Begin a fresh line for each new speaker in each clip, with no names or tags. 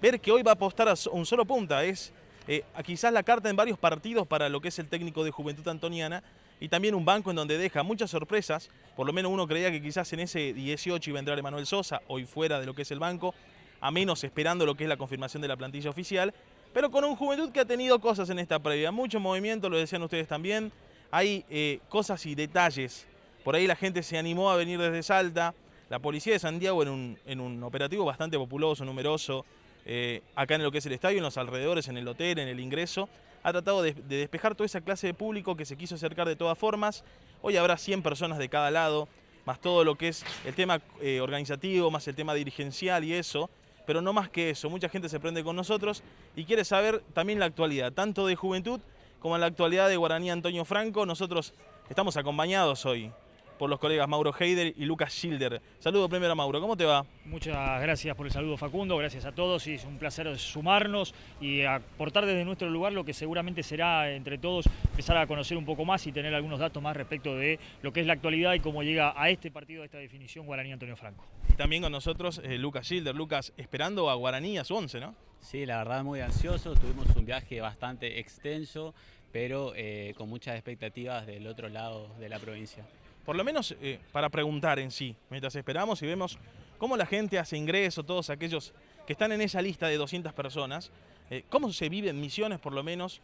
ver que hoy va a apostar a un solo punta. Es quizás la carta en varios partidos para lo que es el técnico de Juventud Antoniana y también un banco en donde deja muchas sorpresas. Por lo menos uno creía que quizás en ese 18 iba a entrar Emanuel Sosa, hoy fuera de lo que es el banco, a menos esperando lo que es la confirmación de la plantilla oficial, pero con un Juventud que ha tenido cosas en esta previa, mucho movimiento, lo decían ustedes también, hay cosas y detalles. Por ahí la gente se animó a venir desde Salta, la policía de Santiago en un operativo bastante populoso, numeroso, acá en lo que es el estadio, en los alrededores, en el hotel, en el ingreso, ha tratado de despejar toda esa clase de público que se quiso acercar de todas formas. Hoy habrá 100 personas de cada lado, más todo lo que es el tema organizativo, más el tema dirigencial y eso, pero no más que eso. Mucha gente se prende con nosotros y quiere saber también la actualidad, tanto de Juventud como en la actualidad de Guaraní Antonio Franco. Nosotros estamos acompañados hoy por los colegas Mauro Heider y Lucas Schilder. Saludo primero a Mauro, ¿cómo te va?
Muchas gracias por el saludo, Facundo, gracias a todos y es un placer sumarnos y aportar desde nuestro lugar lo que seguramente será entre todos empezar a conocer un poco más y tener algunos datos más respecto de lo que es la actualidad y cómo llega a este partido, a esta definición Guaraní Antonio Franco.
Y también con nosotros Lucas Schilder. Lucas, esperando a Guaraní a su 11, ¿no?
Sí, la verdad muy ansioso, tuvimos un viaje bastante extenso, pero con muchas expectativas del otro lado de la provincia.
Por lo menos para preguntar en sí, mientras esperamos y vemos cómo la gente hace ingreso, todos aquellos que están en esa lista de 200 personas, cómo se vive en Misiones por lo menos,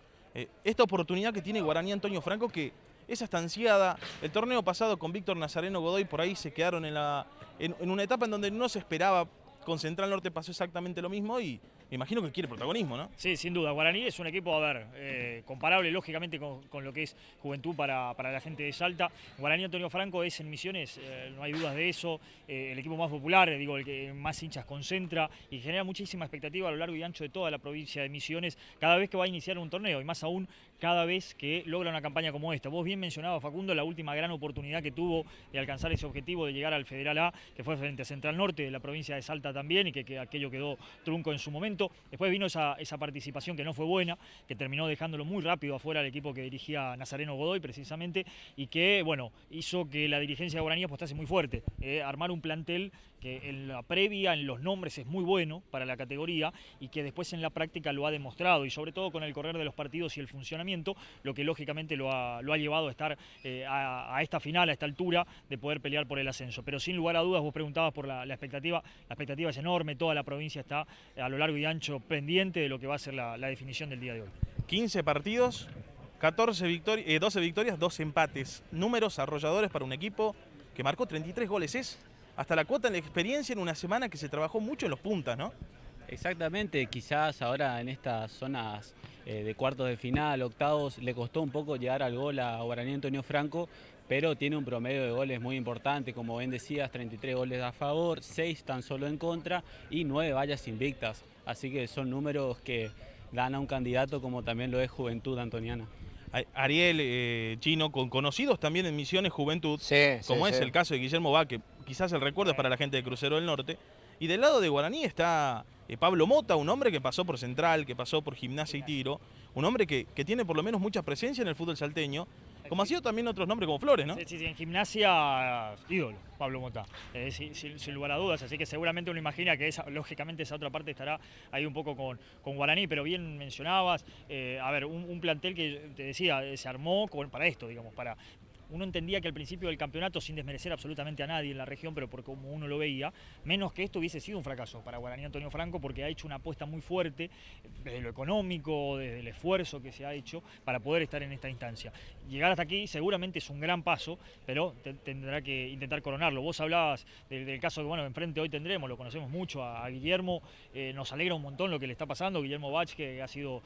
esta oportunidad que tiene Guaraní Antonio Franco, que es hasta ansiada. El torneo pasado con Víctor Nazareno Godoy por ahí se quedaron en una etapa en donde no se esperaba. Con Central Norte pasó exactamente lo mismo y me imagino que quiere protagonismo, ¿no?
Sí, sin duda. Guaraní es un equipo, a ver, comparable lógicamente con lo que es Juventud para la gente de Salta. Guaraní Antonio Franco es en Misiones, no hay dudas de eso, el equipo más popular, digo, el que más hinchas concentra y genera muchísima expectativa a lo largo y ancho de toda la provincia de Misiones cada vez que va a iniciar un torneo y más aún cada vez que logra una campaña como esta. Vos bien mencionabas, Facundo, la última gran oportunidad que tuvo de alcanzar ese objetivo de llegar al Federal A, que fue frente a Central Norte de la provincia de Salta también y que aquello quedó trunco en su momento. Después vino esa participación que no fue buena, que terminó dejándolo muy rápido afuera el equipo que dirigía Nazareno Godoy precisamente y que, bueno, hizo que la dirigencia de Guaraní apostase muy fuerte. Armar un plantel que en la previa, en los nombres es muy bueno para la categoría y que después en la práctica lo ha demostrado y sobre todo con el correr de los partidos y el funcionamiento, lo que lógicamente lo ha llevado a estar a esta final, a esta altura, de poder pelear por el ascenso. Pero sin lugar a dudas, vos preguntabas por la expectativa es enorme, toda la provincia está a lo largo y ancho pendiente de lo que va a ser la definición del día de hoy.
15 partidos, 12 victorias, 2 empates. Números arrolladores para un equipo que marcó 33 goles. Es hasta la cuota en la experiencia en una semana que se trabajó mucho en los puntas, ¿no?
Exactamente, quizás ahora en estas zonas de cuartos de final, octavos, le costó un poco llegar al gol a Guaraní Antonio Franco, pero tiene un promedio de goles muy importante, como bien decías, 33 goles a favor, 6 tan solo en contra y 9 vallas invictas. Así que son números que dan a un candidato como también lo es Juventud Antoniana.
Ariel, Chino, con conocidos también en Misiones Juventud,
sí,
como es
sí.
el caso de Guillermo Bá, que quizás el recuerdo es para la gente de Crucero del Norte. Y del lado de Guaraní está Pablo Mota, un hombre que pasó por Central, que pasó por Gimnasia y Tiro, un hombre que tiene por lo menos mucha presencia en el fútbol salteño, como ha sido también otros nombres como Flores, ¿no?
Sí, en Gimnasia, ídolo, Pablo Mota, sin lugar a dudas, así que seguramente uno imagina que lógicamente esa otra parte estará ahí un poco con Guaraní, pero bien mencionabas, a ver, un plantel que te decía, se armó para esto, digamos, para... Uno entendía que al principio del campeonato, sin desmerecer absolutamente a nadie en la región, pero por como uno lo veía, menos que esto hubiese sido un fracaso para Guaraní Antonio Franco, porque ha hecho una apuesta muy fuerte, desde lo económico, desde el esfuerzo que se ha hecho para poder estar en esta instancia. Llegar hasta aquí seguramente es un gran paso, pero tendrá que intentar coronarlo. Vos hablabas del caso que, bueno, enfrente hoy tendremos, lo conocemos mucho a Guillermo, nos alegra un montón lo que le está pasando, Guillermo Bach, que ha sido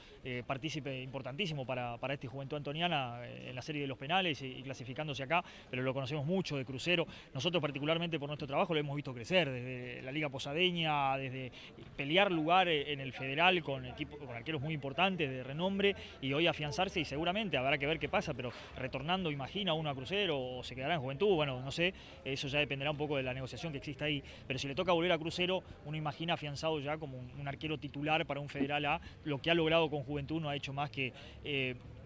partícipe importantísimo para esta Juventud Antoniana en la serie de los penales y clasificándose acá, pero lo conocemos mucho de Crucero. Nosotros particularmente por nuestro trabajo lo hemos visto crecer desde la Liga Posadeña, desde pelear lugar en el Federal con arqueros muy importantes de renombre y hoy afianzarse y seguramente habrá que ver qué pasa, pero retornando, imagina uno a Crucero o se quedará en Juventud, bueno, no sé, eso ya dependerá un poco de la negociación que exista ahí, pero si le toca volver a Crucero, uno imagina afianzado ya como un arquero titular para un Federal A, lo que ha logrado con Juventud no ha hecho más que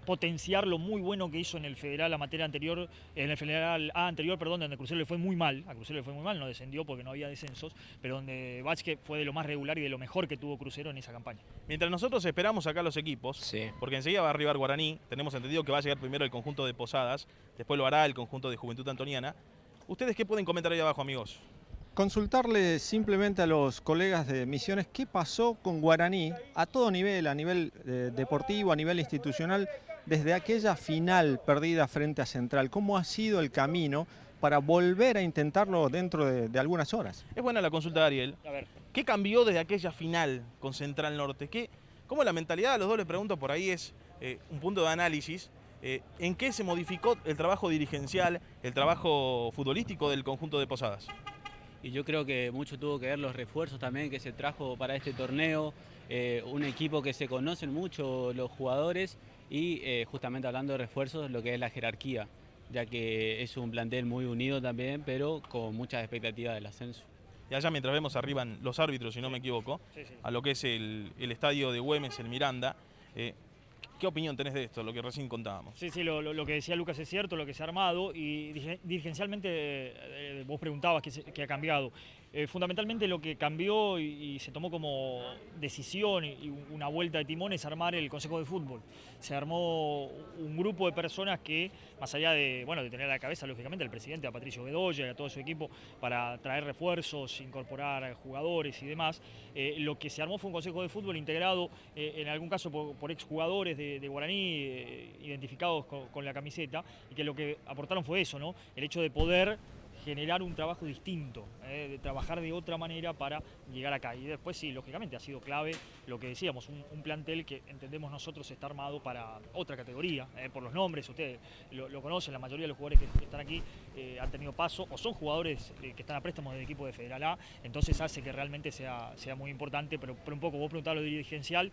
potenciar lo muy bueno que hizo en el Federal A materia anterior, en el Federal A anterior, perdón, donde Crucero le fue muy mal, a Crucero le fue muy mal, no descendió porque no había descensos, pero donde Vázquez fue de lo más regular y de lo mejor que tuvo Crucero en esa campaña.
Mientras nosotros esperamos acá los equipos,
Sí.
porque enseguida va a arribar Guaraní, tenemos entendido que va a llegar primero el conjunto de Posadas, después lo hará el conjunto de Juventud Antoniana. ¿Ustedes qué pueden comentar ahí abajo, amigos?
Consultarle simplemente a los colegas de Misiones qué pasó con Guaraní a todo nivel, a nivel deportivo, a nivel institucional, desde aquella final perdida frente a Central. ¿Cómo ha sido el camino para volver a intentarlo dentro de algunas horas?
Es buena la consulta de Ariel.
A ver.
¿Qué cambió desde aquella final con Central Norte? ¿Cómo la mentalidad de los dos, les pregunto, por ahí es un punto de análisis? ¿En qué se modificó el trabajo dirigencial, el trabajo futbolístico del conjunto de Posadas?
Y yo creo que mucho tuvo que ver los refuerzos también que se trajo para este torneo, un equipo que se conocen mucho los jugadores y justamente hablando de refuerzos, lo que es la jerarquía, ya que es un plantel muy unido también, pero con muchas expectativas del ascenso.
Y allá mientras vemos arriban los árbitros, si no me equivoco,
Sí.
a lo que es el estadio de Güemes, el Miranda. ¿Qué opinión tenés de esto, lo que recién contábamos?
Sí, lo que decía Lucas es cierto, lo que se ha armado y dirigencialmente vos preguntabas qué ha cambiado. Fundamentalmente lo que cambió y se tomó como decisión y una vuelta de timón es armar el Consejo de Fútbol. Se armó un grupo de personas que, más allá de tener a la cabeza, lógicamente, al presidente, a Patricio Bedoya y a todo su equipo, para traer refuerzos, incorporar jugadores y demás, lo que se armó fue un Consejo de Fútbol integrado, en algún caso por exjugadores de Guaraní, identificados con la camiseta, y que lo que aportaron fue eso, ¿no? El hecho de poder generar un trabajo distinto, de trabajar de otra manera para llegar acá. Y después sí, lógicamente ha sido clave lo que decíamos, un plantel que entendemos nosotros está armado para otra categoría, por los nombres, ustedes lo conocen, la mayoría de los jugadores que están aquí han tenido paso o son jugadores que están a préstamo del equipo de Federal A, entonces hace que realmente sea muy importante, pero un poco vos preguntabas lo dirigencial,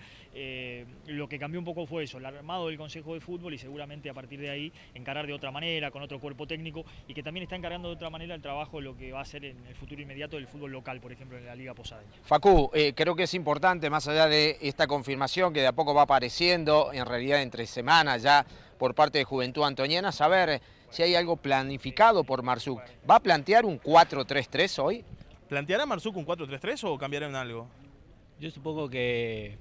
lo que cambió un poco fue eso, el armado del Consejo de Fútbol y seguramente a partir de ahí encarar de otra manera, con otro cuerpo técnico y que también está encarando de otra manera el trabajo, lo que va a ser en el futuro inmediato del fútbol local, por ejemplo, en la Liga Posadeña.
Facu, creo que es importante, más allá de esta confirmación que de a poco va apareciendo, en realidad entre semanas ya por parte de Juventud Antoniana, saber si hay algo planificado por Marzuc. ¿Va a plantear un 4-3-3 hoy?
¿Planteará Marzuc un 4-3-3 o cambiará en algo?
Yo supongo que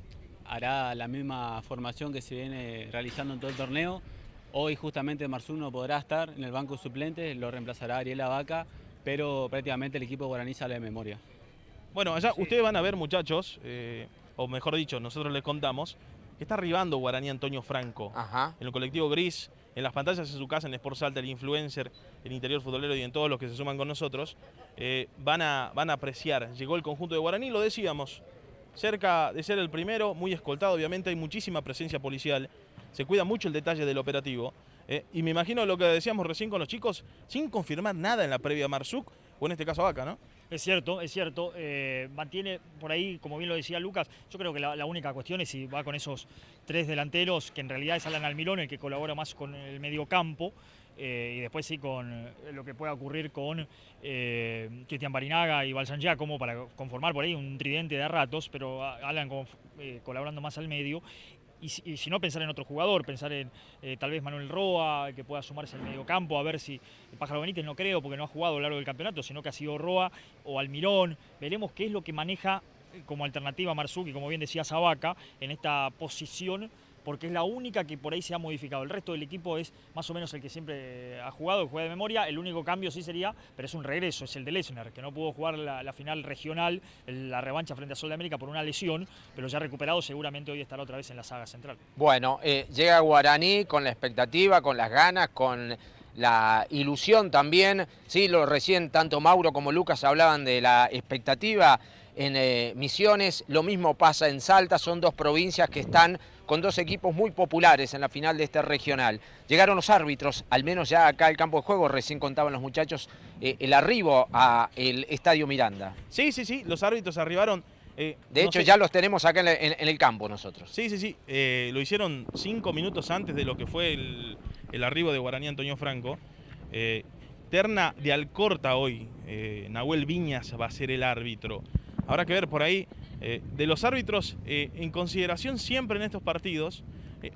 hará la misma formación que se viene realizando en todo el torneo. Hoy justamente Marzuc no podrá estar en el banco de suplentes, lo reemplazará Ariel Vaca, pero prácticamente el equipo guaraní sale de memoria.
Bueno, allá ustedes van a ver, muchachos, o mejor dicho, nosotros les contamos, que está arribando Guaraní Antonio Franco.
Ajá.
En el colectivo gris, en las pantallas en su casa, en Sports Alta, el influencer, el interior futbolero y en todos los que se suman con nosotros, van a apreciar. Llegó el conjunto de Guaraní, lo decíamos, cerca de ser el primero, muy escoltado, obviamente hay muchísima presencia policial, se cuida mucho el detalle del operativo, y me imagino lo que decíamos recién con los chicos, sin confirmar nada en la previa a Marzuc, o en este caso Vaca, ¿no?
Es cierto, mantiene por ahí, como bien lo decía Lucas, yo creo que la única cuestión es si va con esos tres delanteros, que en realidad es Alan Almirón, el que colabora más con el mediocampo, y después sí con lo que pueda ocurrir con Cristian Barinaga y Balsan Giacomo para conformar por ahí un tridente de a ratos, pero Alan colaborando más al medio. Y si no, pensar en otro jugador, pensar en tal vez Manuel Roa, que pueda sumarse al mediocampo, a ver si Pájaro Benítez no creo, porque no ha jugado a lo largo del campeonato, sino que ha sido Roa o Almirón. Veremos qué es lo que maneja como alternativa Marzuc y como bien decía Vaca en esta posición, porque es la única que por ahí se ha modificado. El resto del equipo es más o menos el que siempre ha jugado, que juega de memoria. El único cambio sí sería, pero es un regreso, es el de Lessner, que no pudo jugar la final regional, la revancha frente a Sol de América por una lesión, pero ya recuperado seguramente hoy estará otra vez en la saga central.
Bueno, llega Guaraní con la expectativa, con las ganas, con la ilusión también. Sí, recién tanto Mauro como Lucas hablaban de la expectativa en Misiones, lo mismo pasa en Salta, son dos provincias que están con dos equipos muy populares en la final de este regional. Llegaron los árbitros, al menos ya acá al campo de juego, recién contaban los muchachos el arribo al Estadio Miranda.
Sí, los árbitros arribaron.
De hecho, ya los tenemos acá en el campo nosotros.
Sí, lo hicieron 5 minutos antes de lo que fue el arribo de Guaraní Antonio Franco. Terna de Alcorta hoy, Nahuel Viñas va a ser el árbitro. Habrá que ver por ahí, de los árbitros, en consideración siempre en estos partidos,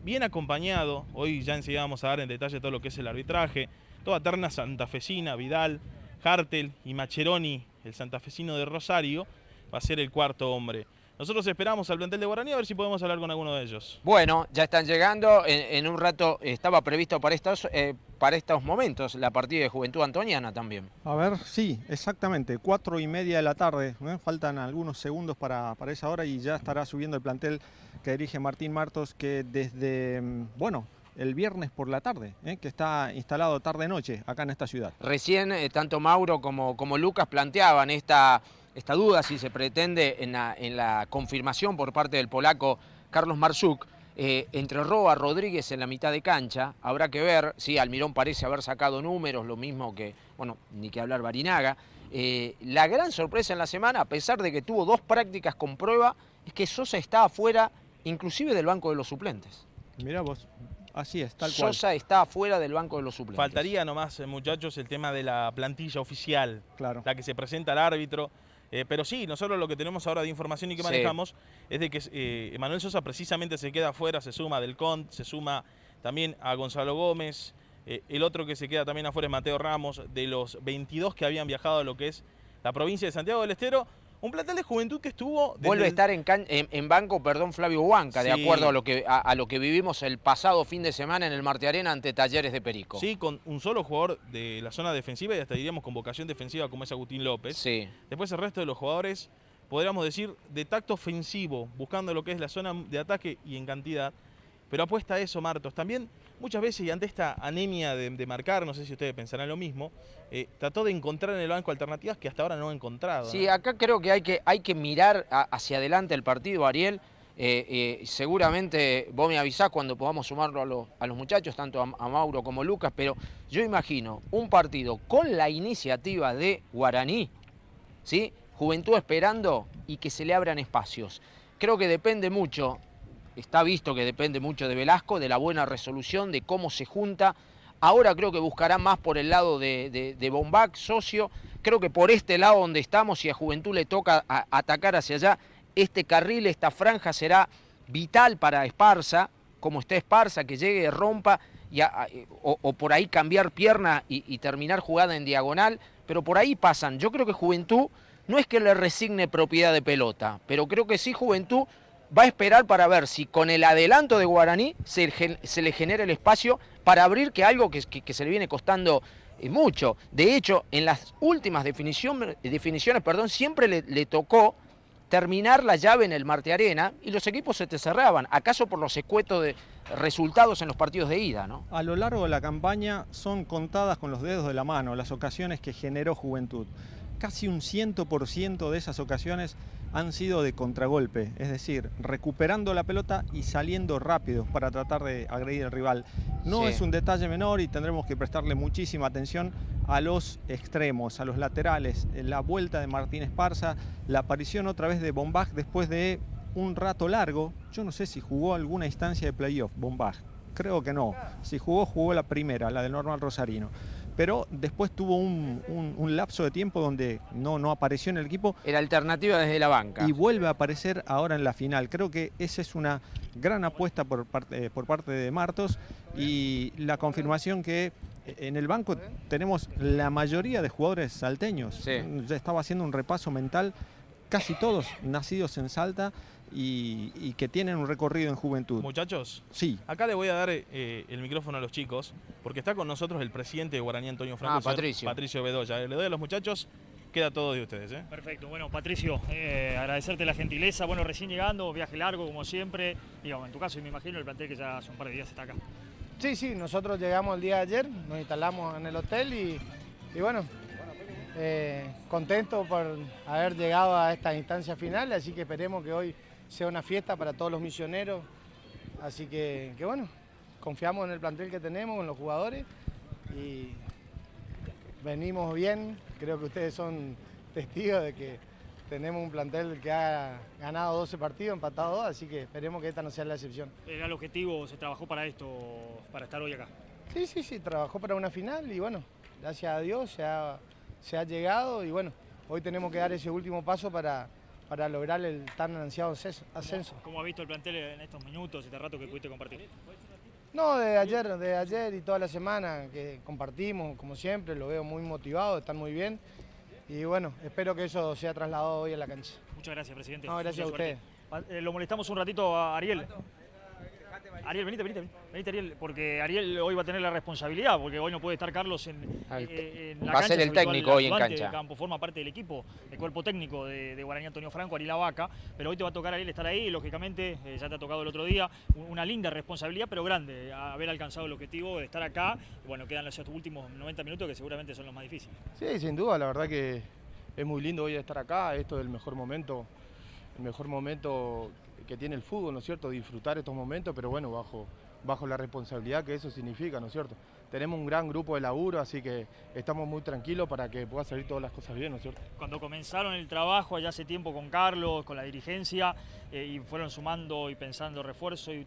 bien acompañado. Hoy ya enseguida vamos a dar en detalle todo lo que es el arbitraje. Toda terna santafesina, Vidal, Hartel y Macheroni, el santafesino de Rosario, va a ser el cuarto hombre. Nosotros esperamos al plantel de Guaraní a ver si podemos hablar con alguno de ellos.
Bueno, ya están llegando. En un rato estaba previsto para estos momentos la partida de Juventud Antoniana también.
A ver, sí, exactamente, 4:30 de la tarde. Faltan algunos segundos para esa hora y ya estará subiendo el plantel que dirige Martín Martos, que desde, bueno, el viernes por la tarde, que está instalado tarde-noche acá en esta ciudad.
Recién tanto Mauro como Lucas planteaban esta duda, si se pretende, en la confirmación por parte del polaco Carlos Marczuk, entre Roa, Rodríguez en la mitad de cancha. Habrá que ver, sí, Almirón parece haber sacado números, lo mismo que, bueno, ni que hablar Barinaga. La gran sorpresa en la semana, a pesar de que tuvo 2 prácticas con prueba, es que Sosa está afuera, inclusive del banco de los suplentes.
Mirá vos, así es, tal cual.
Sosa está afuera del banco de los suplentes.
Faltaría nomás, muchachos, el tema de la plantilla oficial,
claro,
la que se presenta al árbitro. Pero sí, nosotros lo que tenemos ahora de información y que manejamos es de que Emanuel Sosa precisamente se queda afuera, se suma a Del Conte, se suma también a Gonzalo Gómez. El otro que se queda también afuera es Mateo Ramos, de los 22 que habían viajado a lo que es la provincia de Santiago del Estero. Un plantel de Juventud que estuvo...
Vuelve a estar en banco, Flavio Huanca, sí, de acuerdo a lo que vivimos el pasado fin de semana en el Marte Arena ante Talleres de Perico.
Sí, con un solo jugador de la zona defensiva y hasta diríamos con vocación defensiva como es Agustín López.
Sí.
Después el resto de los jugadores, podríamos decir, de tacto ofensivo, buscando lo que es la zona de ataque y en cantidad. Pero apuesta a eso, Martos. También muchas veces, y ante esta anemia de marcar, no sé si ustedes pensarán lo mismo, trató de encontrar en el banco alternativas que hasta ahora no ha encontrado.
Sí, ¿no? Acá creo que hay que mirar hacia adelante el partido, Ariel. Seguramente vos me avisás cuando podamos sumarlo a los muchachos, tanto a Mauro como Lucas, pero yo imagino un partido con la iniciativa de Guaraní, ¿sí? Juventud esperando y que se le abran espacios. Creo que depende mucho. Está visto que depende mucho de Velasco, de la buena resolución, de cómo se junta. Ahora creo que buscará más por el lado de Bombac, socio. Creo que por este lado donde estamos, si a Juventud le toca atacar hacia allá, este carril, esta franja será vital para Esparza, como está Esparza, que llegue, rompa, o por ahí cambiar pierna y terminar jugada en diagonal. Pero por ahí pasan. Yo creo que Juventud no es que le resigne propiedad de pelota, pero creo que sí Juventud va a esperar para ver si con el adelanto de Guaraní se le genera el espacio para abrir, que algo que se le viene costando mucho. De hecho, en las últimas definiciones, siempre le tocó terminar la llave en el Marte Arena y los equipos se te cerraban, acaso por los escuetos de resultados en los partidos de ida, ¿no?
A lo largo de la campaña son contadas con los dedos de la mano las ocasiones que generó Juventud. Casi un 100% de esas ocasiones han sido de contragolpe, es decir, recuperando la pelota y saliendo rápido para tratar de agredir al rival. No es un detalle menor y tendremos que prestarle muchísima atención a los extremos, a los laterales, la vuelta de Martín Esparza, la aparición otra vez de Bombac después de un rato largo. Yo no sé si jugó alguna instancia de playoff Bombac, creo que no. Si jugó la primera, la del Normal Rosarino. Pero después tuvo un lapso de tiempo donde no apareció en el equipo.
Era alternativa desde la banca.
Y vuelve a aparecer ahora en la final. Creo que esa es una gran apuesta por parte de Martos y la confirmación que en el banco tenemos la mayoría de jugadores salteños.
Sí.
Ya estaba haciendo un repaso mental, casi todos nacidos en Salta y que tienen un recorrido en Juventud.
Muchachos,
sí.
Acá le voy a dar el micrófono a los chicos, porque está con nosotros el presidente de Guaraní, Antonio Franco. Patricio Bedoya. Le doy a los muchachos, queda todo de ustedes.
Perfecto, bueno, Patricio, agradecerte la gentileza. Bueno, recién llegando, viaje largo como siempre. Digamos, en tu caso, y me imagino el plantel que ya hace un par de días está acá.
Sí, nosotros llegamos el día de ayer, nos instalamos en el hotel y bueno, contento por haber llegado a esta instancia final, así que esperemos que hoy sea una fiesta para todos los misioneros, así que bueno, confiamos en el plantel que tenemos, en los jugadores y venimos bien. Creo que ustedes son testigos de que tenemos un plantel que ha ganado 12 partidos, empatado 2, así que esperemos que esta no sea la excepción.
¿Era el objetivo, se trabajó para esto, para estar hoy acá?
Sí, trabajó para una final y bueno, gracias a Dios se ha llegado y bueno, hoy tenemos que dar ese último paso para para lograr el tan ansiado ascenso.
¿Cómo ha visto el plantel en estos minutos, este rato que pudiste compartir?
No, de ayer y toda la semana que compartimos, como siempre, lo veo muy motivado, están muy bien. Y bueno, espero que eso sea trasladado hoy a la cancha.
Muchas gracias, presidente.
No, gracias a ustedes.
Lo molestamos un ratito a Ariel. Ariel, venite, Ariel, porque Ariel hoy va a tener la responsabilidad, porque hoy no puede estar Carlos en la
va
cancha.
a ser el técnico hoy en cancha.
Campo, forma parte del equipo, del cuerpo técnico de Guaraní Antonio Franco, Ariel Vaca, pero hoy te va a tocar, Ariel, estar ahí, y lógicamente ya te ha tocado el otro día, una linda responsabilidad, pero grande, haber alcanzado el objetivo de estar acá. Bueno, quedan los últimos 90 minutos que seguramente son los más difíciles.
Sí, sin duda, la verdad que es muy lindo hoy estar acá, esto es el mejor momento que tiene el fútbol, ¿no es cierto? Disfrutar estos momentos, pero bueno, bajo la responsabilidad que eso significa, ¿no es cierto? Tenemos un gran grupo de laburo, así que estamos muy tranquilos para que puedan salir todas las cosas bien, ¿no es cierto?
Cuando comenzaron el trabajo allá hace tiempo con Carlos, con la dirigencia, y fueron sumando y pensando refuerzo, y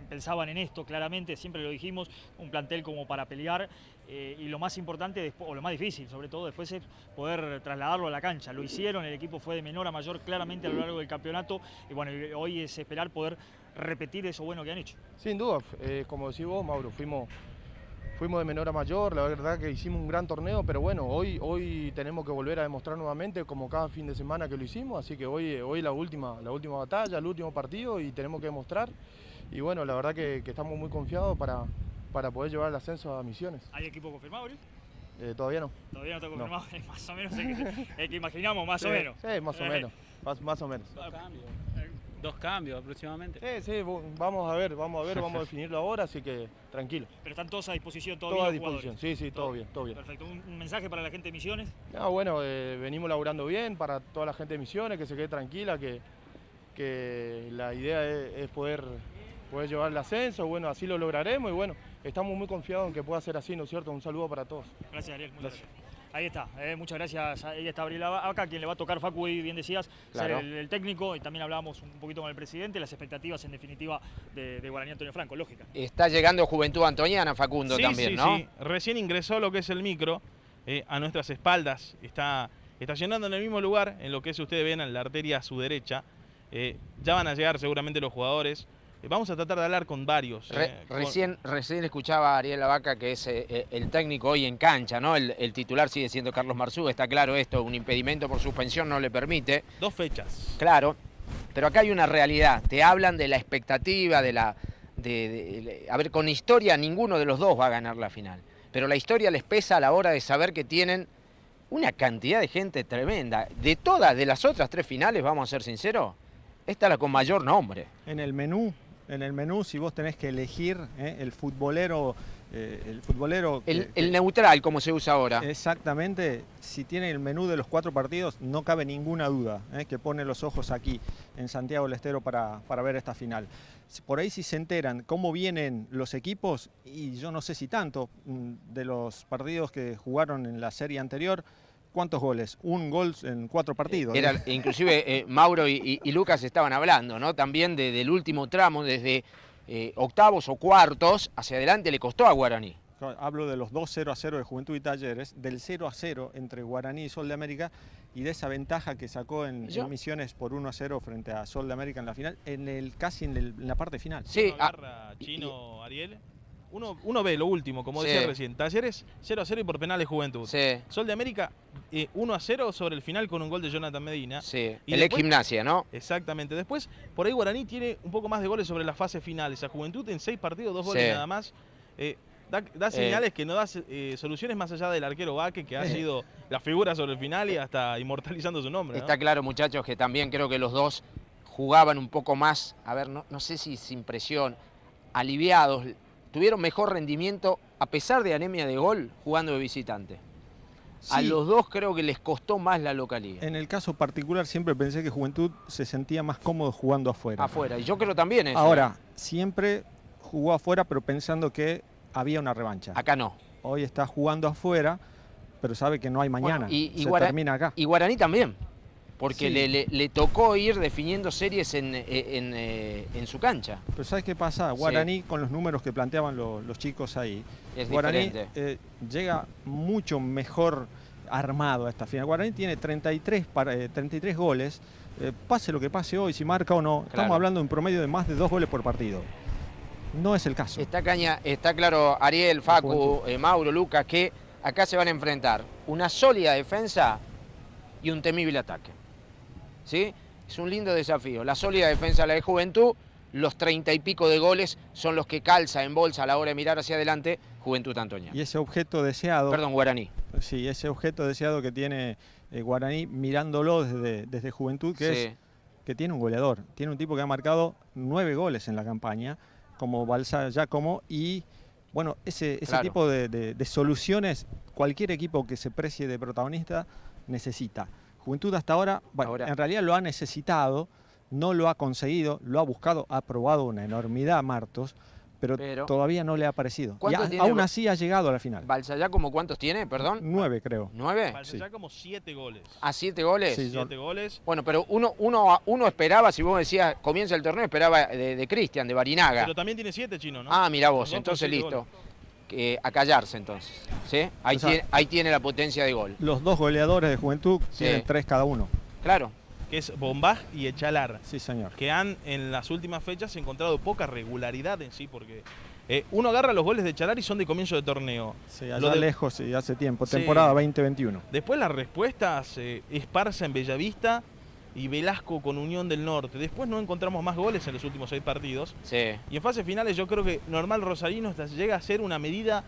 pensaban en esto claramente, siempre lo dijimos, un plantel como para pelear, y lo más importante, o lo más difícil sobre todo, después es poder trasladarlo a la cancha. Lo hicieron, el equipo fue de menor a mayor claramente a lo largo del campeonato, y bueno, hoy es esperar poder repetir eso bueno que han hecho.
Sin duda, como decís vos, Mauro, fuimos de menor a mayor, la verdad que hicimos un gran torneo, pero bueno, hoy tenemos que volver a demostrar nuevamente como cada fin de semana que lo hicimos, así que hoy la última batalla, el último partido y tenemos que demostrar. Y bueno, la verdad que estamos muy confiados para poder llevar el ascenso a Misiones.
¿Hay equipo confirmado, Ariel?
Todavía no.
Todavía no está confirmado, no. Más o menos el que imaginamos, más o menos.
Sí, más o menos, más o menos.
Dos cambios aproximadamente.
Sí, vamos a ver, vamos a definirlo ahora, así que tranquilo.
Pero están todos a disposición,
todos a disposición, sí, todo bien.
Perfecto. ¿Un mensaje para la gente de Misiones?
No, bueno, venimos laburando bien para toda la gente de Misiones, que se quede tranquila, que la idea es poder llevar el ascenso, bueno, así lo lograremos y bueno, estamos muy confiados en que pueda ser así, ¿no es cierto? Un saludo para todos.
Gracias, Ariel. Muchas gracias. Ahí está, muchas gracias. Ahí está Ariel Vaca, quien le va a tocar, Facu, y bien decías,
claro,
ser el técnico, y también hablábamos un poquito con el presidente, las expectativas en definitiva de Guaraní Antonio Franco, lógica.
Está llegando Juventud Antoniana, Facundo, también, ¿no?
Sí, recién ingresó lo que es el micro a nuestras espaldas, está estacionando en el mismo lugar, en lo que es, ustedes ven, en la arteria a su derecha. Ya van a llegar seguramente los jugadores. Vamos a tratar de hablar con varios.
Recién escuchaba a Ariel Vaca, que es el técnico hoy en cancha, ¿no? El titular sigue siendo Carlos Marzú, está claro esto, un impedimento por suspensión no le permite.
2 fechas.
Claro, pero acá hay una realidad, te hablan de la expectativa, a ver, con historia ninguno de los dos va a ganar la final, pero la historia les pesa a la hora de saber que tienen una cantidad de gente tremenda. De todas, de las otras 3 finales, vamos a ser sinceros, esta es la con mayor nombre.
En el menú, si vos tenés que elegir el futbolero...
El neutral, como se usa ahora.
Exactamente, si tiene el menú de los 4 partidos, no cabe ninguna duda que pone los ojos aquí, en Santiago del Estero, para ver esta final. Por ahí si se enteran cómo vienen los equipos, y yo no sé si tanto, de los partidos que jugaron en la serie anterior, ¿cuántos goles? 1 gol en 4 partidos.
Inclusive Mauro y Lucas estaban hablando, ¿no? También del último tramo, desde octavos o cuartos hacia adelante le costó a Guaraní.
Hablo de los 2-0-0 de Juventud y Talleres, del 0-0 entre Guaraní y Sol de América, y de esa ventaja que sacó en Misiones por 1-0 frente a Sol de América en la final, casi en la parte final.
Sí, agarra Chino, Ariel. Uno ve lo último, como decía recién. Talleres 0-0 y por penal de Juventud.
Sí.
Sol de América 1-0 sobre el final con un gol de Jonathan Medina.
Sí,
y
el ex Gimnasia, ¿no?
Exactamente. Después, por ahí Guaraní tiene un poco más de goles sobre las fases finales. A Juventud en 6 partidos, 2 goles nada más. Da señales que no da soluciones más allá del arquero Vaque, que ha sido la figura sobre el final y hasta inmortalizando su nombre, ¿no?
Está claro, muchachos, que también creo que los dos jugaban un poco más, a ver, no sé si sin presión, aliviados. Tuvieron mejor rendimiento, a pesar de anemia de gol, jugando de visitante. Sí. A los dos creo que les costó más la localidad.
En el caso particular siempre pensé que Juventud se sentía más cómodo jugando afuera.
Afuera, y yo creo también eso.
Ahora, siempre jugó afuera, pero pensando que había una revancha.
Acá no.
Hoy está jugando afuera, pero sabe que no hay mañana.
Bueno,
termina acá.
Y Guaraní también. Porque le tocó ir definiendo series en su cancha.
Pero ¿sabes qué pasa? Guaraní, con los números que planteaban los chicos ahí, Guaraní llega mucho mejor armado a esta final. Guaraní tiene 33 goles, pase lo que pase hoy, si marca o no, estamos hablando de un promedio de más de 2 goles por partido. No es el caso.
Está claro, Ariel, Facu, Mauro, Lucas, que acá se van a enfrentar una sólida defensa y un temible ataque. ¿Sí? Es un lindo desafío. La sólida defensa, la de Juventud, los 30 y pico de goles son los que calza en bolsa a la hora de mirar hacia adelante Juventud Antoniana.
Y ese objeto deseado...
Perdón, Guaraní.
Sí, ese objeto deseado que tiene Guaraní mirándolo desde Juventud, que tiene un goleador. Tiene un tipo que ha marcado 9 goles en la campaña, como Balsa Giacomo, y bueno, ese tipo de soluciones cualquier equipo que se precie de protagonista necesita. Juventud hasta ahora, en realidad lo ha necesitado, no lo ha conseguido, lo ha buscado, ha probado una enormidad Martos, pero todavía no le ha parecido. Y aún así ha llegado a la final.
¿Balsa Giacomo cuántos tiene, perdón?
9 creo.
¿9?
Balsa Giacomo 7 goles.
¿A 7 goles?
Sí, 7 goles.
Bueno, pero uno esperaba, si vos decías comienza el torneo, esperaba de Cristian, de Barinaga.
Pero también tiene 7, Chino, ¿no?
Ah, mirá vos, entonces listo. A callarse entonces. ¿Sí? Ahí tiene la potencia de gol.
Los 2 goleadores de Juventud tienen 3 cada uno.
Claro.
Que es Bombaj y Echalar.
Sí, señor.
Que han en las últimas fechas encontrado poca regularidad en sí, porque uno agarra los goles de Echalar y son de comienzo de torneo.
Sí, allá lejos y hace tiempo, temporada 2021.
Después las respuestas, Esparza en Bellavista y Velasco con Unión del Norte. Después no encontramos más goles en los últimos 6 partidos.
Sí.
Y en fases finales yo creo que Normal Rosarino llega a ser una medida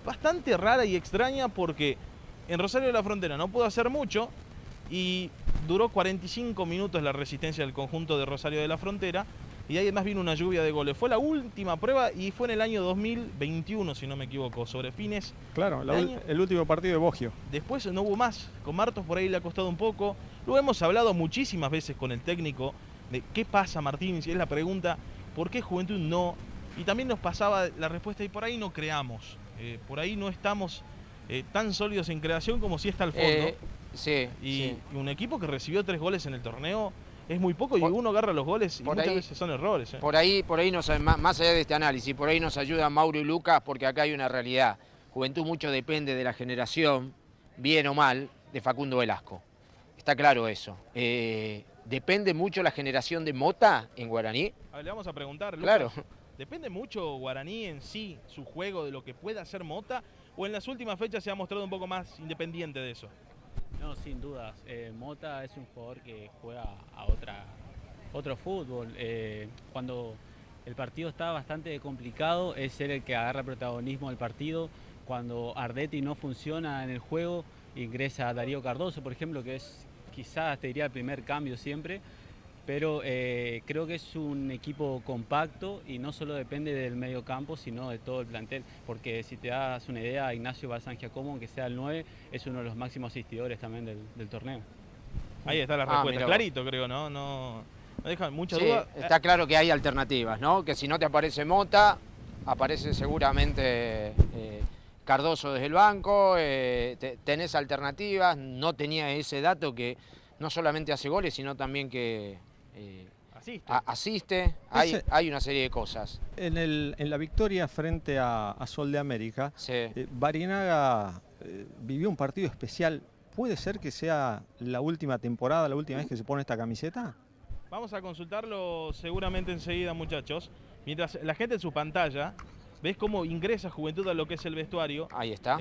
bastante rara y extraña, porque en Rosario de la Frontera no pudo hacer mucho y duró 45 minutos la resistencia del conjunto de Rosario de la Frontera, y ahí además vino una lluvia de goles. Fue la última prueba y fue en el año 2021, si no me equivoco, sobre fines.
Claro, el último partido de Boggio.
Después no hubo más. Con Martos por ahí le ha costado un poco. Luego hemos hablado muchísimas veces con el técnico de qué pasa, Martín, si es la pregunta, ¿por qué Juventud no? Y también nos pasaba la respuesta, y por ahí no creamos. Por ahí no estamos tan sólidos en creación como si está al fondo. Y un equipo que recibió 3 goles en el torneo es muy poco, y uno agarra los goles y muchas veces son errores.
Por ahí más allá de este análisis, por ahí nos ayudan Mauro y Lucas, porque acá hay una realidad. Juventud mucho depende de la generación, bien o mal, de Facundo Velasco. Está claro eso. ¿Depende mucho la generación de Mota en Guaraní?
Le vamos a preguntar, Lucas.
Claro.
¿Depende mucho Guaraní en sí, su juego, de lo que pueda hacer Mota? ¿O en las últimas fechas se ha mostrado un poco más independiente de eso?
No, sin dudas. Mota es un jugador que juega a otro fútbol. Cuando el partido está bastante complicado, es él el que agarra protagonismo del partido. Cuando Ardetti no funciona en el juego, ingresa Darío Cardoso, por ejemplo, que es quizás, te diría, el primer cambio siempre. Pero creo que es un equipo compacto y no solo depende del medio campo, sino de todo el plantel, porque si te das una idea, Ignacio Balsa Giacomo, aunque sea el 9, es uno de los máximos asistidores también del torneo.
Ahí está la respuesta, clarito creo, ¿no? No deja mucha duda.
Está claro que hay alternativas, ¿no? Que si no te aparece Mota, aparece seguramente Cardoso desde el banco, tenés alternativas. No tenía ese dato que no solamente hace goles, sino también que asiste. Hay una serie de cosas.
En la victoria frente a Sol de América, Barinaga vivió un partido especial. ¿Puede ser que sea la última temporada, la última vez que se pone esta camiseta?
Vamos a consultarlo seguramente enseguida, muchachos. Mientras la gente en su pantalla, ves cómo ingresa Juventud a lo que es el vestuario.
Ahí está.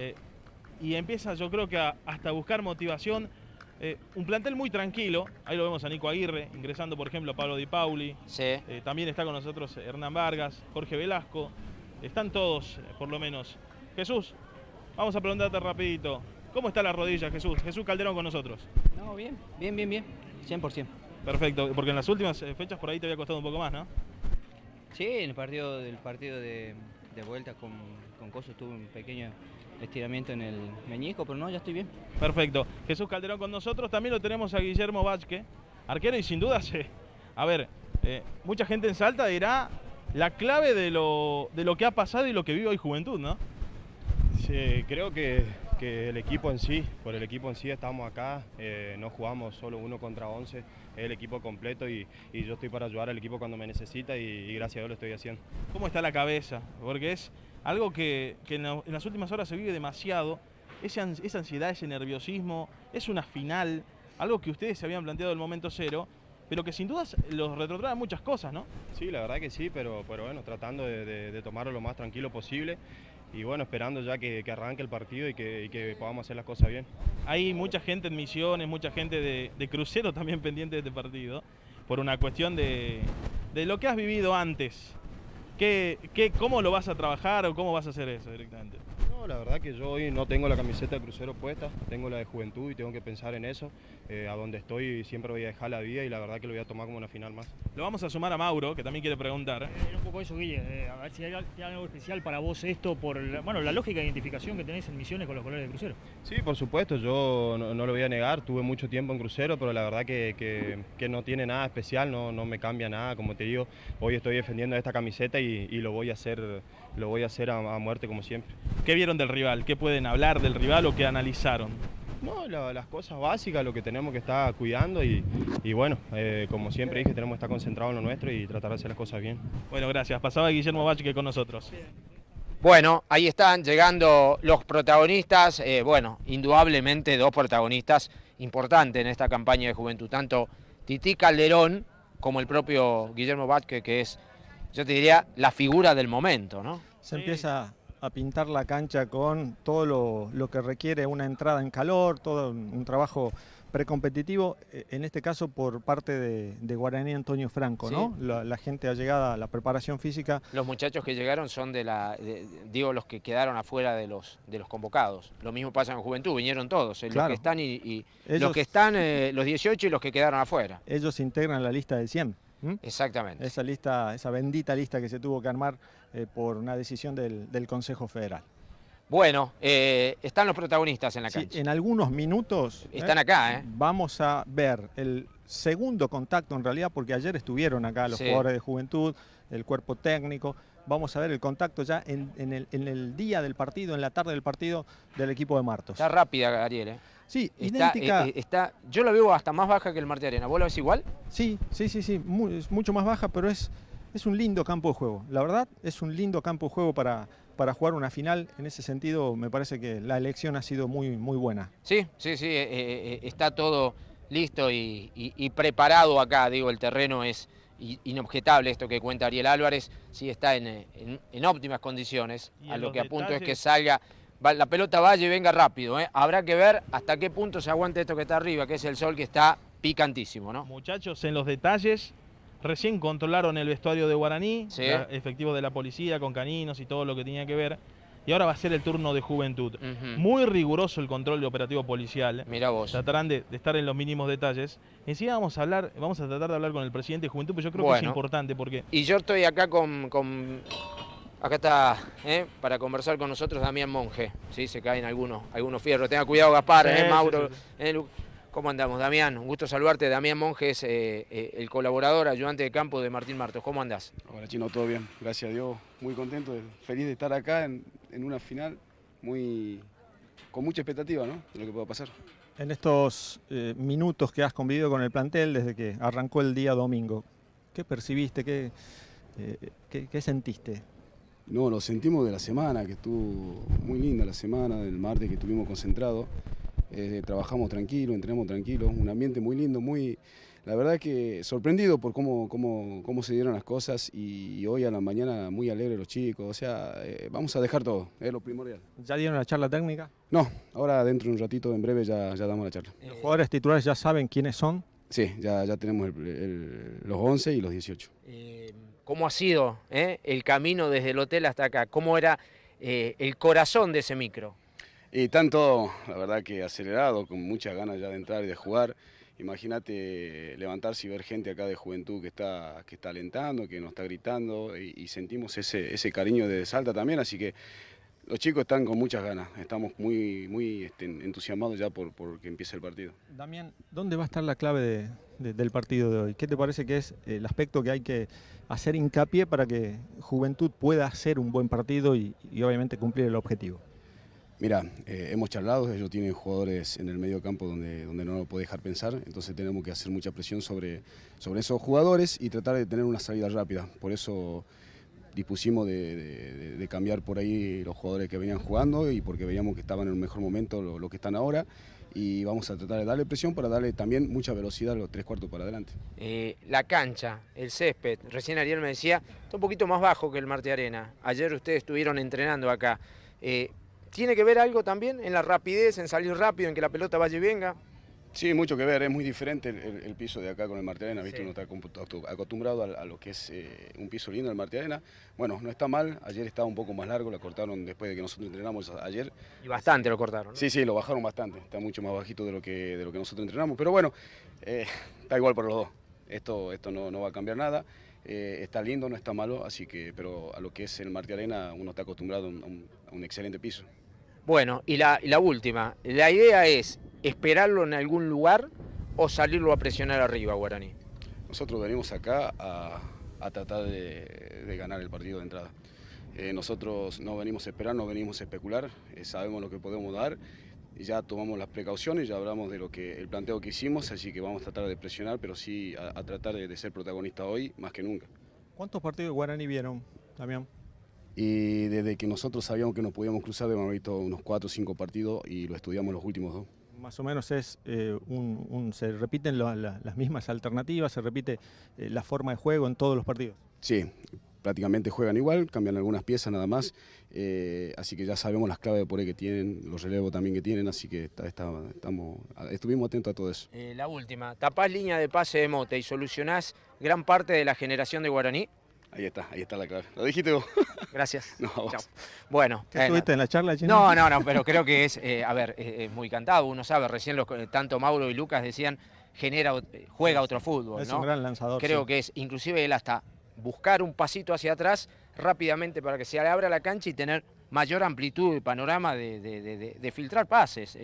Y empieza, yo creo que hasta buscar motivación. Un plantel muy tranquilo. Ahí lo vemos a Nico Aguirre, ingresando por ejemplo a Pablo Di Pauli. También está con nosotros Hernán Vargas, Jorge Velasco. Están todos, por lo menos. Jesús, vamos a preguntarte rapidito. ¿Cómo está la rodilla, Jesús? Jesús Calderón con nosotros.
No, bien. 100%.
Perfecto, porque en las últimas fechas por ahí te había costado un poco más, ¿no?
Sí, en el partido de vuelta con Coso tuve un pequeño estiramiento en el meñisco, pero no, ya estoy bien.
Perfecto. Jesús Calderón con nosotros. También lo tenemos a Guillermo Vázquez, arquero, y sin duda, mucha gente en Salta dirá la clave de lo que ha pasado y lo que vive hoy Juventud, ¿no?
Sí, creo que el equipo en sí, por el equipo en sí estamos acá, no jugamos solo 1 contra 11, es el equipo completo y yo estoy para ayudar al equipo cuando me necesita y gracias a Dios lo estoy haciendo.
¿Cómo está la cabeza? Porque es algo que en las últimas horas se vive demasiado, esa ansiedad, ese nerviosismo, es una final, algo que ustedes se habían planteado del momento cero, pero que sin dudas los retrotrae muchas cosas, ¿no?
Sí, la verdad que sí, pero bueno, tratando de tomarlo lo más tranquilo posible y bueno, esperando ya que arranque el partido y que podamos hacer las cosas bien.
Hay mucha gente en Misiones, mucha gente de Crucero también pendiente de este partido, por una cuestión de lo que has vivido antes. ¿Cómo lo vas a trabajar o cómo vas a hacer eso directamente?
No, la verdad que yo hoy no tengo la camiseta de Crucero puesta, tengo la de Juventud y tengo que pensar en eso. A donde estoy siempre voy a dejar la vida y la verdad que lo voy a tomar como una final más.
Lo vamos a sumar a Mauro, que también quiere preguntar.
Era un poco eso, Guille, a ver si hay algo especial para vos esto por la lógica de identificación que tenés en Misiones con los colores de Crucero.
Sí, por supuesto, yo no lo voy a negar, tuve mucho tiempo en Crucero, pero la verdad que no tiene nada especial, no me cambia nada, como te digo, hoy estoy defendiendo esta camiseta y lo voy a hacer a muerte como siempre.
¿Qué vieron del rival? ¿Qué pueden hablar del rival o qué analizaron?
No, las cosas básicas, lo que tenemos que estar cuidando y bueno, como siempre dije, tenemos que estar concentrados en lo nuestro y tratar de hacer las cosas bien.
Bueno, gracias. Pasaba Guillermo Bachique con nosotros.
Bueno, ahí están llegando los protagonistas, bueno, indudablemente dos protagonistas importantes en esta campaña de Juventud, tanto Tití Calderón como el propio Guillermo Vázquez, que es, yo te diría, la figura del momento, ¿no?
Se empieza a pintar la cancha con todo lo que requiere una entrada en calor, todo un trabajo precompetitivo, en este caso por parte de Guaraní Antonio Franco,
Sí.
¿no? La gente allegada a la preparación física.
Los muchachos que llegaron son digo, los que quedaron afuera de los convocados. Lo mismo pasa en Juventud, vinieron todos,
Claro.
los que están los que están, los 18 y los que quedaron afuera.
Ellos integran la lista de 100.
Exactamente.
Esa lista, esa bendita lista que se tuvo que armar por una decisión del Consejo Federal.
Bueno, están los protagonistas en la
Sí,
cancha.
en algunos minutos
Están acá,
vamos a ver el segundo contacto en realidad, porque ayer estuvieron acá los
Sí.
jugadores de Juventud, el cuerpo técnico. Vamos a ver el contacto ya en el día del partido, en la tarde del partido del equipo de Martos.
Está rápida, Ariel, ¿eh?
Sí,
Está,
idéntica.
yo la veo hasta más baja que el Marte Arena. ¿Vos la ves igual?
Sí, es mucho más baja, pero es un lindo campo de juego. La verdad, es un lindo campo de juego para jugar una final. En ese sentido, me parece que la elección ha sido muy, muy buena.
Sí, está todo listo y preparado acá. Digo, el terreno es inobjetable, esto que cuenta Ariel Álvarez. Sí, está en óptimas condiciones.
Y
A
en
lo
los
que apunto es que
detalles-
salga, la pelota vaya y venga rápido, ¿eh? Habrá que ver hasta qué punto se aguanta esto que está arriba, que es el sol, que está picantísimo, ¿no?
Muchachos, en los detalles, recién controlaron el vestuario de Guaraní,
Sí.
efectivos de la policía con caninos y todo lo que tenía que ver. Y ahora va a ser el turno de Juventud.
Ujú.
Muy riguroso el control de operativo policial.
Mirá vos.
Tratarán de estar en los mínimos detalles. Encima vamos a tratar de hablar con el presidente de Juventud, pero yo creo que es
Bueno.
importante porque
Y yo estoy acá acá está, para conversar con nosotros Damián Monge. Sí, se caen algunos fierros. Tenga cuidado, Gaspar,
Sí,
Mauro.
sí.
¿Cómo andamos, Damián? Un gusto saludarte. Damián Monge es el colaborador, ayudante de campo de Martín Martos. ¿Cómo andás?
Hola, Chino, todo bien, gracias a Dios, muy contento, feliz de estar acá en una final, con mucha expectativa, ¿no?, de lo que pueda pasar.
En estos minutos que has convivido con el plantel desde que arrancó el día domingo, ¿qué percibiste? ¿Qué sentiste?
No, lo sentimos de la semana, que estuvo muy linda la semana, del martes que estuvimos concentrados, trabajamos tranquilo, entrenamos tranquilo, un ambiente muy lindo, la verdad que sorprendido por cómo se dieron las cosas y hoy a la mañana muy alegre los chicos, o sea, vamos a dejar todo, es lo primordial.
¿Ya dieron la charla técnica?
No, ahora dentro de un ratito, en breve ya damos la charla.
¿Los jugadores titulares ya saben quiénes son?
Sí, ya tenemos los 11 y los 18.
¿Cómo ha sido el camino desde el hotel hasta acá? ¿Cómo era el corazón de ese micro?
Y tanto, la verdad que acelerado, con muchas ganas ya de entrar y de jugar. Imagínate levantarse y ver gente acá de Juventud que está alentando, que nos está gritando y sentimos ese cariño de Salta también, así que los chicos están con muchas ganas, estamos muy entusiasmados ya por que empiece el partido.
Damián, ¿dónde va a estar la clave del partido de hoy? ¿Qué te parece que es el aspecto que hay que hacer hincapié para que Juventud pueda hacer un buen partido y obviamente cumplir el objetivo?
Mira, hemos charlado, ellos tienen jugadores en el medio campo donde no lo puede dejar pensar, entonces tenemos que hacer mucha presión sobre esos jugadores y tratar de tener una salida rápida. Por eso dispusimos de cambiar por ahí los jugadores que venían jugando y porque veíamos que estaban en un mejor momento lo que están ahora, y vamos a tratar de darle presión para darle también mucha velocidad a los 3/4 para adelante.
La cancha, el césped, recién Ariel me decía, está un poquito más bajo que el Marte Arena. Ayer ustedes estuvieron entrenando acá. ¿Tiene que ver algo también en la rapidez, en salir rápido, en que la pelota vaya y venga?
Sí, mucho que ver, es muy diferente el piso de acá con el Marte Arena, ¿viste?
Sí.
Uno está acostumbrado a lo que es un piso lindo del Marte Arena. Bueno, no está mal, ayer estaba un poco más largo, lo cortaron después de que nosotros entrenamos ayer.
Y bastante lo cortaron, ¿no?
Sí, lo bajaron bastante, está mucho más bajito de lo que nosotros entrenamos, pero bueno, está igual por los dos, esto no va a cambiar nada. Está lindo, no está malo, así que, pero a lo que es el Marte Arena uno está acostumbrado a un excelente piso.
Bueno, y la última, la idea es esperarlo en algún lugar o salirlo a presionar arriba, Guaraní.
Nosotros venimos acá a tratar de ganar el partido de entrada. Nosotros no venimos a esperar, no venimos a especular, sabemos lo que podemos dar, y ya tomamos las precauciones, ya hablamos de el planteo que hicimos, así que vamos a tratar de presionar, pero sí a tratar de ser protagonista hoy más que nunca.
¿Cuántos partidos de Guaraní vieron, Damián?
Y desde que nosotros sabíamos que nos podíamos cruzar, hemos visto unos 4 o 5 partidos y lo estudiamos los últimos 2.
Más o menos se repiten las mismas alternativas, se repite la forma de juego en todos los partidos.
Sí, prácticamente juegan igual, cambian algunas piezas nada más, así que ya sabemos las claves de por ahí que tienen, los relevos también que tienen, así que estuvimos atentos a todo eso.
La última, tapás línea de pase de Mota y solucionás gran parte de la generación de Guaraní.
Ahí está la clave. ¿Lo dijiste vos?
Gracias.
No, vos.
Chao. Bueno.
¿Qué estuviste en la charla, Chino?
No, pero creo que es muy cantado, uno sabe, recién tanto Mauro y Lucas decían, juega otro fútbol,
Es
¿no?
un gran lanzador.
Creo
sí.
que es, inclusive él hasta buscar un pasito hacia atrás rápidamente para que se le abra la cancha y tener mayor amplitud y panorama de filtrar pases.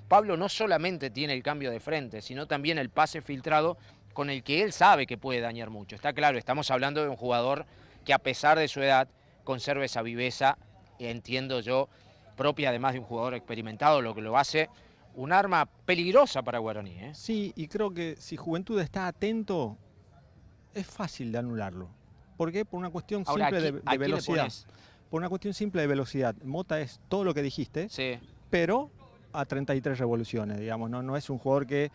Pablo no solamente tiene el cambio de frente, sino también el pase filtrado con el que él sabe que puede dañar mucho. Está claro, estamos hablando de un jugador que a pesar de su edad conserva esa viveza, entiendo yo, propia además de un jugador experimentado, lo que lo hace un arma peligrosa para Guaraní.
Sí, y creo que si Juventud está atento, es fácil de anularlo. ¿Por qué? Por una cuestión simple de velocidad. Por una cuestión simple de velocidad. Mota es todo lo que dijiste,
sí,
pero a 33 revoluciones, digamos. No es un jugador que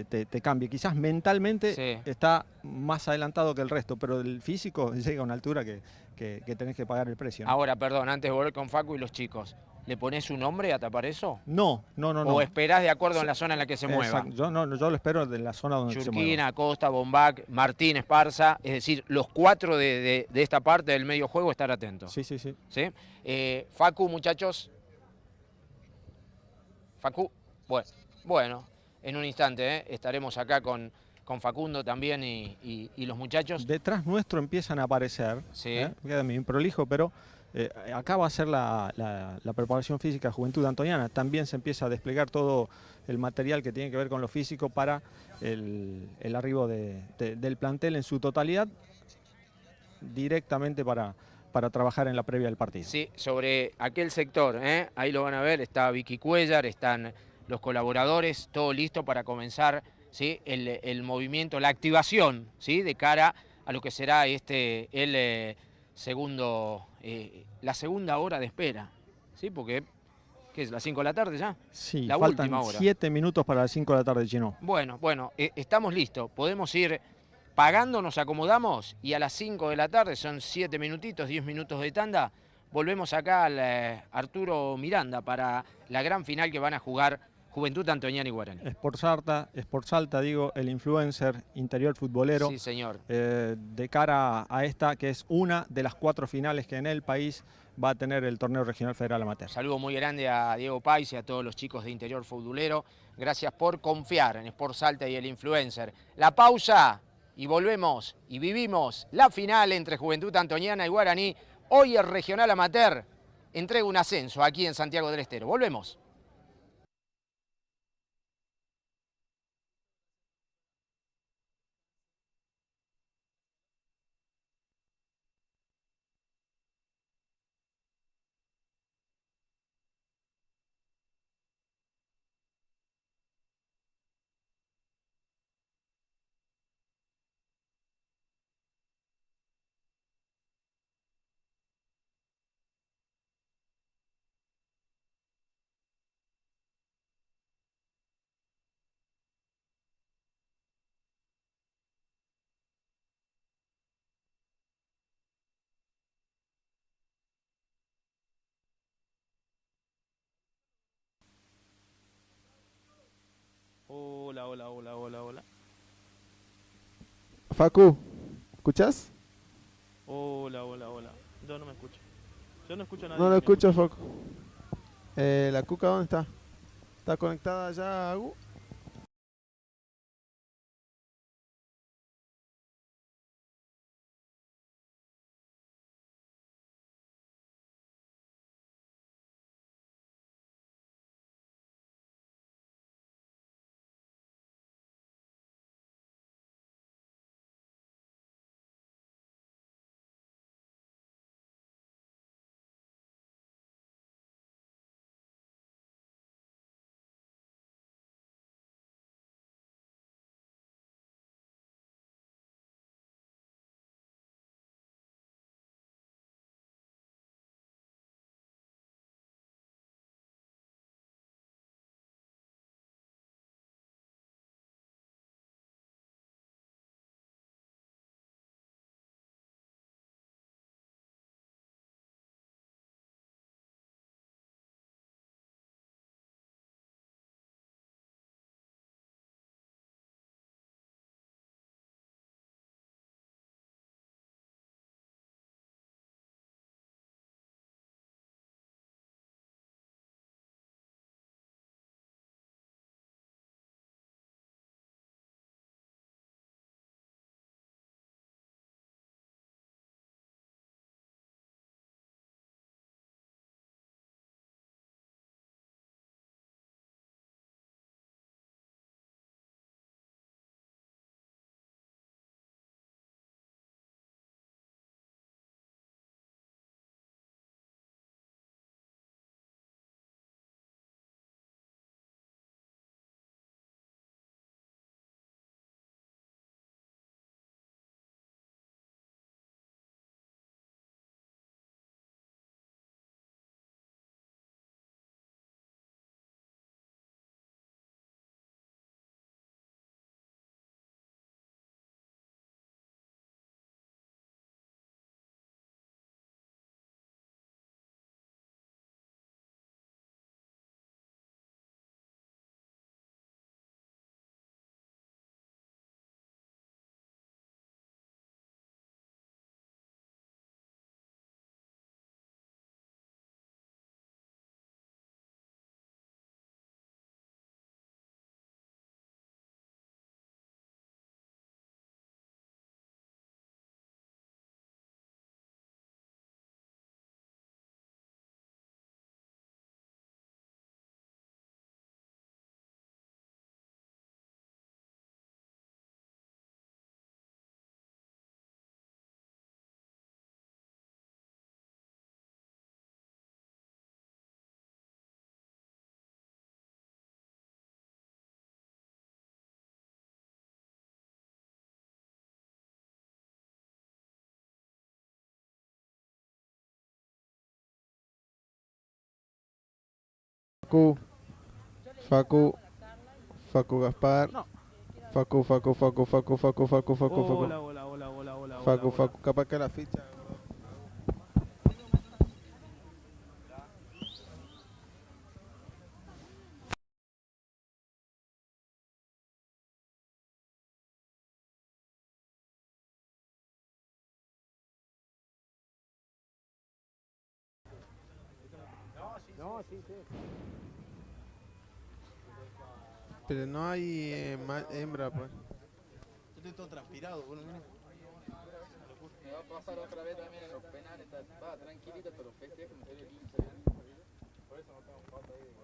te cambie. Quizás mentalmente
sí,
está más adelantado que el resto, pero el físico llega a una altura que tenés que pagar el precio, ¿no?
Ahora, perdón, antes de volver con Facu y los chicos, ¿le ponés un nombre a tapar eso?
No.
¿O esperás de acuerdo en la zona en la que se mueva?
Exacto. Yo lo espero de la zona donde se mueva.
Churquina, Costa, Bombac, Martín, Esparza, es decir, los 4 de esta parte del medio juego, estar atentos.
Sí.
¿Sí? Facu, muchachos. Facu, bueno, en un instante estaremos acá con Facundo también y los muchachos.
Detrás nuestro empiezan a aparecer,
Sí.
Queda medio improlijo, pero acá va a ser la preparación física Juventud Antoniana. También se empieza a desplegar todo el material que tiene que ver con lo físico para el arribo del plantel en su totalidad, directamente para trabajar en la previa del partido.
Sí, sobre aquel sector, ahí lo van a ver, está Vicky Cuellar, están los colaboradores, todo listo para comenzar, ¿sí? el movimiento, la activación, ¿sí? De cara a lo que será la segunda hora de espera, ¿sí? Porque, ¿qué es? ¿Las 5 de la tarde ya?
Sí,
la
faltan
última hora.
7 minutos para las 5 de la tarde, Chino.
Bueno, estamos listos, podemos ir pagando, nos acomodamos y a las 5 de la tarde, son 7 minutitos, 10 minutos de tanda, volvemos acá al Arturo Miranda para la gran final que van a jugar Juventud Antoniana y Guaraní.
Sport Salta, digo, el influencer interior futbolero.
Sí, señor.
De cara a esta, que es una de las 4 finales que en el país va a tener el torneo regional federal amateur.
Saludo muy grande a Diego Pais y a todos los chicos de interior futbolero. Gracias por confiar en Sport Salta y el influencer. La pausa y volvemos y vivimos la final entre Juventud Antoniana y Guaraní. Hoy el regional amateur entrega un ascenso aquí en Santiago del Estero. Volvemos.
hola, hola, hola, hola.
Facu, ¿escuchás?
Hola, hola, hola. Yo no me escucho. Yo no escucho a nadie.
No lo
¿Me
escucho,
escuchas?
Facu. ¿La Cuca dónde está? ¿Está conectada ya, Agu? Facu, Facu, Facu Gaspar.
No.
Facu, Facu, Facu, Facu, Facu, Facu, Facu, Facu.
Hola, hola, hola, hola, hola,
Facu,
hola.
Facu, capaz que la ficha.
No, sí, sí.
Pero no hay hembra, pues.
Yo estoy todo transpirado, boludo.
Me va a pasar otra vez también en los penales, está tranquilito, pero festejo, me salió el hincha. Por eso no tengo foto ahí.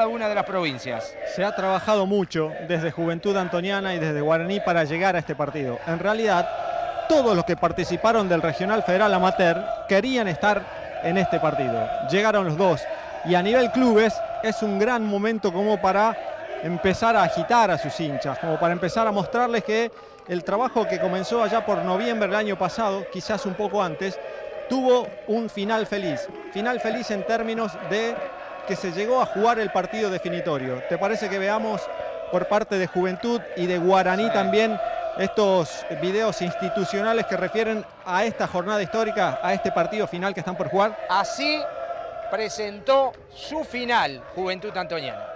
alguna de las provincias.
Se ha trabajado mucho desde Juventud Antoniana y desde Guaraní para llegar a este partido. En realidad, todos los que participaron del Regional Federal Amateur querían estar en este partido. Llegaron los dos. Y a nivel clubes es un gran momento como para empezar a agitar a sus hinchas, como para empezar a mostrarles que el trabajo que comenzó allá por noviembre del año pasado, quizás un poco antes, tuvo un final feliz. Final feliz en términos de que se llegó a jugar el partido definitorio. ¿Te parece que veamos por parte de Juventud y de Guaraní también estos videos institucionales que refieren a esta jornada histórica, a este partido final que están por jugar?
Así presentó su final Juventud Antoniana.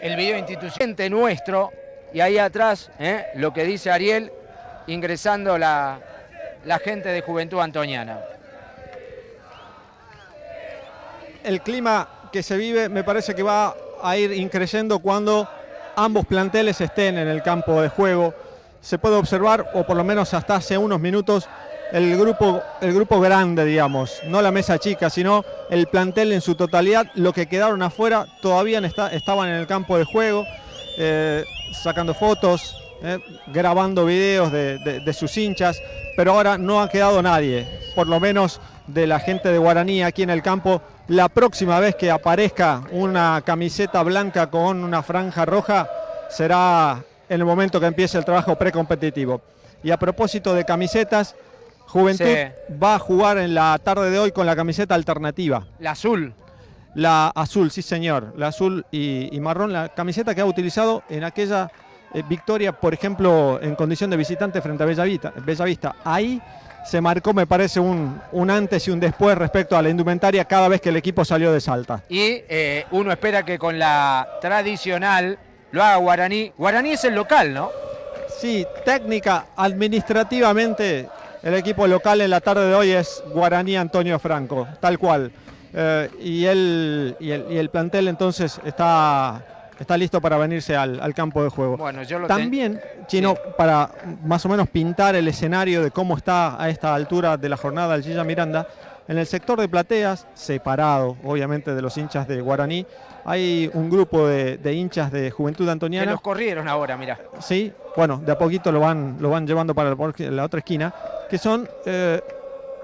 El video institucional nuestro, y ahí atrás, lo que dice Ariel, ingresando la gente de Juventud Antoniana.
El clima que se vive me parece que va a ir increciendo cuando ambos planteles estén en el campo de juego. Se puede observar, o por lo menos hasta hace unos minutos, el grupo grande, digamos, no la mesa chica, sino el plantel en su totalidad. Los que quedaron afuera todavía estaban en el campo de juego, sacando fotos, grabando videos de sus hinchas, pero ahora no ha quedado nadie, por lo menos de la gente de Guaraní aquí en el campo. La próxima vez que aparezca una camiseta blanca con una franja roja será en el momento que empiece el trabajo precompetitivo. Y a propósito de camisetas, Juventud va a jugar en la tarde de hoy con la camiseta alternativa.
La azul.
La azul, sí señor, la azul y marrón, la camiseta que ha utilizado en aquella victoria, por ejemplo, en condición de visitante frente a Bellavista. Ahí se marcó, me parece, un antes y un después respecto a la indumentaria cada vez que el equipo salió de Salta.
Y uno espera que con la tradicional lo haga Guaraní. Guaraní es el local, ¿no?
Sí, técnica, administrativamente, el equipo local en la tarde de hoy es Guaraní Antonio Franco, tal cual. Y el plantel entonces está listo para venirse al campo de juego.
Bueno,
también, Chino, para más o menos pintar el escenario de cómo está a esta altura de la jornada el Gilla Miranda, en el sector de plateas, separado obviamente de los hinchas de Guaraní, hay un grupo de hinchas de Juventud Antoniana.
Que los corrieron ahora, mirá.
Sí, bueno, de a poquito lo van llevando para la otra esquina, que son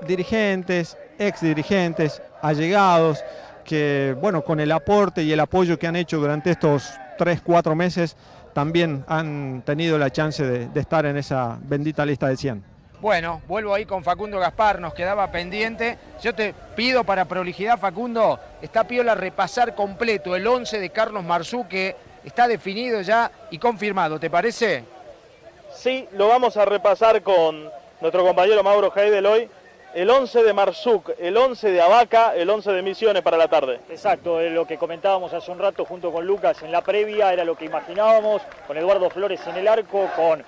dirigentes, ex dirigentes, allegados, que bueno, con el aporte y el apoyo que han hecho durante estos 3-4 meses, también han tenido la chance de estar en esa bendita lista de 100.
Bueno, vuelvo ahí con Facundo Gaspar, nos quedaba pendiente. Yo te pido para prolijidad, Facundo, está piola repasar completo el 11 de Carlos Marzú, que está definido ya y confirmado, ¿te parece?
Sí, lo vamos a repasar con nuestro compañero Mauro Heidel hoy. El 11 de Marzuk, el 11 de Abaca, el 11 de Misiones para la tarde.
Exacto, lo que comentábamos hace un rato junto con Lucas en la previa, era lo que imaginábamos, con Eduardo Flores en el arco, con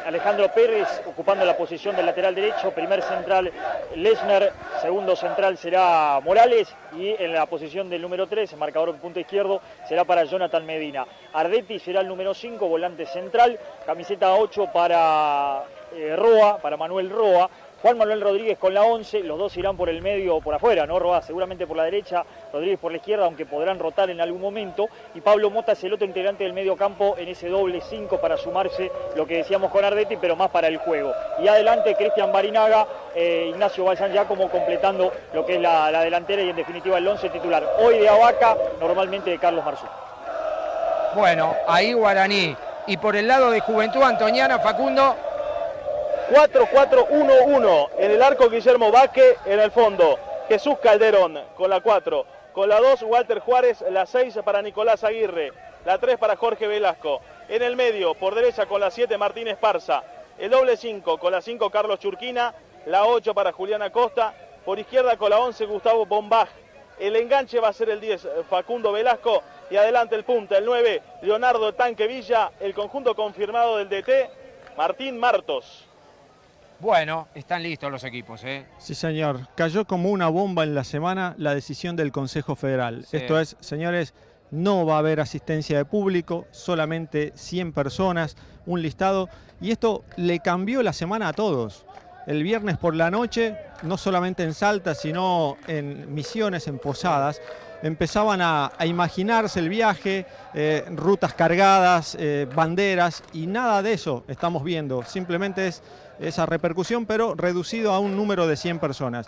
Alejandro Pérez ocupando la posición del lateral derecho, primer central Lechner, segundo central será Morales y en la posición del número 3, marcador en punto izquierdo, será para Jonathan Medina. Ardetti será el número 5, volante central, camiseta 8 para Roa, para Manuel Roa. Juan Manuel Rodríguez con la 11, los dos irán por el medio o por afuera, ¿no? Roa seguramente por la derecha, Rodríguez por la izquierda, aunque podrán rotar en algún momento. Y Pablo Mota es el otro integrante del medio campo en ese doble 5 para sumarse, lo que decíamos con Ardetti, pero más para el juego. Y adelante Cristian Barinaga, Ignacio Balsan ya como completando lo que es la delantera y en definitiva el 11 titular. Hoy de Abaca, normalmente de Carlos Marzú.
Bueno, ahí Guaraní. Y por el lado de Juventud Antoniana, Facundo...
4-4-1-1, en el arco Guillermo Baque, en el fondo Jesús Calderón con la 4, con la 2 Walter Juárez, la 6 para Nicolás Aguirre, la 3 para Jorge Velasco, en el medio por derecha con la 7 Martín Esparza, el doble 5 con la 5 Carlos Churquina, la 8 para Julián Acosta, por izquierda con la 11 Gustavo Bombaj, el enganche va a ser el 10 Facundo Velasco y adelante el punta, el 9 Leonardo Tanque Villa, el conjunto confirmado del DT Martín Martos.
Bueno, están listos los equipos, ¿eh?
Sí, señor. Cayó como una bomba en la semana la decisión del Consejo Federal.
Sí.
Esto es, señores, no va a haber asistencia de público, solamente 100 personas, un listado. Y esto le cambió la semana a todos. El viernes por la noche, no solamente en Salta, sino en Misiones, en Posadas, empezaban a imaginarse el viaje, rutas cargadas, banderas, y nada de eso estamos viendo. Simplemente es esa repercusión, pero reducido a un número de 100 personas.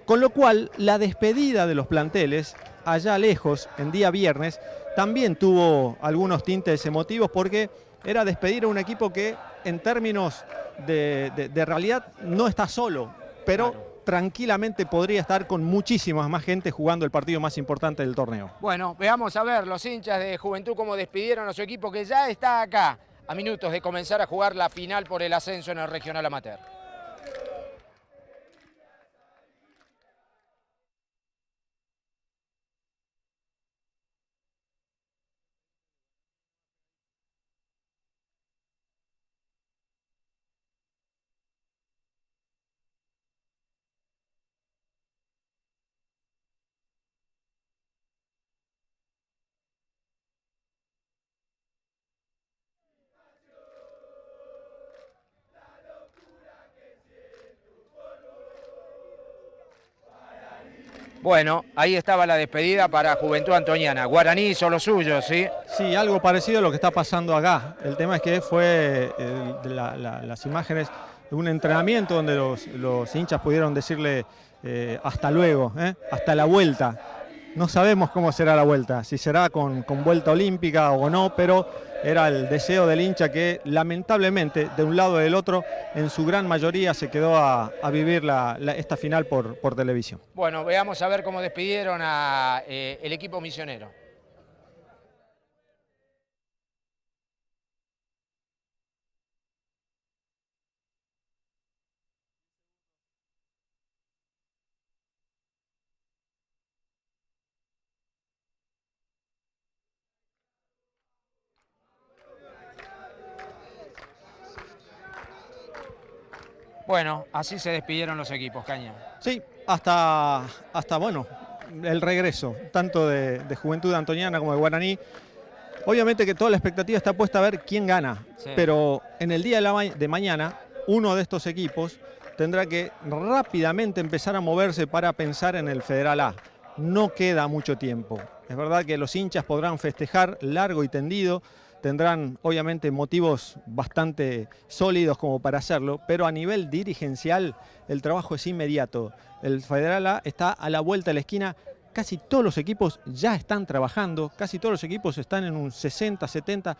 Con lo cual, la despedida de los planteles, allá lejos, en día viernes, también tuvo algunos tintes emotivos, porque era despedir a un equipo que, en términos de realidad, no está solo, pero claro, tranquilamente podría estar con muchísima más gente jugando el partido más importante del torneo.
Bueno, veamos a ver los hinchas de Juventud cómo despidieron a su equipo que ya está acá, a minutos de comenzar a jugar la final por el ascenso en el regional amateur. Bueno, ahí estaba la despedida para Juventud Antoniana. Guaraní hizo lo suyo, ¿sí?
Sí, algo parecido a lo que está pasando acá. El tema es que fue las imágenes de un entrenamiento donde los hinchas pudieron decirle hasta luego, hasta la vuelta. No sabemos cómo será la vuelta, si será con vuelta olímpica o no, pero era el deseo del hincha que lamentablemente de un lado o del otro, en su gran mayoría se quedó a vivir esta final por televisión.
Bueno, veamos a ver cómo despidieron a el equipo misionero. Bueno, así se despidieron los equipos, Caña.
Sí, hasta bueno, el regreso, tanto de Juventud Antoniana como de Guaraní. Obviamente que toda la expectativa está puesta a ver quién gana, sí, pero en el día de mañana, uno de estos equipos tendrá que rápidamente empezar a moverse para pensar en el Federal A. No queda mucho tiempo. Es verdad que los hinchas podrán festejar largo y tendido, tendrán obviamente motivos bastante sólidos como para hacerlo, pero a nivel dirigencial el trabajo es inmediato. El Federal A está a la vuelta de la esquina, casi todos los equipos ya están trabajando, casi todos los equipos están en un 60, 70,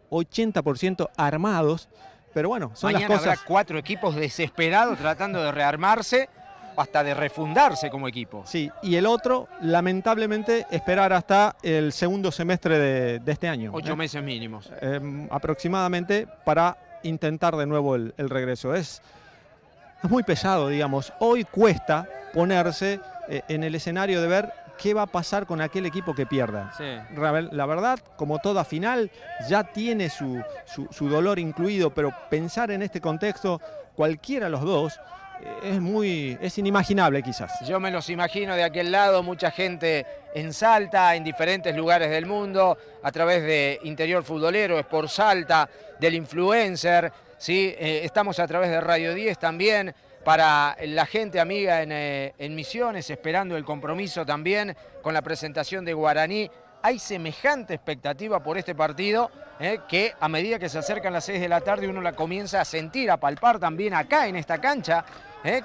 80% armados, pero bueno, son
mañana
las cosas.
Habrá 4 equipos desesperados tratando de rearmarse, hasta de refundarse como equipo.
Sí, y el otro, lamentablemente, esperar hasta el segundo semestre de este año.
8 meses mínimos.
Aproximadamente, para intentar de nuevo el regreso. Es muy pesado, digamos. Hoy cuesta ponerse en el escenario de ver qué va a pasar con aquel equipo que pierda.
Sí.
La verdad, como toda final, ya tiene su dolor incluido, pero pensar en este contexto, cualquiera de los dos, es inimaginable quizás.
Yo me los imagino de aquel lado, mucha gente en Salta, en diferentes lugares del mundo, a través de Interior Futbolero, Sport Salta, del influencer, ¿sí? Estamos a través de Radio 10 también, para la gente amiga en Misiones, esperando el compromiso también con la presentación de Guaraní. Hay semejante expectativa por este partido que a medida que se acercan las 6 de la tarde uno la comienza a sentir, a palpar también acá en esta cancha,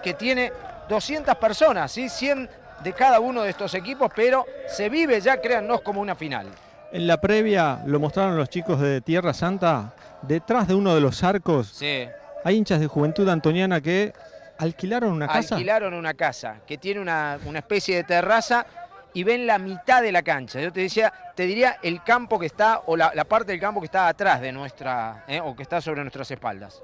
que tiene 200 personas, ¿sí? 100 de cada uno de estos equipos, pero se vive ya, créannos, como una final.
En la previa lo mostraron los chicos de Tierra Santa, detrás de uno de los arcos,
Sí.
hay hinchas de Juventud Antoniana que alquilaron una casa.
Alquilaron una casa que tiene una especie de terraza y ven la mitad de la cancha. Yo te diría el campo que está, o la parte del campo que está atrás de nuestra, o que está sobre nuestras espaldas.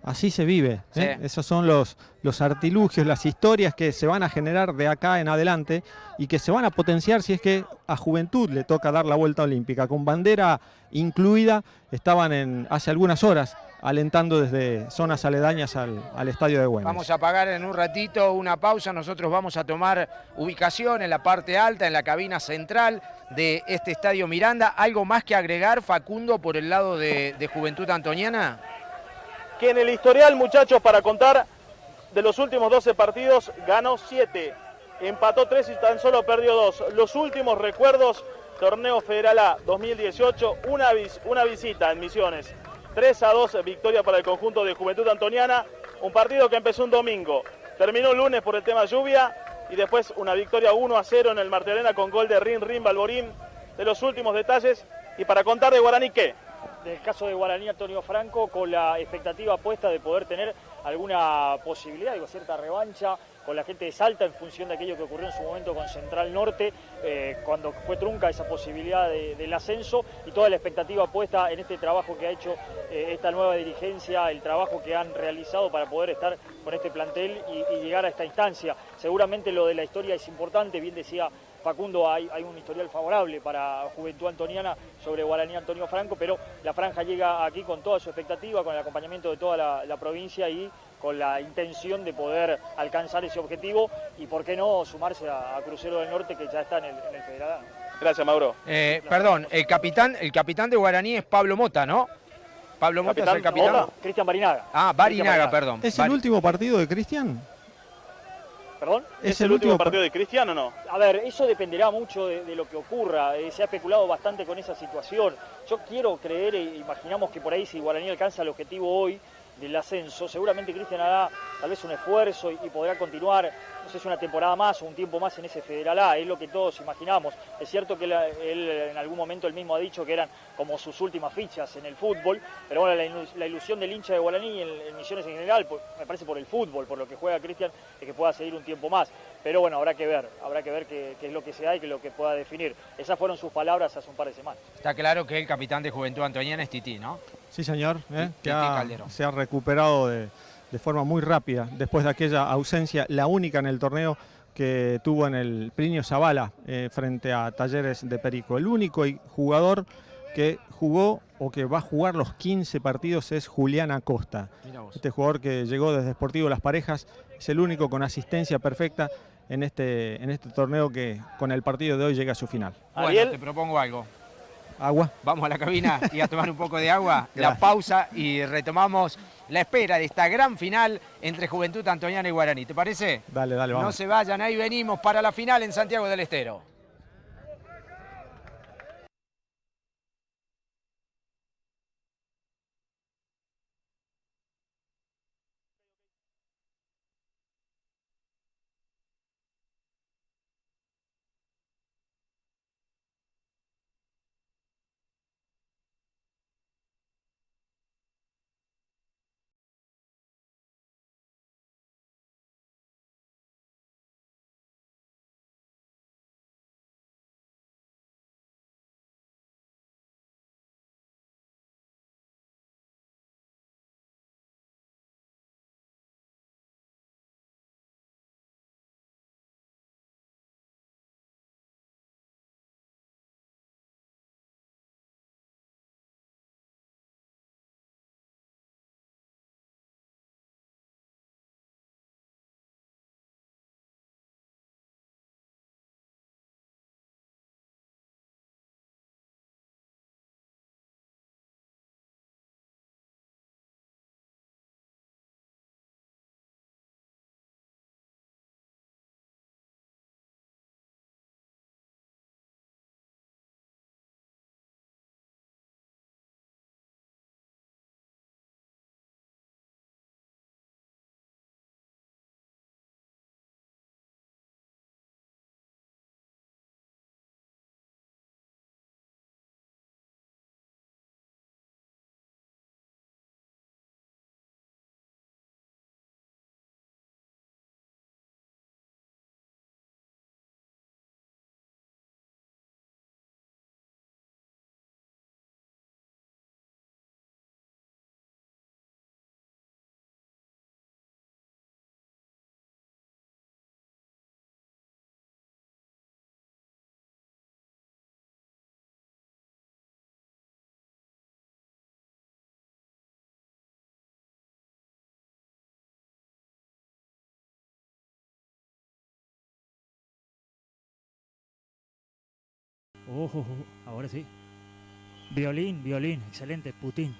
Así se vive.
Sí.
Esos son los artilugios, las historias que se van a generar de acá en adelante y que se van a potenciar si es que a Juventud le toca dar la vuelta olímpica. Con bandera incluida, estaban hace algunas horas alentando desde zonas aledañas al estadio de Güemes.
Vamos a pagar en un ratito una pausa. Nosotros vamos a tomar ubicación en la parte alta, en la cabina central de este estadio Miranda. ¿Algo más que agregar, Facundo, por el lado de Juventud Antoniana?
Que en el historial, muchachos, para contar, de los últimos 12 partidos, ganó 7, empató 3 y tan solo perdió 2. Los últimos recuerdos, Torneo Federal A 2018, una visita en Misiones. 3-2 victoria para el conjunto de Juventud Antoniana, un partido que empezó un domingo, terminó el lunes por el tema lluvia y después una victoria 1-0 en el Martelena con gol de Rin Balborín. De los últimos detalles, y para contar de Guaraní, ¿qué?
Del caso de Guaraní, Antonio Franco, con la expectativa puesta de poder tener alguna posibilidad, cierta revancha con la gente de Salta en función de aquello que ocurrió en su momento con Central Norte, cuando fue trunca esa posibilidad del ascenso, y toda la expectativa puesta en este trabajo que ha hecho esta nueva dirigencia, el trabajo que han realizado para poder estar con este plantel y llegar a esta instancia. Seguramente lo de la historia es importante, bien decía Facundo, hay un historial favorable para Juventud Antoniana sobre Guaraní Antonio Franco, pero la franja llega aquí con toda su expectativa, con el acompañamiento de toda la provincia y con la intención de poder alcanzar ese objetivo y, por qué no, sumarse a Crucero del Norte, que ya está en el Federal.
Gracias, Mauro.
Perdón, el capitán de Guaraní es Pablo Mota, ¿no? Pablo Mota es el capitán.
Mota, Cristian Barinaga.
Ah, Barinaga, perdón.
¿Es el último partido de Cristian?
¿Perdón?
¿Es el último partido de Cristian o no?
A ver, eso dependerá mucho de lo que ocurra. Se ha especulado bastante con esa situación. Yo quiero creer e imaginamos que por ahí, si Guaraní alcanza el objetivo hoy del ascenso, seguramente Cristian hará tal vez un esfuerzo y podrá continuar, no sé si una temporada más o un tiempo más en ese Federal A, es lo que todos imaginamos. Es cierto que él en algún momento él mismo ha dicho que eran como sus últimas fichas en el fútbol, pero bueno, la ilusión del hincha de Guaraní en Misiones en general, pues, me parece por el fútbol, por lo que juega Cristian, es que pueda seguir un tiempo más. Pero bueno, habrá que ver qué es lo que se da y qué es lo que pueda definir. Esas fueron sus palabras hace un par de semanas.
Está claro que el capitán de Juventud Antoniana es Tití, ¿no?
Sí, señor,
Tití Calderón.
se ha recuperado de forma muy rápida después de aquella ausencia, la única en el torneo que tuvo en el Plinio Zavala frente a Talleres de Perico. El único jugador que jugó o que va a jugar los 15 partidos es Julián Acosta. Este jugador que llegó desde Sportivo Las Parejas es el único con asistencia perfecta en este torneo que con el partido de hoy llega a su final.
Bueno, te propongo algo.
Agua.
Vamos a la cabina y a tomar un poco de agua, la pausa y retomamos la espera de esta gran final entre Juventud Antoniana y Guaraní. ¿Te parece?
Dale, vamos.
No se vayan, ahí venimos para la final en Santiago del Estero.
Ahora sí. Violín, violín, excelente, Putin.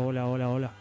Hola, hola, hola.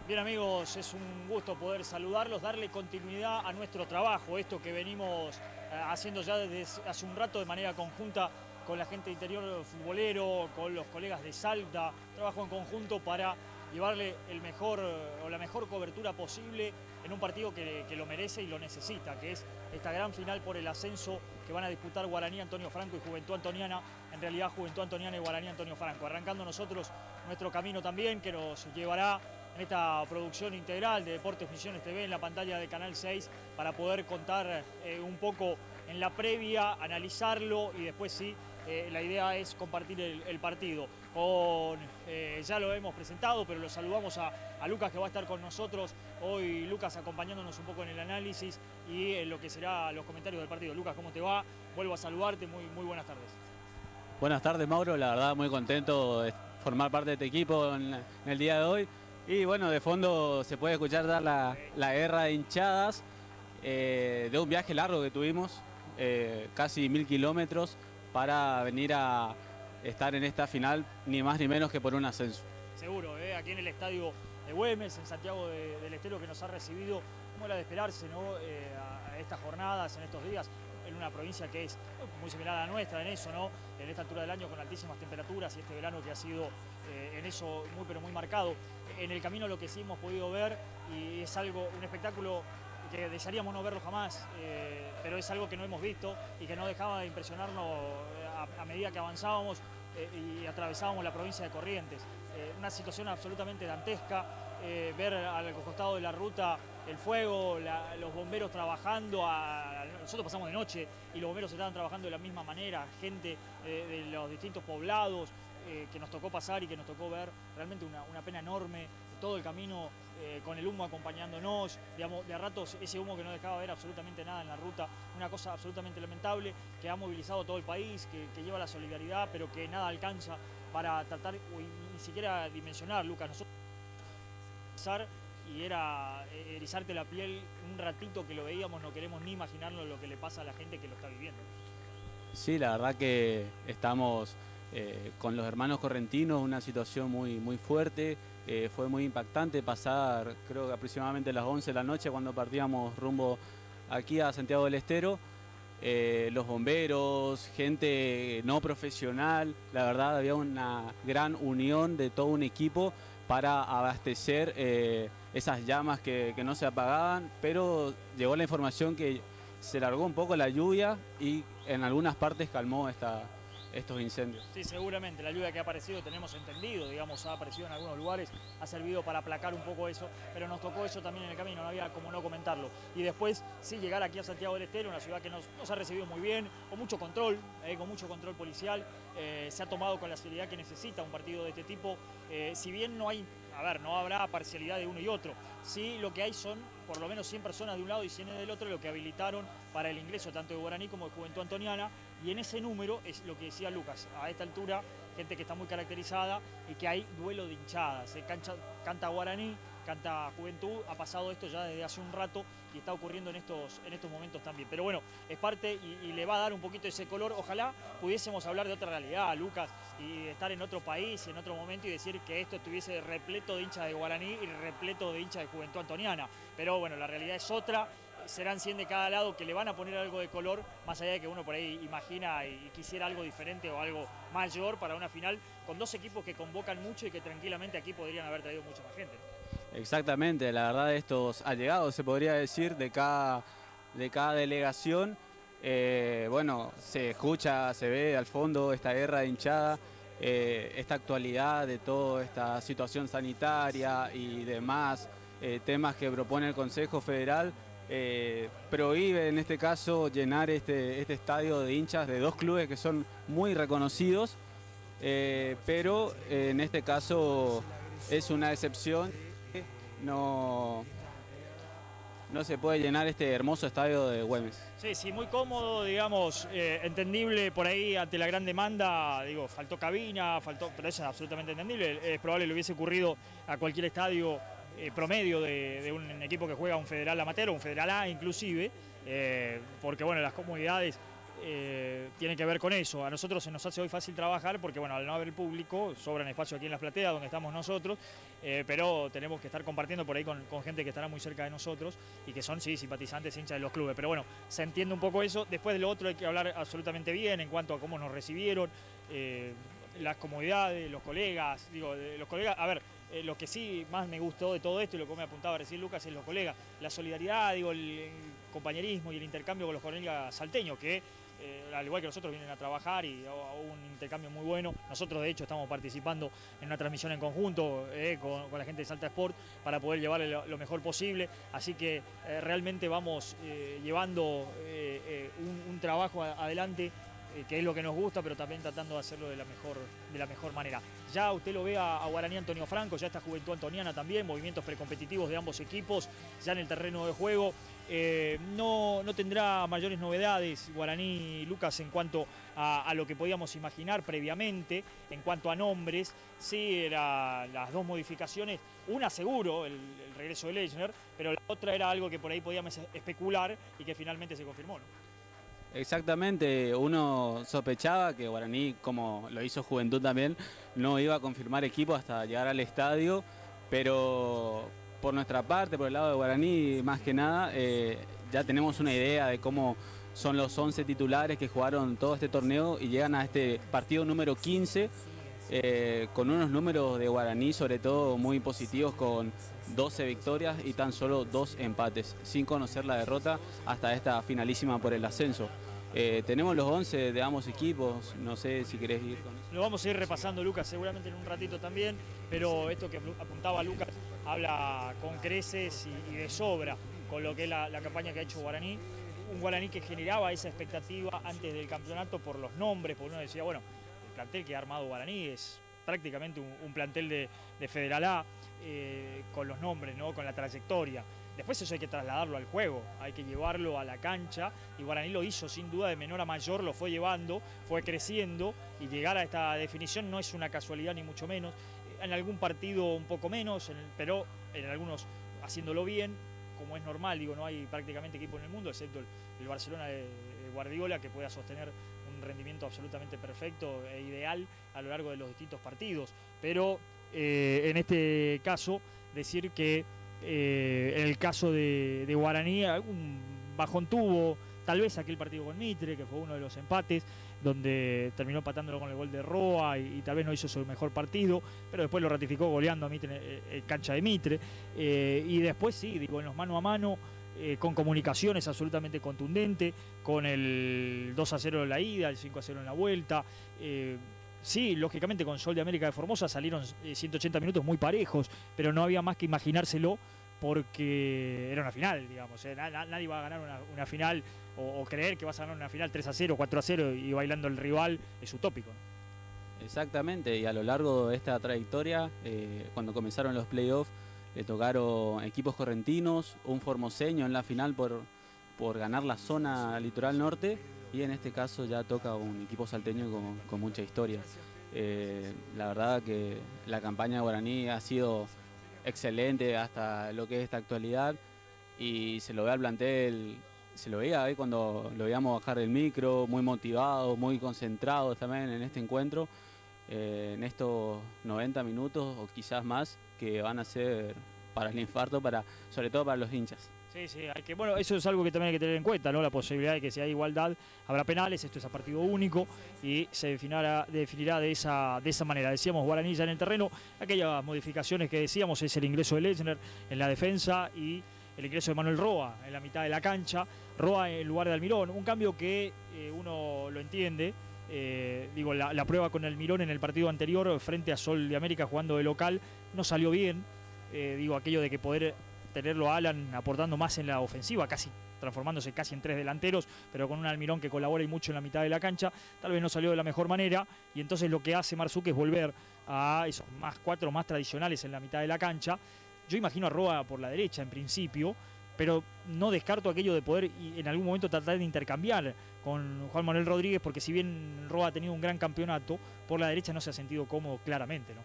Bien amigos, es un gusto poder saludarlos, darle continuidad a nuestro trabajo, esto que venimos haciendo ya desde hace un rato de manera conjunta con la gente de Interior Futbolero, con los colegas de Salta, trabajo en conjunto para llevarle el mejor o la mejor cobertura posible en un partido que lo merece y lo necesita, que es esta gran final por el ascenso que van a disputar Guaraní Antonio Franco y Juventud Antoniana, en realidad Juventud Antoniana y Guaraní Antonio Franco, arrancando nosotros nuestro camino también que nos llevará en esta producción integral de Deportes Misiones TV en la pantalla de Canal 6 para poder contar un poco en la previa, analizarlo y después sí la idea es compartir el partido. Ya lo hemos presentado, pero lo saludamos a Lucas, que va a estar con nosotros hoy. Lucas, acompañándonos un poco en el análisis y en lo que será los comentarios del partido. Lucas, ¿cómo te va? Vuelvo a saludarte, muy buenas tardes.
Buenas tardes, Mauro, la verdad muy contento de formar parte de este equipo en el día de hoy. Y bueno, de fondo se puede escuchar dar la guerra de hinchadas de un viaje largo que tuvimos, casi 1000 kilómetros, para venir a estar en esta final, ni más ni menos que por un ascenso.
Seguro, aquí en el estadio de Güemes, en Santiago del Estero, que nos ha recibido, como era de esperarse, ¿no? A estas jornadas, en estos días, en una provincia que es muy similar a la nuestra en eso, ¿no? En esta altura del año con altísimas temperaturas y este verano que ha sido en eso muy marcado. En el camino lo que sí hemos podido ver, y es un espectáculo que desearíamos no verlo jamás, pero es algo que no hemos visto y que no dejaba de impresionarnos a medida que avanzábamos y atravesábamos la provincia de Corrientes. Una situación absolutamente dantesca, ver al costado de la ruta el fuego, los bomberos trabajando, nosotros pasamos de noche y los bomberos estaban trabajando de la misma manera, gente de los distintos poblados que nos tocó pasar y que nos tocó ver, realmente una pena enorme, todo el camino con el humo acompañándonos, digamos, de a ratos ese humo que no dejaba ver absolutamente nada en la ruta, una cosa absolutamente lamentable que ha movilizado a todo el país, que lleva la solidaridad, pero que nada alcanza para tratar, ni siquiera dimensionar, Lucas, nosotros y era erizarte la piel un ratito que lo veíamos, no queremos ni imaginarnos lo que le pasa a la gente que lo está viviendo.
Sí, la verdad que estamos con los hermanos correntinos, una situación muy fuerte. Fue muy impactante pasar, creo que aproximadamente a las 11 de la noche cuando partíamos rumbo aquí a Santiago del Estero. Los bomberos, gente no profesional, la verdad había una gran unión de todo un equipo para abastecer esas llamas que no se apagaban, pero llegó la información que se largó un poco la lluvia y en algunas partes calmó estos incendios.
Sí, seguramente la lluvia que ha aparecido, tenemos entendido, digamos, ha aparecido en algunos lugares, ha servido para aplacar un poco eso, pero nos tocó eso también en el camino, no había como no comentarlo. Y después, sí, llegar aquí a Santiago del Estero, una ciudad que nos ha recibido muy bien, con mucho control policial, se ha tomado con la seriedad que necesita un partido de este tipo, si bien no habrá parcialidad de uno y otro, sí lo que hay son por lo menos 100 personas de un lado y 100 del otro, lo que habilitaron para el ingreso tanto de Guaraní como de Juventud Antoniana, y en ese número es lo que decía Lucas, a esta altura, gente que está muy caracterizada y que hay duelo de hinchadas, canta Guaraní, canta Juventud, ha pasado esto ya desde hace un rato y está ocurriendo en estos momentos también. Pero bueno, es parte y le va a dar un poquito ese color. Ojalá pudiésemos hablar de otra realidad, Lucas, y estar en otro país, en otro momento y decir que esto estuviese repleto de hinchas de Guaraní y repleto de hinchas de Juventud Antoniana. Pero bueno, la realidad es otra. Serán 100 de cada lado que le van a poner algo de color, más allá de que uno por ahí imagina y quisiera algo diferente o algo mayor para una final, con dos equipos que convocan mucho y que tranquilamente aquí podrían haber traído mucha más gente.
Exactamente, la verdad estos allegados, se podría decir, de cada delegación, bueno, se escucha, se ve al fondo esta guerra de hinchada, esta actualidad de toda esta situación sanitaria y demás temas que propone el Consejo Federal. Prohíbe en este caso llenar este estadio de hinchas de dos clubes que son muy reconocidos, pero en este caso es una excepción. No se puede llenar este hermoso estadio de Güemes.
Sí, muy cómodo, digamos, entendible por ahí ante la gran demanda, digo, faltó cabina, pero eso es absolutamente entendible, es probable que le hubiese ocurrido a cualquier estadio promedio de un equipo que juega un federal amateur o un federal A inclusive, porque bueno, las comodidades tienen que ver con eso. A nosotros se nos hace hoy fácil trabajar porque bueno, al no haber público, sobran espacio aquí en las plateas donde estamos nosotros, pero tenemos que estar compartiendo por ahí con gente que estará muy cerca de nosotros y que son, sí, simpatizantes, hinchas de los clubes. Pero bueno, se entiende un poco eso. Después de lo otro hay que hablar absolutamente bien en cuanto a cómo nos recibieron, las comodidades, los colegas, a ver, lo que sí más me gustó de todo esto y lo que me apuntaba a decir Lucas es los colegas, la solidaridad, digo, el compañerismo y el intercambio con los colegas salteños que al igual que nosotros vienen a trabajar y hubo un intercambio muy bueno. Nosotros de hecho estamos participando en una transmisión en conjunto con la gente de Salta Sport para poder llevarle lo mejor posible, así que realmente vamos llevando un trabajo adelante que es lo que nos gusta, pero también tratando de hacerlo de la mejor manera. Ya usted lo ve a Guaraní Antonio Franco, ya esta Juventud Antoniana también, movimientos precompetitivos de ambos equipos, ya en el terreno de juego. No tendrá mayores novedades Guaraní, Lucas, en cuanto a lo que podíamos imaginar previamente, en cuanto a nombres. Sí, eran las dos modificaciones, una seguro, el regreso de Lechner, pero la otra era algo que por ahí podíamos especular y que finalmente se confirmó, ¿no?
Exactamente, uno sospechaba que Guaraní, como lo hizo Juventud también, no iba a confirmar equipo hasta llegar al estadio, pero por nuestra parte, por el lado de Guaraní, más que nada, ya tenemos una idea de cómo son los 11 titulares que jugaron todo este torneo y llegan a este partido número 15, con unos números de Guaraní sobre todo muy positivos, con 12 victorias y tan solo 2 empates, sin conocer la derrota hasta esta finalísima por el ascenso. Tenemos los 11 de ambos equipos, no sé si querés ir con eso.
Lo vamos a ir repasando, Lucas, seguramente en un ratito también, pero esto que apuntaba Lucas habla con creces y de sobra con lo que es la campaña que ha hecho Guaraní. Un Guaraní que generaba esa expectativa antes del campeonato por los nombres, porque uno decía, bueno, el plantel que ha armado Guaraní es prácticamente un plantel de Federal A, con los nombres, ¿no? Con la trayectoria. Después eso hay que trasladarlo al juego, hay que llevarlo a la cancha, y Guaraní lo hizo sin duda de menor a mayor, lo fue llevando, fue creciendo, y llegar a esta definición no es una casualidad ni mucho menos. En algún partido un poco menos, pero en algunos haciéndolo bien, como es normal, digo, no hay prácticamente equipo en el mundo, excepto el Barcelona de Guardiola, que pueda sostener un rendimiento absolutamente perfecto e ideal a lo largo de los distintos partidos. Pero en este caso, decir que en el caso de Guaraní, algún bajón tuvo, tal vez aquel partido con Mitre, que fue uno de los empates, donde terminó empatándolo con el gol de Roa y tal vez no hizo su mejor partido, pero después lo ratificó goleando a Mitre en cancha de Mitre. Y después sí, digo, en los mano a mano, con comunicaciones absolutamente contundente, con el 2-0 en la ida, el 5-0 en la vuelta. Sí, lógicamente con Sol de América de Formosa salieron 180 minutos muy parejos, pero no había más que imaginárselo porque era una final, digamos. Nadie va a ganar una final o creer que vas a ganar una final 3-0, 4-0 y bailando el rival es utópico, ¿no?
Exactamente, y a lo largo de esta trayectoria, cuando comenzaron los playoffs, le tocaron equipos correntinos, un formoseño en la final por ganar la zona litoral norte, y en este caso ya toca un equipo salteño con mucha historia. La verdad que la campaña de Guaraní ha sido excelente hasta lo que es esta actualidad, y se lo ve al plantel, se lo veía cuando lo veíamos bajar del micro, muy motivados, muy concentrados también en este encuentro, en estos 90 minutos o quizás más, que van a ser para el infarto, sobre todo para los hinchas.
Sí, bueno, eso es algo que también hay que tener en cuenta, ¿no? La posibilidad de que si hay igualdad habrá penales, esto es a partido único y se definirá de esa manera. Decíamos, Guaraní ya en el terreno, aquellas modificaciones que decíamos es el ingreso de Lechner en la defensa y el ingreso de Manuel Roa en la mitad de la cancha, Roa en lugar de Almirón, un cambio que uno lo entiende. Digo, la prueba con Almirón en el partido anterior frente a Sol de América jugando de local no salió bien, digo, aquello de que poder tenerlo a Alan aportando más en la ofensiva, transformándose casi en 3 delanteros, pero con un Almirón que colabora y mucho en la mitad de la cancha, tal vez no salió de la mejor manera, y entonces lo que hace Marzuc es volver a esos 4 más tradicionales en la mitad de la cancha. Yo imagino a Roa por la derecha en principio, pero no descarto aquello de poder en algún momento tratar de intercambiar con Juan Manuel Rodríguez, porque si bien Roa ha tenido un gran campeonato, por la derecha no se ha sentido cómodo claramente, ¿no?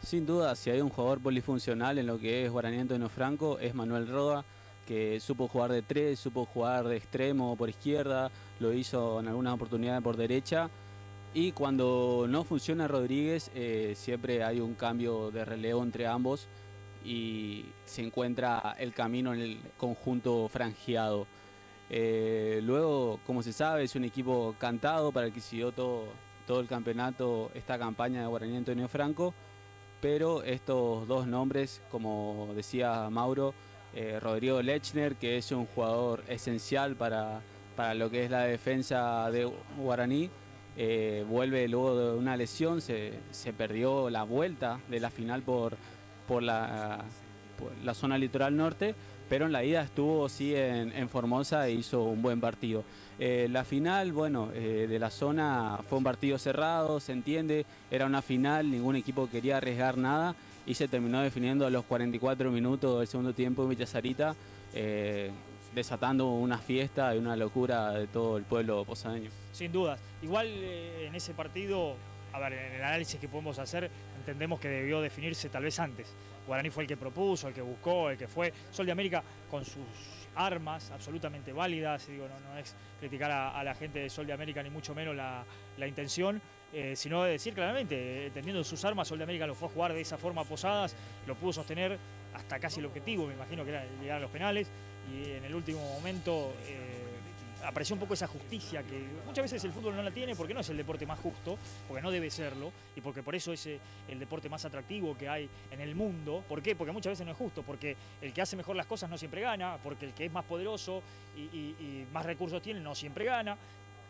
Sin duda, si hay un jugador polifuncional en lo que es Guaraní Antonio Franco, es Manuel Roa, que supo jugar de 3, supo jugar de extremo por izquierda, lo hizo en algunas oportunidades por derecha, y cuando no funciona Rodríguez, siempre hay un cambio de relevo entre ambos y se encuentra el camino en el conjunto franjeado. Luego, como se sabe, es un equipo cantado para el que siguió todo el campeonato, esta campaña de Guaraní Antonio Franco, pero estos dos nombres, como decía Mauro, Rodrigo Lechner, que es un jugador esencial para lo que es la defensa de Guaraní, vuelve luego de una lesión, se perdió la vuelta de la final por la zona litoral norte, pero en la ida estuvo sí en Formosa e hizo un buen partido. La final, bueno, de la zona fue un partido cerrado, se entiende, era una final, ningún equipo quería arriesgar nada y se terminó definiendo a los 44 minutos del segundo tiempo en Villa Sarita, desatando una fiesta y una locura de todo el pueblo posadeño.
Sin dudas. Igual en ese partido, a ver, en el análisis que podemos hacer, entendemos que debió definirse tal vez antes. Guaraní fue el que propuso, el que buscó, el que fue. Sol de América con sus armas absolutamente válidas, digo, no es criticar a la gente de Sol de América ni mucho menos la intención, sino de decir claramente, teniendo sus armas, Sol de América lo fue a jugar de esa forma a Posadas, lo pudo sostener hasta casi el objetivo, me imagino que era llegar a los penales, y en el último momento apreció un poco esa justicia que muchas veces el fútbol no la tiene porque no es el deporte más justo, porque no debe serlo y porque por eso es el deporte más atractivo que hay en el mundo. ¿Por qué? Porque muchas veces no es justo, porque el que hace mejor las cosas no siempre gana, porque el que es más poderoso y más recursos tiene no siempre gana.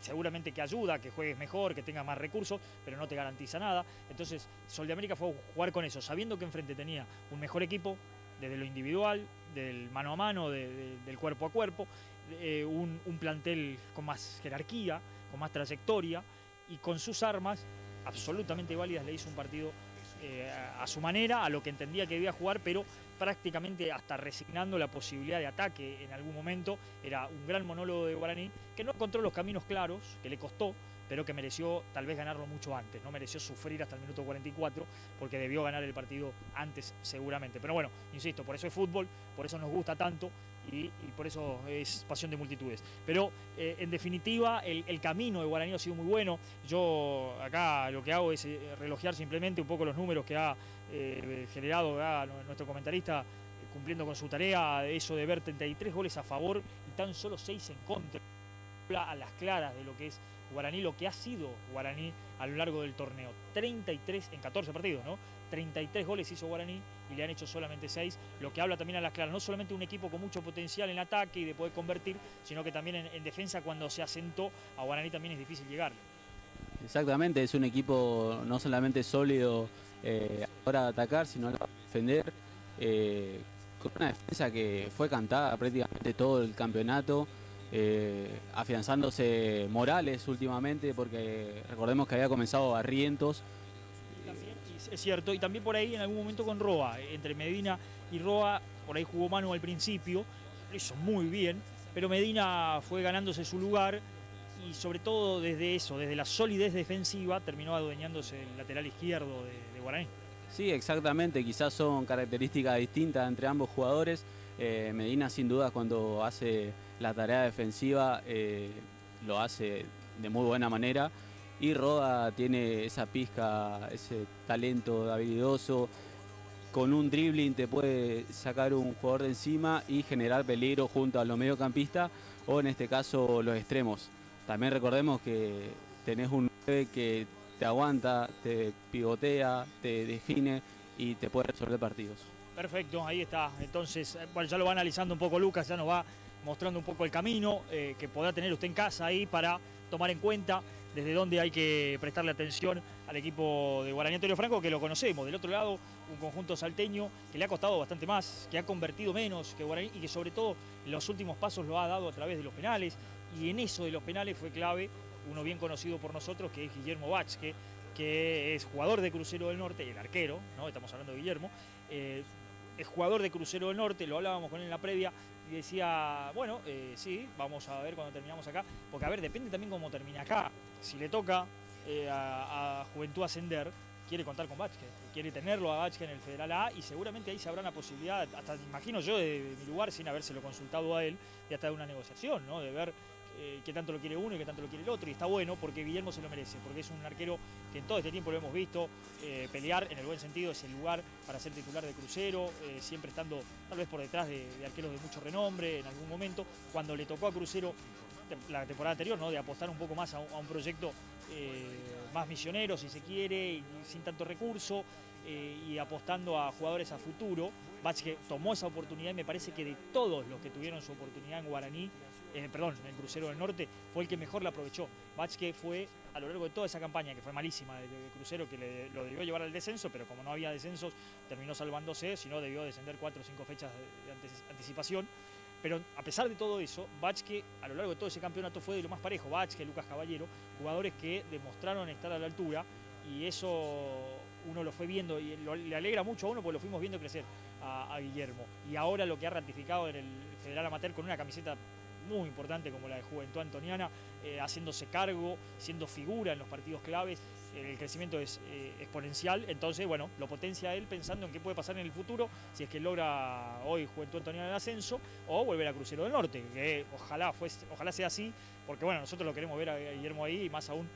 Seguramente que ayuda, que juegues mejor, que tengas más recursos, pero no te garantiza nada. Entonces Sol de América fue a jugar con eso, sabiendo que enfrente tenía un mejor equipo, desde lo individual, del mano a mano, del cuerpo a cuerpo, un plantel con más jerarquía, con más trayectoria y con sus armas absolutamente válidas le hizo un partido a su manera, a lo que entendía que debía jugar, pero prácticamente hasta resignando la posibilidad de ataque en algún momento. Era un gran monólogo de Guaraní que no encontró los caminos claros, que le costó, pero que mereció tal vez ganarlo mucho antes, no mereció sufrir hasta el minuto 44 porque debió ganar el partido antes seguramente. Pero bueno, insisto, por eso es fútbol, por eso nos gusta tanto y por eso es pasión de multitudes. Pero en definitiva el camino de Guaraní ha sido muy bueno. Yo acá lo que hago es relojear simplemente un poco los números que ha generado nuestro comentarista cumpliendo con su tarea, eso de ver 33 goles a favor y tan solo 6 en contra, a las claras de lo que es Guaraní, lo que ha sido Guaraní a lo largo del torneo. 33 en 14 partidos, ¿no? 33 goles hizo Guaraní y le han hecho solamente 6, lo que habla también a las claras, no solamente un equipo con mucho potencial en ataque y de poder convertir, sino que también en defensa cuando se asentó a Guaraní también es difícil llegar.
Exactamente, es un equipo no solamente sólido ahora de atacar, sino a defender, con una defensa que fue cantada prácticamente todo el campeonato. Afianzándose Morales últimamente, porque recordemos que había comenzado Barrientos.
También, es cierto, y también por ahí en algún momento con Roa, entre Medina y Roa, por ahí jugó Manu al principio, lo hizo muy bien, pero Medina fue ganándose su lugar y sobre todo desde eso, desde la solidez defensiva, terminó adueñándose el lateral izquierdo de Guaraní.
Sí, exactamente, quizás son características distintas entre ambos jugadores. Medina sin duda cuando hace la tarea defensiva lo hace de muy buena manera y Roa tiene esa pizca, ese talento habilidoso, con un dribbling te puede sacar un jugador de encima y generar peligro junto a los mediocampistas o en este caso los extremos. También recordemos que tenés un 9 que te aguanta, te pivotea, te define y te puede resolver partidos.
Perfecto, ahí está. Entonces, bueno, ya lo va analizando un poco Lucas, ya nos va mostrando un poco el camino que podrá tener usted en casa ahí para tomar en cuenta desde dónde hay que prestarle atención al equipo de Guaraní Antonio Franco, que lo conocemos. Del otro lado, un conjunto salteño que le ha costado bastante más, que ha convertido menos que Guaraní y que sobre todo en los últimos pasos lo ha dado a través de los penales. Y en eso de los penales fue clave uno bien conocido por nosotros, que es Guillermo Vázquez, que es jugador de Crucero del Norte, el arquero, ¿no? Estamos hablando de Guillermo. Es jugador de Crucero del Norte, lo hablábamos con él en la previa y decía, bueno, sí, vamos a ver cuando terminamos acá, porque a ver, depende también cómo termina acá. Si le toca a Juventud ascender, quiere contar con Vázquez, quiere tenerlo a Vázquez en el Federal A y seguramente ahí se habrá una posibilidad, hasta imagino yo de mi lugar sin habérselo consultado a él, de hasta de una negociación, ¿no? De ver qué tanto lo quiere uno y qué tanto lo quiere el otro, y está bueno porque Guillermo se lo merece, porque es un arquero que en todo este tiempo lo hemos visto pelear en el buen sentido ese lugar para ser titular de Crucero, siempre estando tal vez por detrás de arqueros de mucho renombre en algún momento. Cuando le tocó a Crucero la temporada anterior, ¿no? De apostar un poco más a un proyecto más misionero, si se quiere, y sin tanto recurso, y apostando a jugadores a futuro, Vázquez tomó esa oportunidad y me parece que de todos los que tuvieron su oportunidad en Guaraní, en Crucero del Norte, fue el que mejor la aprovechó. Vázquez fue, a lo largo de toda esa campaña, que fue malísima de Crucero, que lo debió llevar al descenso, pero como no había descensos, terminó salvándose, si no debió descender 4 o 5 fechas de anticipación. Pero a pesar de todo eso, Vázquez, a lo largo de todo ese campeonato, fue de lo más parejo. Vázquez, Lucas Caballero, jugadores que demostraron estar a la altura, y eso uno lo fue viendo y le alegra mucho a uno porque lo fuimos viendo crecer a Guillermo. Y ahora lo que ha ratificado en el Federal Amateur con una camiseta muy importante como la de Juventud Antoniana, haciéndose cargo, siendo figura en los partidos claves, el crecimiento es exponencial. Entonces, bueno, lo potencia a él pensando en qué puede pasar en el futuro, si es que logra hoy Juventud Antoniana el ascenso o volver a Crucero del Norte, que ojalá sea así, porque bueno, nosotros lo queremos ver a Guillermo ahí, y más aún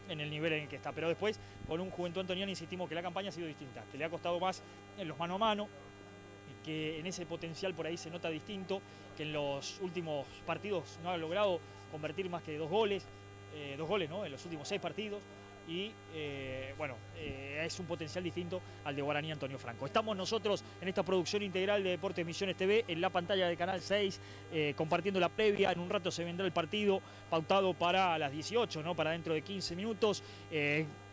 en el nivel en el que está. Pero después, con un Juventud Antoniana, insistimos que la campaña ha sido distinta, que le ha costado más en los mano a mano, que en ese potencial por ahí se nota distinto, que en los últimos partidos no ha logrado convertir más que 2 goles, ¿no? En los últimos 6 partidos, y es un potencial distinto al de Guaraní Antonio Franco. Estamos nosotros en esta producción integral de Deportes Misiones TV, en la pantalla de Canal 6, compartiendo la previa. En un rato se vendrá el partido pautado para las 18, ¿no? Para dentro de 15 minutos.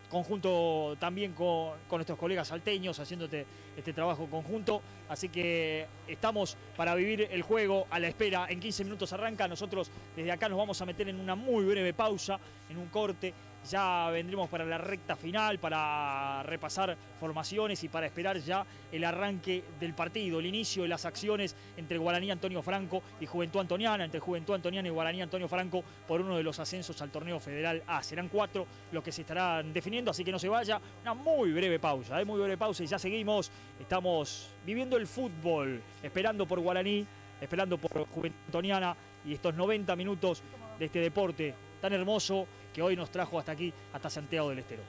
Conjunto también con nuestros colegas salteños, haciéndote este trabajo conjunto. Así que estamos para vivir el juego a la espera. En 15 minutos arranca. Nosotros desde acá nos vamos a meter en una muy breve pausa, en un corte. Ya vendremos para la recta final, para repasar formaciones y para esperar ya el arranque del partido, el inicio de las acciones entre Guaraní Antonio Franco y Juventud Antoniana, entre Juventud Antoniana y Guaraní Antonio Franco por uno de los ascensos al torneo federal A. Serán 4 los que se estarán definiendo, así que no se vaya. Una muy breve pausa y ya seguimos. Estamos viviendo el fútbol, esperando por Guaraní, esperando por Juventud Antoniana y estos 90 minutos de este deporte tan hermoso que hoy nos trajo hasta aquí, hasta Santiago del Estero.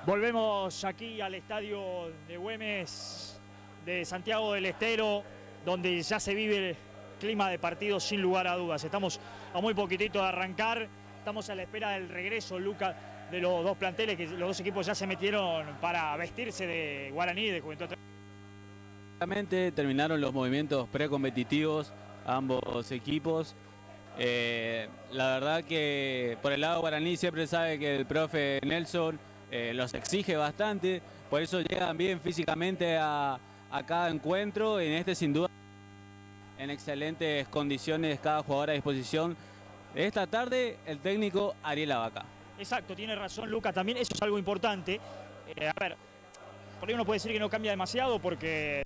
Volvemos aquí al estadio de Güemes de Santiago del Estero, donde ya se vive el clima de partido sin lugar a dudas. Estamos a muy poquitito de arrancar, estamos a la espera del regreso, Lucas, de los dos planteles, que los dos equipos ya se metieron para vestirse de Guaraní, de Juventud.
Terminaron los movimientos precompetitivos, ambos equipos. La verdad que por el lado guaraní siempre sabe que el profe Nelson los exige bastante, por eso llegan bien físicamente a cada encuentro. En este sin duda en excelentes condiciones, cada jugador a disposición. Esta tarde el técnico Ariel Abaca.
Exacto, tiene razón Lucas, también eso es algo importante. A ver, por ahí uno puede decir que no cambia demasiado porque...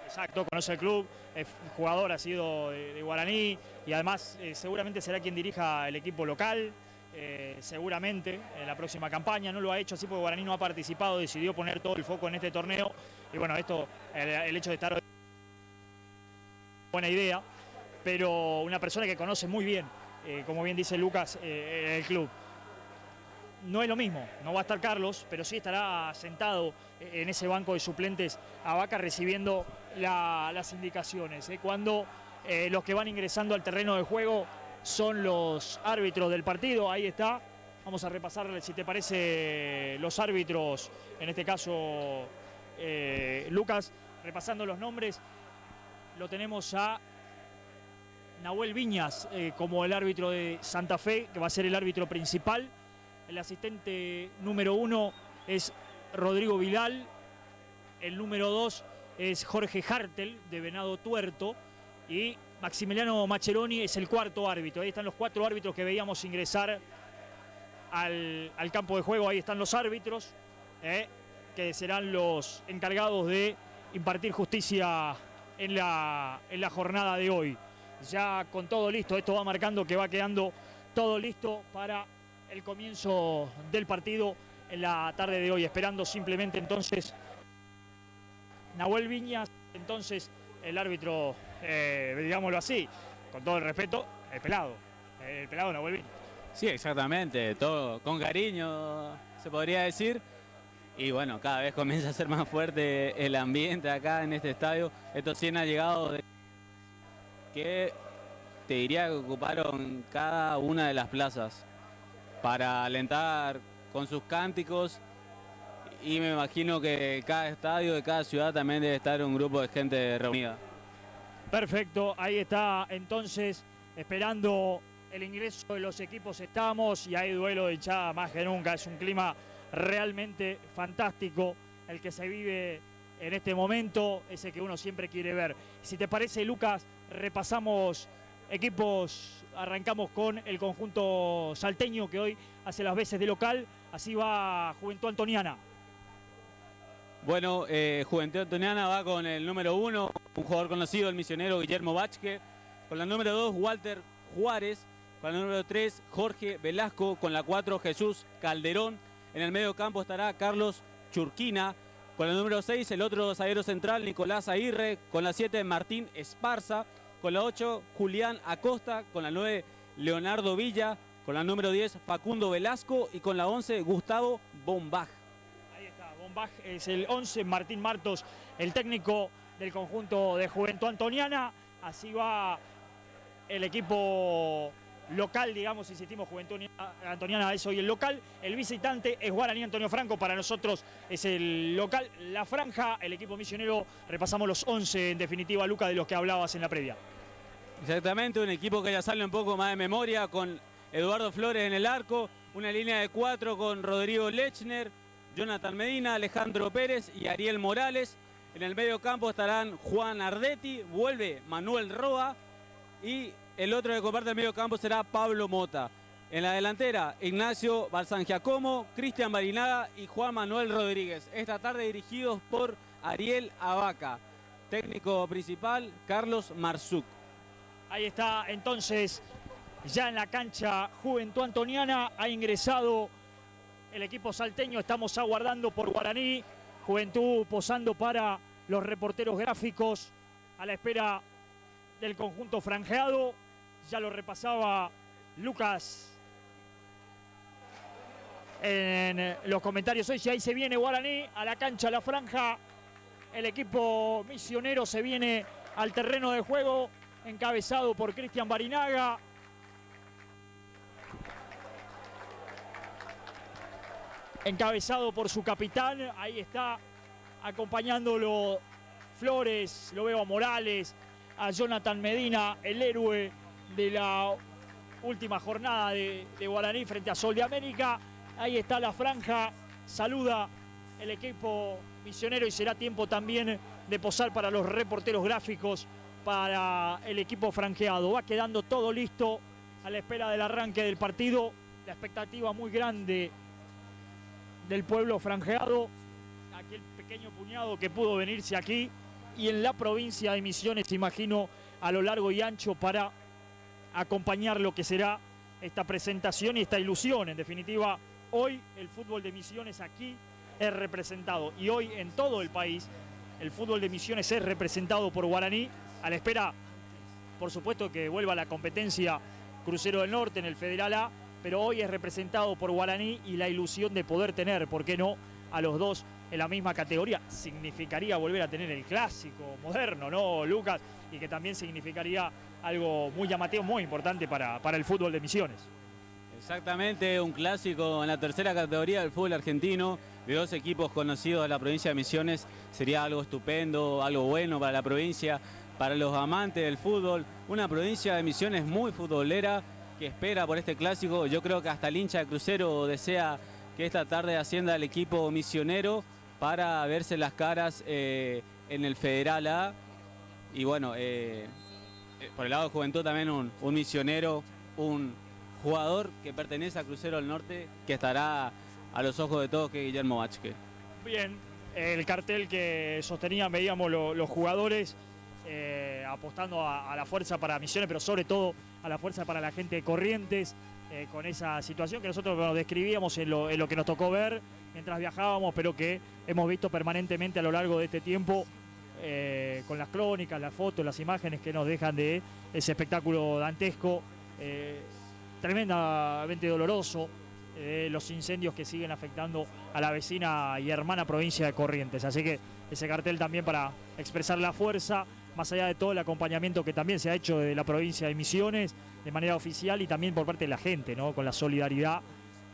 Exacto, conoce el club, el jugador ha sido de Guaraní y además seguramente será quien dirija el equipo local, seguramente en la próxima campaña. No lo ha hecho así porque Guaraní no ha participado, decidió poner todo el foco en este torneo y bueno, esto, el hecho de estar... Buena idea, pero una persona que conoce muy bien, como bien dice Lucas, el club. No es lo mismo, no va a estar Carlos, pero sí estará sentado en ese banco de suplentes Abaca recibiendo las indicaciones. Cuando los que van ingresando al terreno de juego son los árbitros del partido, ahí está. Vamos a repasarle, si te parece, los árbitros, en este caso Lucas, repasando los nombres. Lo tenemos a Nahuel Viñas como el árbitro de Santa Fe, que va a ser el árbitro principal. El asistente número 1 es Rodrigo Vilal. El número 2 es Jorge Hartel, de Venado Tuerto. Y Maximiliano Maccheroni es el cuarto árbitro. Ahí están los 4 árbitros que veíamos ingresar al campo de juego. Ahí están los árbitros, que serán los encargados de impartir justicia en la jornada de hoy. Ya con todo listo, esto va marcando que va quedando todo listo para el comienzo del partido en la tarde de hoy, esperando simplemente entonces Nahuel Viñas, entonces el árbitro, digámoslo así, con todo el respeto, el pelado Nahuel Viñas.
Sí, exactamente, todo con cariño se podría decir. Y bueno, cada vez comienza a ser más fuerte el ambiente acá en este estadio. Estos 100 allegados que te diría que ocuparon cada una de las plazas para alentar con sus cánticos, y me imagino que cada estadio de cada ciudad también debe estar un grupo de gente reunida.
Perfecto, ahí está entonces esperando el ingreso de los equipos. Estamos y hay duelo de hinchada más que nunca, es un clima realmente fantástico el que se vive en este momento, ese que uno siempre quiere ver. Si te parece, Lucas, repasamos equipos. Arrancamos con el conjunto salteño, que hoy hace las veces de local. Así va Juventud Antoniana.
Bueno, Juventud Antoniana va con el número 1, un jugador conocido, el misionero Guillermo Bachke. Con la número 2, Walter Juárez. Con la número 3, Jorge Velasco. Con la 4, Jesús Calderón. En el medio campo estará Carlos Churquina. Con la número 6, el otro zaguero central, Nicolás Aguirre. Con la 7, Martín Esparza. Con la 8, Julián Acosta. Con la 9, Leonardo Villa. Con la número 10, Facundo Velasco. Y con la 11, Gustavo Bombach.
Ahí está, Bombach es el 11, Martín Martos, el técnico del conjunto de Juventud Antoniana. Así va el equipo local, digamos, insistimos, Juventud Antoniana es hoy el local. El visitante es Guaraní Antonio Franco, para nosotros es el local. La franja, el equipo misionero, repasamos los 11 en definitiva, Luca, de los que hablabas en la previa.
Exactamente, un equipo que ya sale un poco más de memoria, con Eduardo Flores en el arco, una línea de 4 con Rodrigo Lechner, Jonathan Medina, Alejandro Pérez y Ariel Morales. En el medio campo estarán Juan Ardetti, vuelve Manuel Roa y el otro que comparte el medio campo será Pablo Mota. En la delantera, Ignacio Balsangiacomo, Cristian Barinaga y Juan Manuel Rodríguez. Esta tarde dirigidos por Ariel Abaca. Técnico principal, Carlos Marzuk.
Ahí está entonces, ya en la cancha Juventud Antoniana. Ha ingresado el equipo salteño. Estamos aguardando por Guaraní. Juventud posando para los reporteros gráficos, a la espera del conjunto franjeado. Ya lo repasaba Lucas en los comentarios hoy. Si ahí se viene Guaraní a la cancha, a la franja. El equipo misionero se viene al terreno de juego, encabezado por Cristian Barinaga. Encabezado por su capitán. Ahí está acompañándolo Flores, lo veo a Morales, a Jonathan Medina, el héroe de la última jornada de Guaraní frente a Sol de América. Ahí está la franja, saluda el equipo misionero y será tiempo también de posar para los reporteros gráficos, para el equipo franjeado. Va quedando todo listo a la espera del arranque del partido. La expectativa muy grande del pueblo franjeado, aquel pequeño puñado que pudo venirse aquí y en la provincia de Misiones, imagino, a lo largo y ancho para acompañar lo que será esta presentación y esta ilusión. En definitiva, hoy el fútbol de Misiones aquí es representado y hoy en todo el país el fútbol de Misiones es representado por Guaraní, a la espera, por supuesto, que vuelva la competencia Crucero del Norte en el Federal A, pero hoy es representado por Guaraní y la ilusión de poder tener, ¿por qué no?, a los dos en la misma categoría. Significaría volver a tener el clásico moderno, ¿no, Lucas? Y que también significaría algo muy llamativo, muy importante para el fútbol de Misiones.
Exactamente, un clásico en la tercera categoría del fútbol argentino, de dos equipos conocidos de la provincia de Misiones, sería algo estupendo, algo bueno para la provincia, para los amantes del fútbol. Una provincia de Misiones muy futbolera que espera por este clásico. Yo creo que hasta el hincha de Crucero desea que esta tarde ascienda el equipo misionero para verse las caras en el Federal A. Y bueno, por el lado de Juventud también un misionero, un jugador que pertenece a Crucero del Norte, que estará a los ojos de todos, que es Guillermo Vázquez.
Bien, el cartel que sostenían, veíamos los jugadores apostando a la fuerza para Misiones, pero sobre todo a la fuerza para la gente de Corrientes, con esa situación que nosotros nos describíamos en lo que nos tocó ver mientras viajábamos, pero que hemos visto permanentemente a lo largo de este tiempo, con las crónicas, las fotos, las imágenes que nos dejan de ese espectáculo dantesco, tremendamente doloroso, los incendios que siguen afectando a la vecina y hermana provincia de Corrientes. Así que ese cartel también para expresar la fuerza, más allá de todo el acompañamiento que también se ha hecho de la provincia de Misiones de manera oficial y también por parte de la gente, ¿no?, con la solidaridad,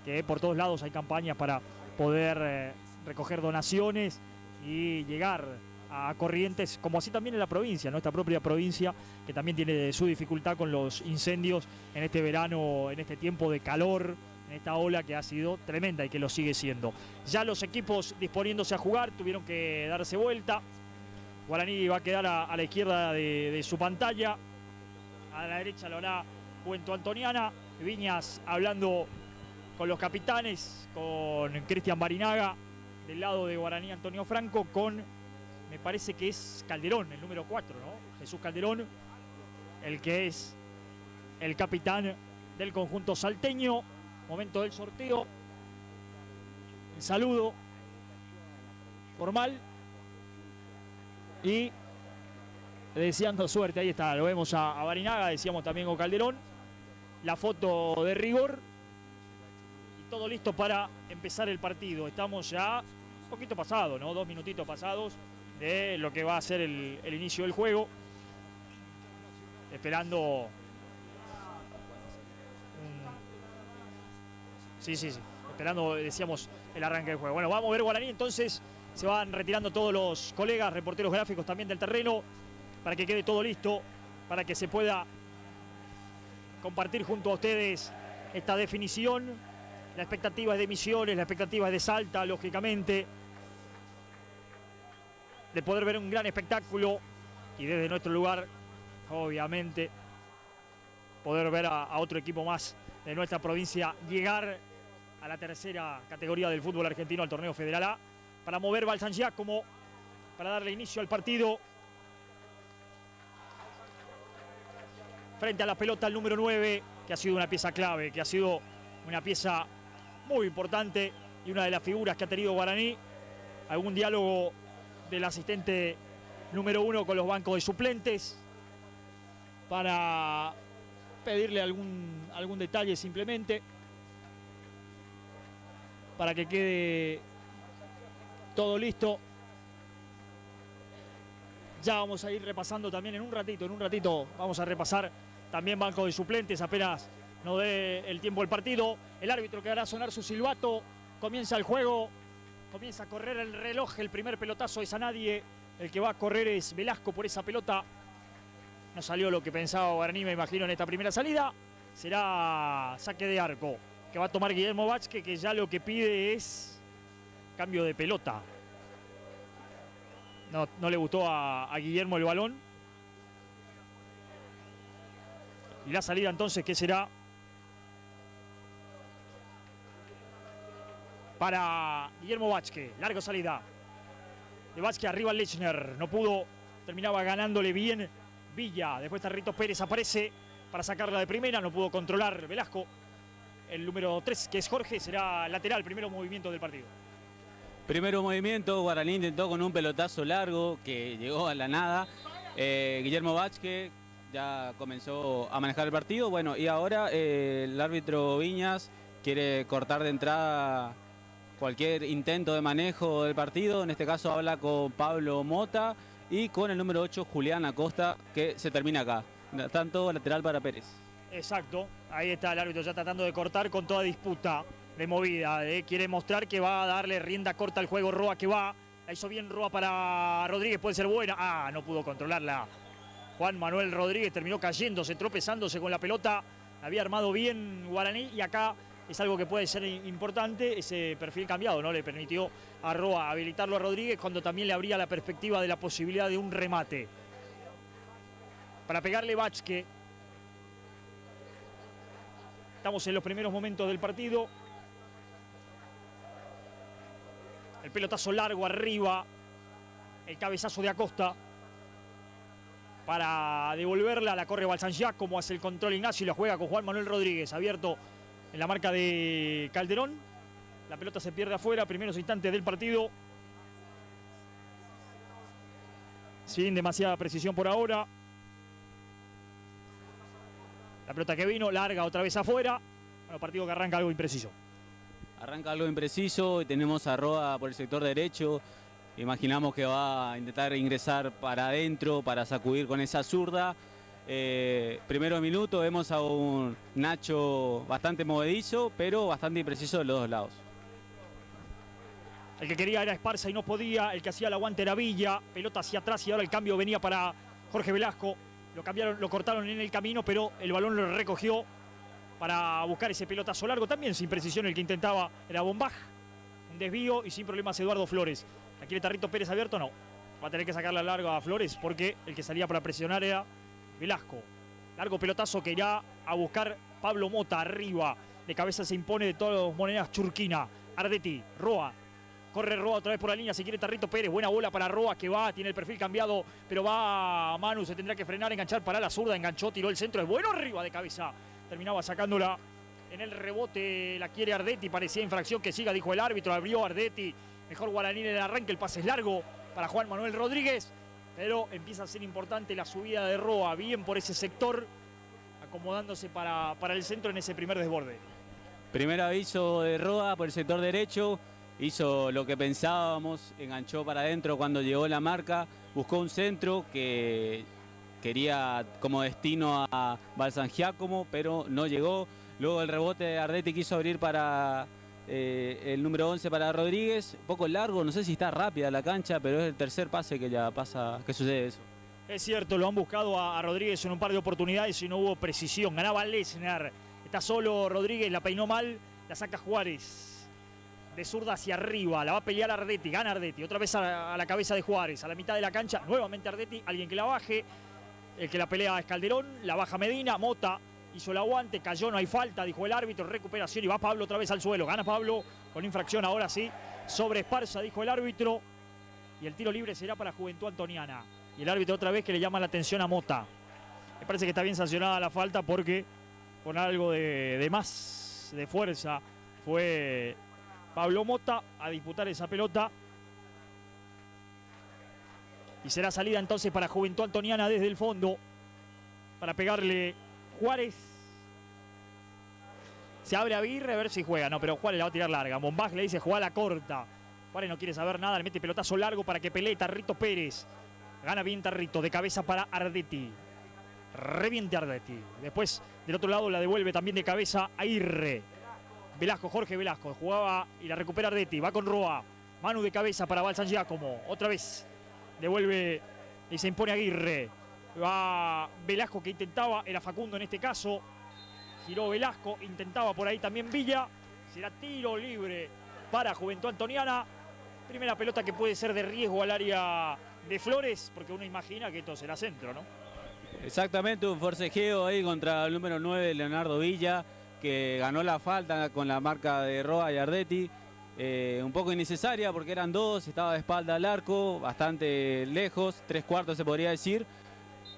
que por todos lados hay campañas para poder recoger donaciones y llegar a Corrientes, como así también en la provincia, nuestra propia provincia, que también tiene su dificultad con los incendios en este verano, en este tiempo de calor, en esta ola que ha sido tremenda y que lo sigue siendo. Ya los equipos disponiéndose a jugar tuvieron que darse vuelta. Guaraní va a quedar a la izquierda de su pantalla, a la derecha lo hará Juventud Antoniana, Viñas hablando con los capitanes, con Cristian Barinaga, del lado de Guaraní Antonio Franco, con, me parece que es Calderón, el número 4, ¿no? Jesús Calderón, el que es el capitán del conjunto salteño. Momento del sorteo, el saludo formal y deseando suerte. Ahí está, lo vemos a Barinaga, decíamos también con Calderón, la foto de rigor y todo listo para empezar el partido. Estamos ya un poquito pasado, ¿no? 2 minutitos pasados de lo que va a ser el inicio del juego, esperando Sí, esperando, decíamos, el arranque del juego. Bueno, vamos a ver Guaraní, entonces se van retirando todos los colegas, reporteros gráficos también del terreno, para que quede todo listo, para que se pueda compartir junto a ustedes esta definición. La expectativa es de Misiones, la expectativa es de Salta, lógicamente, de poder ver un gran espectáculo y desde nuestro lugar, obviamente, poder ver a otro equipo más de nuestra provincia llegar a la tercera categoría del fútbol argentino, al torneo Federal A, para mover Balsan Giacomo, para darle inicio al partido. Frente a la pelota el número 9, que ha sido una pieza clave, que ha sido una pieza muy importante y una de las figuras que ha tenido Guaraní. Algún diálogo del asistente número 1 con los bancos de suplentes para pedirle algún detalle simplemente para que quede todo listo. Ya vamos a ir repasando también en un ratito vamos a repasar también banco de suplentes, apenas no dé el tiempo del partido. El árbitro que hará sonar su silbato, comienza el juego, comienza a correr el reloj, el primer pelotazo es a nadie, el que va a correr es Velasco por esa pelota. No salió lo que pensaba Guaraní, me imagino, en esta primera salida. Será saque de arco que va a tomar Guillermo Vázquez, que ya lo que pide es cambio de pelota. No le gustó a Guillermo el balón. Y la salida entonces, ¿qué será? Para Guillermo Vázquez, larga salida. De Vázquez arriba Lechner, no pudo, terminaba ganándole bien Villa. Después Tarrito Pérez aparece para sacarla de primera, no pudo controlar Velasco. El número 3, que es Jorge, será lateral, primero movimiento del partido.
Primero movimiento, Guaraní intentó con un pelotazo largo que llegó a la nada. Guillermo Vázquez ya comenzó a manejar el partido. Bueno, y ahora el árbitro Viñas quiere cortar de entrada cualquier intento de manejo del partido. En este caso habla con Pablo Mota y con el número 8, Julián Acosta, que se termina acá. Tanto lateral para Pérez.
Exacto, ahí está el árbitro ya tratando de cortar con toda disputa de movida. Quiere mostrar que va a darle rienda corta al juego. Roa que va, la hizo bien Roa para Rodríguez, puede ser buena. No pudo controlarla Juan Manuel Rodríguez, terminó cayéndose, tropezándose con la pelota. Había armado bien Guaraní y acá es algo que puede ser importante, ese perfil cambiado, ¿no? Le permitió a Roa habilitarlo a Rodríguez cuando también le abría la perspectiva de la posibilidad de un remate. Para pegarle Vázquez. Estamos en los primeros momentos del partido. El pelotazo largo arriba. El cabezazo de Acosta. Para devolverla, la corre Balsanjá, como hace el control Ignacio y la juega con Juan Manuel Rodríguez. Abierto en la marca de Calderón. La pelota se pierde afuera, primeros instantes del partido. Sin demasiada precisión por ahora. La pelota que vino, larga otra vez afuera. Bueno, partido que arranca algo impreciso.
Arranca algo impreciso y tenemos a Roa por el sector derecho. Imaginamos que va a intentar ingresar para adentro, para sacudir con esa zurda. Primero minuto vemos a un Nacho bastante movedizo, pero bastante impreciso de los dos lados.
El que quería era Esparza y no podía. El que hacía el aguante era Villa. Pelota hacia atrás y ahora el cambio venía para Jorge Velasco. Lo cambiaron, lo cortaron en el camino, pero el balón lo recogió para buscar ese pelotazo largo. También sin precisión el que intentaba era Bombaj. Un desvío y sin problemas Eduardo Flores. ¿La quiere Tarrito Pérez abierto? No. Va a tener que sacarla larga a Flores porque el que salía para presionar era Velasco. Largo pelotazo que irá a buscar Pablo Mota arriba. De cabeza se impone de todas las monedas Churquina. Ardetti, Roa. Corre Roa otra vez por la línea, si quiere Tarrito Pérez. Buena bola para Roa que va, tiene el perfil cambiado, pero va Manu, se tendrá que frenar, enganchar para la zurda. Enganchó, tiró el centro, es bueno arriba de cabeza. Terminaba sacándola en el rebote, la quiere Ardetti, parecía infracción que siga, dijo el árbitro. Abrió Ardetti, mejor Guaraní en el arranque, el pase es largo para Juan Manuel Rodríguez. Pero empieza a ser importante la subida de Roa, bien por ese sector, acomodándose para el centro en ese primer desborde.
Primer aviso de Roa por el sector derecho. Hizo lo que pensábamos, enganchó para adentro cuando llegó la marca, buscó un centro que quería como destino a Balsangiacomo, pero no llegó. Luego el rebote de Ardetti quiso abrir para el número 11 para Rodríguez, poco largo, no sé si está rápida la cancha, pero es el tercer pase que ya pasa, que sucede eso.
Es cierto, lo han buscado a Rodríguez en un par de oportunidades y no hubo precisión. Ganaba Lesnar, está solo Rodríguez, la peinó mal, la saca Juárez. De zurda hacia arriba, la va a pelear Ardetti, gana Ardetti, otra vez a la cabeza de Juárez, a la mitad de la cancha, nuevamente Ardetti, alguien que la baje, el que la pelea es Calderón, la baja Medina, Mota hizo el aguante, cayó, no hay falta, dijo el árbitro, recuperación y va Pablo otra vez al suelo, gana Pablo con infracción ahora sí, sobre Esparza, dijo el árbitro, y el tiro libre será para Juventud Antoniana, y el árbitro otra vez que le llama la atención a Mota. Me parece que está bien sancionada la falta porque con algo de más, de fuerza, fue Pablo Mota a disputar esa pelota. Y será salida entonces para Juventud Antoniana desde el fondo. Para pegarle Juárez. Se abre Aguirre a ver si juega. No, pero Juárez la va a tirar larga. Bombaj le dice juega la corta. Juárez no quiere saber nada. Le mete pelotazo largo para que pelee Tarrito Pérez. Gana bien Tarrito. De cabeza para Ardetti. Reviente Ardetti. Después del otro lado la devuelve también de cabeza Aguirre. Velasco, Jorge Velasco. Jugaba y la recupera Ardetti. Va con Roa. Manu de cabeza para Val San Giacomo. Otra vez. Devuelve y se impone Aguirre. Va Velasco que intentaba. Era Facundo en este caso. Giró Velasco, intentaba por ahí también Villa. Será tiro libre para Juventud Antoniana. Primera pelota que puede ser de riesgo al área de Flores, porque uno imagina que esto será centro, ¿no?
Exactamente, un forcejeo ahí contra el número 9, Leonardo Villa, que ganó la falta con la marca de Roa y Ardetti. Un poco innecesaria porque eran dos, estaba de espalda al arco, bastante lejos, 3/4 se podría decir.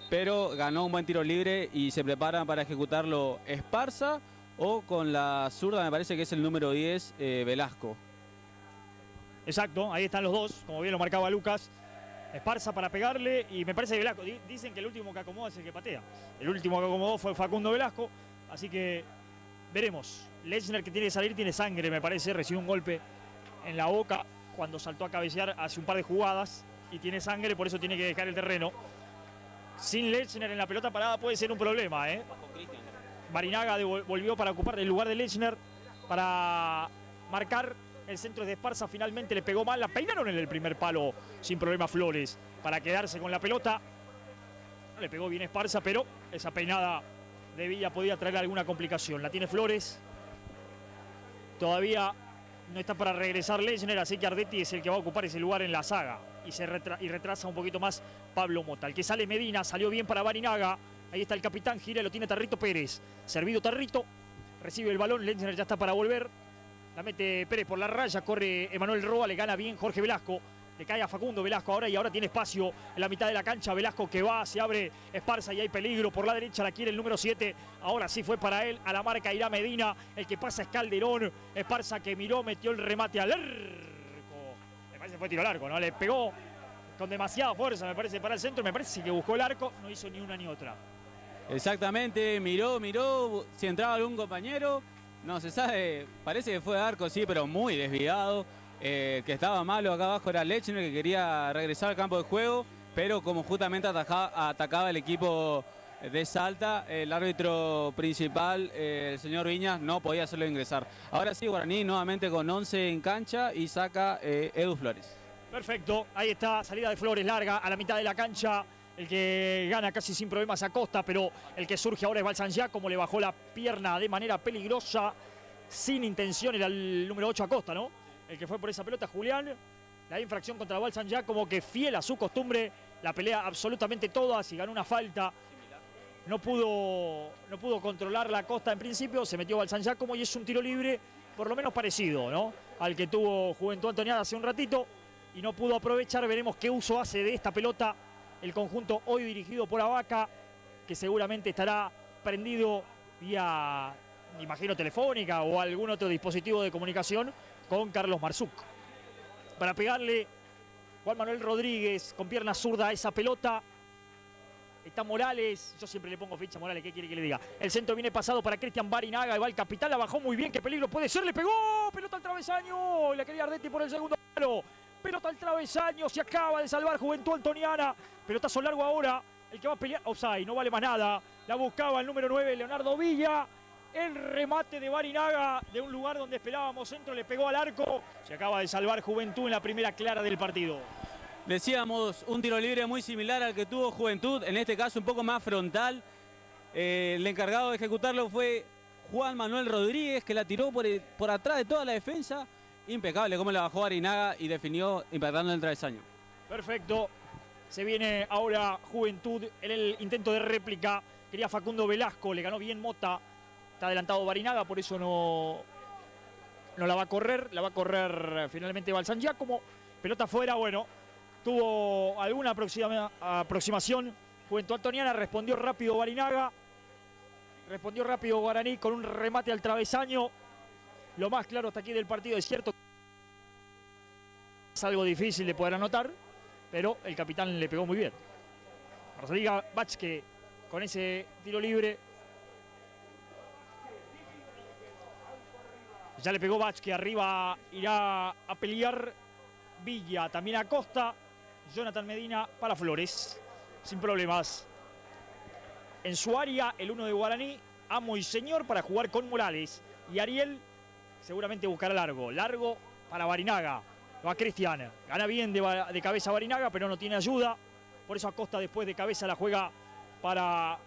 Pero ganó un buen tiro libre y se preparan para ejecutarlo Esparza o con la zurda, me parece que es el número 10, Velasco.
Exacto, ahí están los dos, como bien lo marcaba Lucas. Esparza para pegarle y me parece que Velasco. Dicen que el último que acomoda es el que patea. El último que acomodó fue Facundo Velasco, así que veremos. Lechner, que tiene que salir, tiene sangre, me parece, recibió un golpe en la boca cuando saltó a cabecear hace un par de jugadas y tiene sangre, por eso tiene que dejar el terreno. Sin Lechner en la pelota parada puede ser un problema, ¿eh? Barinaga volvió para ocupar el lugar de Lechner, para marcar el centro de Esparza. Finalmente le pegó mal, la peinaron en el primer palo sin problema Flores para quedarse con la pelota. No le pegó bien Esparza, pero esa peinada de Villa podía traer alguna complicación. La tiene Flores. Todavía no está para regresar Lechner, así que Ardetti es el que va a ocupar ese lugar en la saga. Y retrasa un poquito más Pablo Mota. El que sale Medina, salió bien para Barinaga. Ahí está el capitán, gira, lo tiene Tarrito Pérez. Servido Tarrito, recibe el balón, Lechner ya está para volver. La mete Pérez por la raya, corre Emanuel Roa, le gana bien Jorge Velasco. Le cae a Facundo Velasco ahora y ahora tiene espacio en la mitad de la cancha. Velasco que va, se abre Esparza y hay peligro. Por la derecha la quiere el número 7. Ahora sí fue para él. A la marca irá Medina. El que pasa es Calderón. Esparza que miró, metió el remate al arco. Me parece que fue tiro al arco, ¿no? Le pegó con demasiada fuerza, me parece, para el centro. Me parece que buscó el arco. No hizo ni una ni otra.
Exactamente, miró si entraba algún compañero. No se sabe, parece que fue arco, sí, pero muy desviado. Que estaba malo acá abajo era Lechner, que quería regresar al campo de juego, pero como justamente atacaba el equipo de Salta, el árbitro principal, el señor Viñas, no podía hacerlo ingresar. Ahora sí, Guaraní nuevamente con 11 en cancha y saca Edu Flores.
Perfecto, ahí está, salida de Flores larga a la mitad de la cancha. El que gana casi sin problemas Acosta, pero el que surge ahora es Val San Giacomo, le bajó la pierna de manera peligrosa, sin intención, era el número 8 Acosta, ¿no? El que fue por esa pelota, Julián. La infracción contra Val San Giacomo, que fiel a su costumbre, la pelea absolutamente todas y ganó una falta. No pudo controlar la Costa en principio, se metió Val San Giacomo y es un tiro libre por lo menos parecido, ¿no? Al que tuvo Juventud Antoniana hace un ratito y no pudo aprovechar. Veremos qué uso hace de esta pelota el conjunto hoy dirigido por Abaca, que seguramente estará prendido vía, imagino, telefónica o algún otro dispositivo de comunicación con Carlos Marzuk. Para pegarle Juan Manuel Rodríguez con pierna zurda a esa pelota. Está Morales, yo siempre le pongo ficha a Morales, ¿qué quiere que le diga? El centro viene pasado para Cristian Barinaga, y va el capitán, la bajó muy bien, qué peligro puede ser, le pegó, pelota al travesaño, la quería Ardetti por el segundo palo, pelota al travesaño, se acaba de salvar Juventud Antoniana, pelotazo largo ahora, el que va a pelear, offside, no vale más nada, la buscaba el número 9, Leonardo Villa, el remate de Barinaga de un lugar donde esperábamos centro, le pegó al arco, se acaba de salvar Juventud en la primera clara del partido.
Decíamos, un tiro libre muy similar al que tuvo Juventud, en este caso un poco más frontal. El encargado de ejecutarlo fue Juan Manuel Rodríguez, que la tiró por atrás de toda la defensa. Impecable como la bajó Barinaga y definió impactando el travesaño.
Perfecto. Se viene ahora Juventud en el intento de réplica. Quería Facundo Velasco, le ganó bien Mota. Está adelantado Barinaga, por eso no la va a correr. La va a correr finalmente Val San Giacomo. Pelota fuera, bueno. Tuvo alguna aproximación Juventud Antoniana, respondió rápido Barinaga, respondió rápido Guaraní con un remate al travesaño. Lo más claro hasta aquí del partido, es cierto, es algo difícil de poder anotar, pero el capitán le pegó muy bien. Rodrigo Vázquez con ese tiro libre. Ya le pegó Bach, que arriba irá a pelear Villa, también Acosta, Jonathan Medina para Flores, sin problemas. En su área, el 1 de Guaraní, amo y señor para jugar con Morales. Y Ariel seguramente buscará largo. Largo para Barinaga. Va Cristian. Gana bien de cabeza Barinaga, pero no tiene ayuda. Por eso Acosta después de cabeza la juega para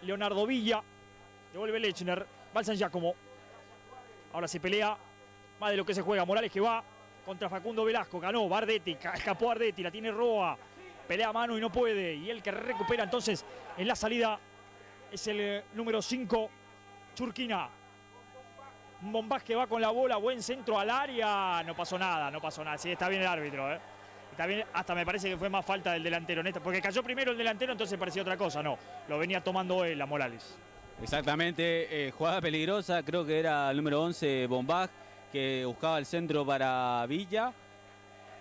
Leonardo Villa. Devuelve Lechner. Va el San Giacomo. Ahora se pelea más de lo que se juega. Morales que va contra Facundo Velasco. Ganó Ardetti. Escapó Ardetti. La tiene Roa. Pelea a mano y no puede. Y el que recupera entonces en la salida es el número 5, Churquina. Bombás que va con la bola. Buen centro al área. No pasó nada, no pasó nada. Sí, está bien el árbitro. Está bien, hasta me parece que fue más falta del delantero. Porque cayó primero el delantero, entonces parecía otra cosa. No, lo venía tomando él, a Morales.
Exactamente, jugada peligrosa. Creo que era el número 11, Bombás, que buscaba el centro para Villa.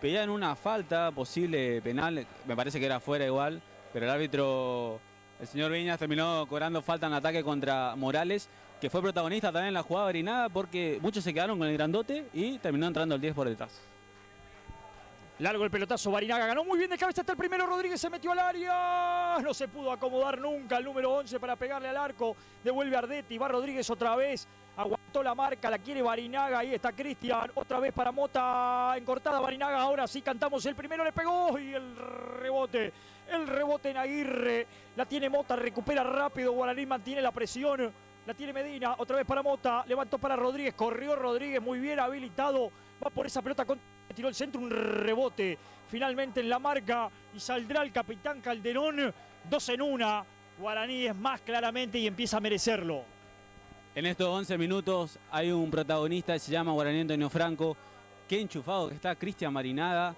Pedían una falta, posible penal, me parece que era fuera igual, pero el árbitro, el señor Viñas, terminó cobrando falta en ataque contra Morales, que fue protagonista también en la jugada Barinaga, porque muchos se quedaron con el grandote y terminó entrando el 10 por detrás.
Largo el pelotazo, Barinaga ganó muy bien de cabeza hasta el primero, Rodríguez se metió al área, no se pudo acomodar nunca el número 11 para pegarle al arco, devuelve Ardetti, va Rodríguez otra vez, aguantó la marca, la quiere Barinaga, ahí está Cristian, otra vez para Mota, encortada Barinaga, ahora sí cantamos, el primero le pegó y el rebote en Aguirre, la tiene Mota, recupera rápido, Guaraní mantiene la presión, la tiene Medina, otra vez para Mota, levantó para Rodríguez, corrió Rodríguez, muy bien habilitado, va por esa pelota, tiró el centro, un rebote finalmente en la marca y saldrá el capitán Calderón, 2 en 1, Guaraní es más claramente y empieza a merecerlo.
En estos 11 minutos hay un protagonista, se llama Guaraní Antonio Franco. Qué enchufado que está Cristian Barinaga.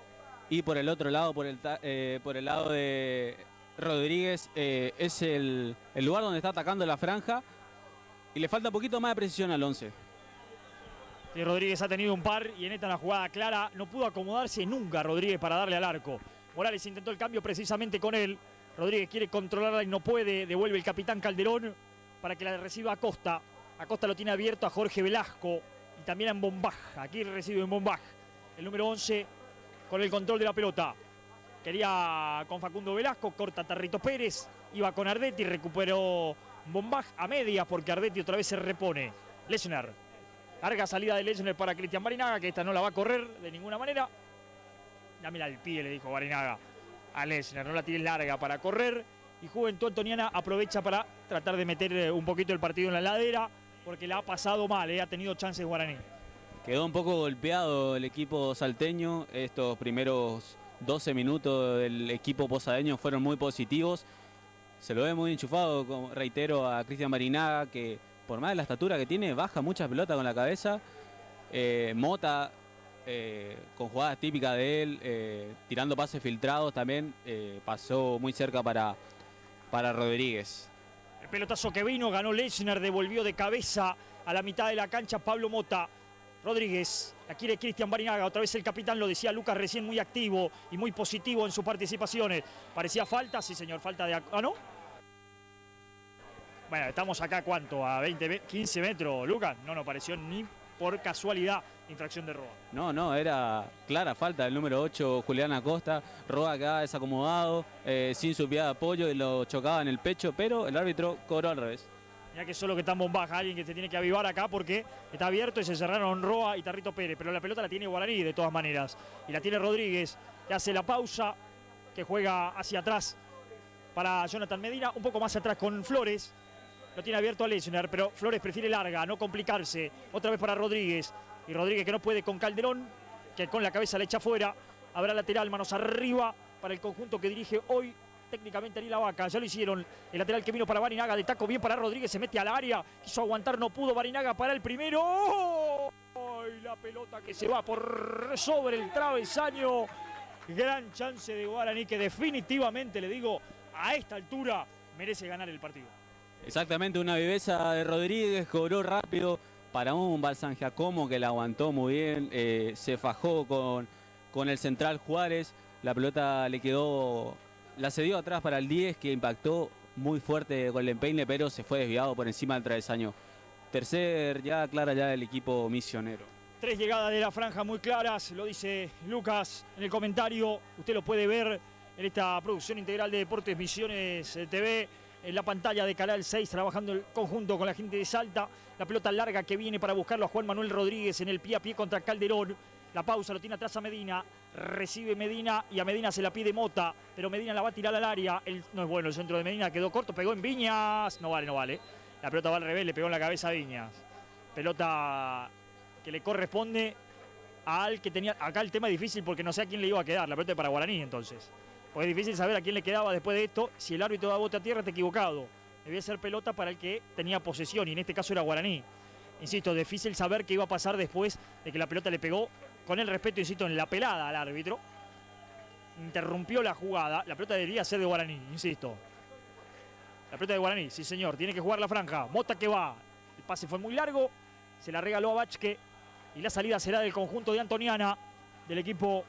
Y por el otro lado, por el lado de Rodríguez, es el lugar donde está atacando la franja. Y le falta un poquito más de precisión al 11.
Sí, Rodríguez ha tenido un par y en esta una jugada clara. No pudo acomodarse nunca Rodríguez para darle al arco. Morales intentó el cambio precisamente con él. Rodríguez quiere controlarla y no puede. Devuelve el capitán Calderón para que la reciba Acosta. Acosta lo tiene abierto a Jorge Velasco y también a Bombaj. Aquí recibe en Bombaj. El número 11 con el control de la pelota. Quería con Facundo Velasco, corta Tarrito Pérez. Iba con Ardetti, recuperó Bombaj a medias porque Ardetti otra vez se repone. Lechner. Larga salida de Lechner para Cristian Barinaga, que esta no la va a correr de ninguna manera. Dámela al pie, le dijo Barinaga a Lechner. No la tires larga para correr. Y Juventud Antoniana aprovecha para tratar de meter un poquito el partido en la ladera, porque la ha pasado mal, ha tenido chances Guaraní.
Quedó un poco golpeado el equipo salteño. Estos primeros 12 minutos del equipo posadeño fueron muy positivos. Se lo ve muy enchufado, como reitero, a Cristian Barinaga, que por más de la estatura que tiene, baja muchas pelotas con la cabeza. Mota, con jugadas típicas de él, tirando pases filtrados también, pasó muy cerca para Rodríguez.
El pelotazo que vino, ganó Lechner, devolvió de cabeza a la mitad de la cancha Pablo Mota. Rodríguez, la quiere Cristian Barinaga, otra vez el capitán, lo decía Lucas recién, muy activo y muy positivo en sus participaciones. Parecía falta, sí señor, falta de... ¿Ah, no? Bueno, estamos acá, ¿cuánto? ¿A 15 metros, Lucas? No nos pareció ni por casualidad infracción de Roa.
No, era clara falta del número 8, Julián Acosta. Roa quedaba desacomodado, sin su pie de apoyo y lo chocaba en el pecho, pero el árbitro cobró al revés.
Mirá que solo que está en Bombaja, alguien que se tiene que avivar acá porque está abierto y se cerraron Roa y Tarrito Pérez, pero la pelota la tiene Guaraní de todas maneras. Y la tiene Rodríguez, que hace la pausa, que juega hacia atrás para Jonathan Medina, un poco más atrás con Flores. Lo tiene abierto a Lechner, pero Flores prefiere larga, no complicarse. Otra vez para Rodríguez. Y Rodríguez que no puede con Calderón, que con la cabeza le echa fuera. Habrá lateral, manos arriba para el conjunto que dirige hoy técnicamente Ariel Vaca. Ya lo hicieron. El lateral que vino para Barinaga, de taco bien para Rodríguez, se mete al área. Quiso aguantar, no pudo Barinaga para el primero. ¡Oh! Y la pelota que se va por sobre el travesaño. Gran chance de Guaraní que definitivamente, le digo, a esta altura merece ganar el partido.
Exactamente, una viveza de Rodríguez, cobró rápido para un Balsan Giacomo que la aguantó muy bien, se fajó con el central Juárez, la pelota le quedó, la cedió atrás para el 10 que impactó muy fuerte con el empeine, pero se fue desviado por encima del travesaño tercer ya clara ya del equipo misionero.
3 llegadas de la franja muy claras, lo dice Lucas en el comentario. Usted lo puede ver en esta producción integral de Deportes Misiones TV, en la pantalla de Canal 6, trabajando el conjunto con la gente de Salta. La pelota larga que viene para buscarlo a Juan Manuel Rodríguez en el pie a pie contra Calderón. La pausa lo tiene atrás a Medina, recibe Medina y a Medina se la pide Mota, pero Medina la va a tirar al área. No es bueno el centro de Medina, quedó corto, pegó en Viñas, no vale, no vale. La pelota va al revés, le pegó en la cabeza a Viñas. Pelota que le corresponde al que tenía. Acá el tema es difícil porque no sé a quién le iba a quedar, la pelota es para Guaraní entonces. Pues es difícil saber a quién le quedaba después de esto. Si el árbitro da bote a tierra, está equivocado. Debía ser pelota para el que tenía posesión y en este caso era Guaraní. Insisto, difícil saber qué iba a pasar después de que la pelota le pegó. Con el respeto, insisto, en la pelada al árbitro. Interrumpió la jugada. La pelota debería ser de Guaraní, insisto. La pelota de Guaraní, sí señor. Tiene que jugar la franja. Mota que va. El pase fue muy largo. Se la regaló a Bachke. Y la salida será del conjunto de Antoniana. Del equipo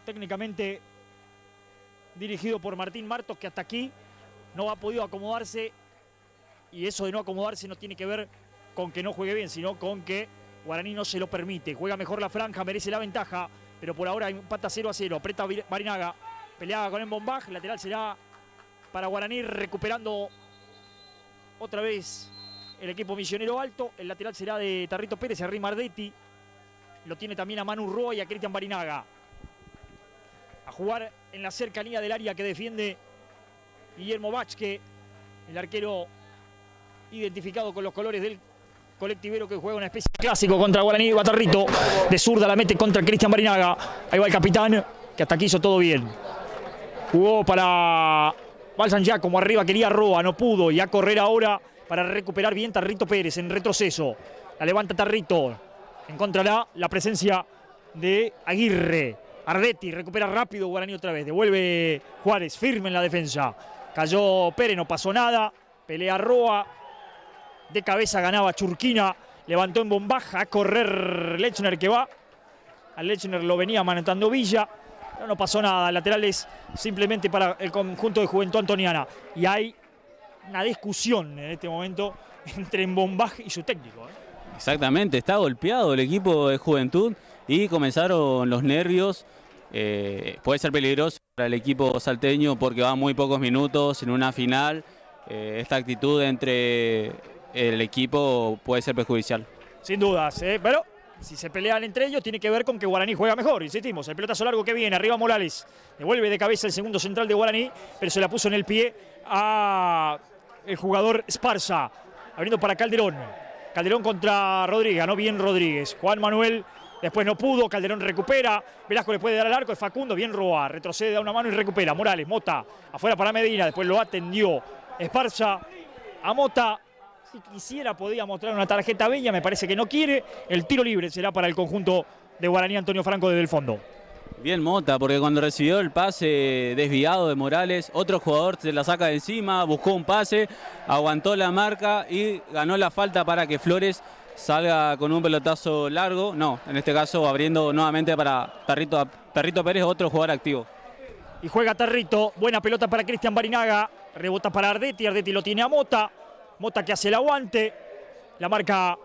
técnicamente dirigido por Martín Martos, que hasta aquí no ha podido acomodarse. Y eso de no acomodarse no tiene que ver con que no juegue bien, sino con que Guaraní no se lo permite. Juega mejor la franja, merece la ventaja, pero por ahora empata 0-0. Aprieta Barinaga, peleaba con Mbombaj. Lateral será para Guaraní, recuperando otra vez el equipo misionero alto. El lateral será de Tarrito Pérez, se arrima Ardetti. Lo tiene también a Manu Roa y a Cristian Barinaga. A jugar en la cercanía del área que defiende Guillermo Bachke, el arquero identificado con los colores del colectivero, que juega una especie de clásico contra Guaraní. Batarrito de zurda la mete contra Cristian Barinaga. Ahí va el capitán, que hasta aquí hizo todo bien. Jugó para Balsan Giacomo, arriba quería Roa, no pudo. Y a correr ahora para recuperar bien Tarrito Pérez en retroceso. La levanta Tarrito. Encontrará la presencia de Aguirre. Ardetti recupera rápido Guaraní otra vez. Devuelve Juárez, firme en la defensa. Cayó Pérez, no pasó nada. Pelea Roa. De cabeza ganaba Churquina. Levantó en bombaja a correr Lechner, que va. Al Lechner lo venía manejando Villa. Pero no pasó nada. Laterales simplemente para el conjunto de Juventud Antoniana. Y hay una discusión en este momento entre Mbombaj y su técnico.
Exactamente, está golpeado el equipo de Juventud y comenzaron los nervios. Puede ser peligroso para el equipo salteño porque va muy pocos minutos en una final. Esta actitud entre el equipo puede ser perjudicial.
Sin dudas, pero si se pelean entre ellos tiene que ver con que Guaraní juega mejor. Insistimos, el pelotazo largo que viene, arriba Morales. Devuelve de cabeza el segundo central de Guaraní, pero se la puso en el pie a el jugador Esparza. Abriendo para Calderón. Calderón contra Rodríguez, no bien Rodríguez. Juan Manuel después no pudo, Calderón recupera. Velasco le puede dar al arco, es Facundo, bien Roa. Retrocede, da una mano y recupera. Morales, Mota, afuera para Medina, después lo atendió Esparza a Mota. Si quisiera podía mostrar una tarjeta bella, me parece que no quiere. El tiro libre será para el conjunto de Guaraní, Antonio Franco desde el fondo.
Bien Mota, porque cuando recibió el pase desviado de Morales, otro jugador se la saca de encima, buscó un pase, aguantó la marca y ganó la falta para que Flores salga con un pelotazo largo. No, en este caso abriendo nuevamente para Tarrito Pérez, otro jugador activo.
Y juega Tarrito, buena pelota para Cristian Barinaga, rebota para Ardetti, Ardetti lo tiene a Mota. Mota que hace el aguante, la marca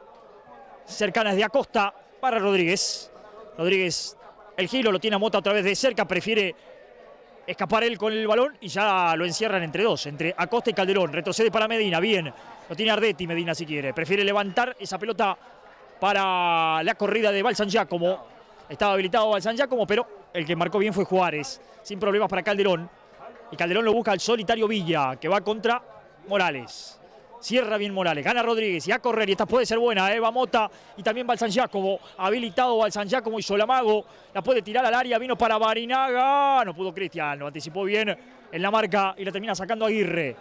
cercana es de Acosta para Rodríguez. Rodríguez, el giro lo tiene a Mota otra vez de cerca, prefiere escapar él con el balón y ya lo encierran entre dos, entre Acosta y Calderón. Retrocede para Medina, bien, lo tiene Ardetti Medina si quiere. Prefiere levantar esa pelota para la corrida de Balsan Giacomo. Estaba habilitado Balsan Giacomo, pero el que marcó bien fue Juárez. Sin problemas para Calderón. Y Calderón lo busca al solitario Villa, que va contra Morales. Cierra bien Morales, gana Rodríguez y a correr, y esta puede ser buena, va Mota y también Balsan Giacomo, habilitado Balsan Giacomo, hizo el amago, la puede tirar al área, vino para Barinaga, no pudo Cristian, lo anticipó bien en la marca y la termina sacando Aguirre.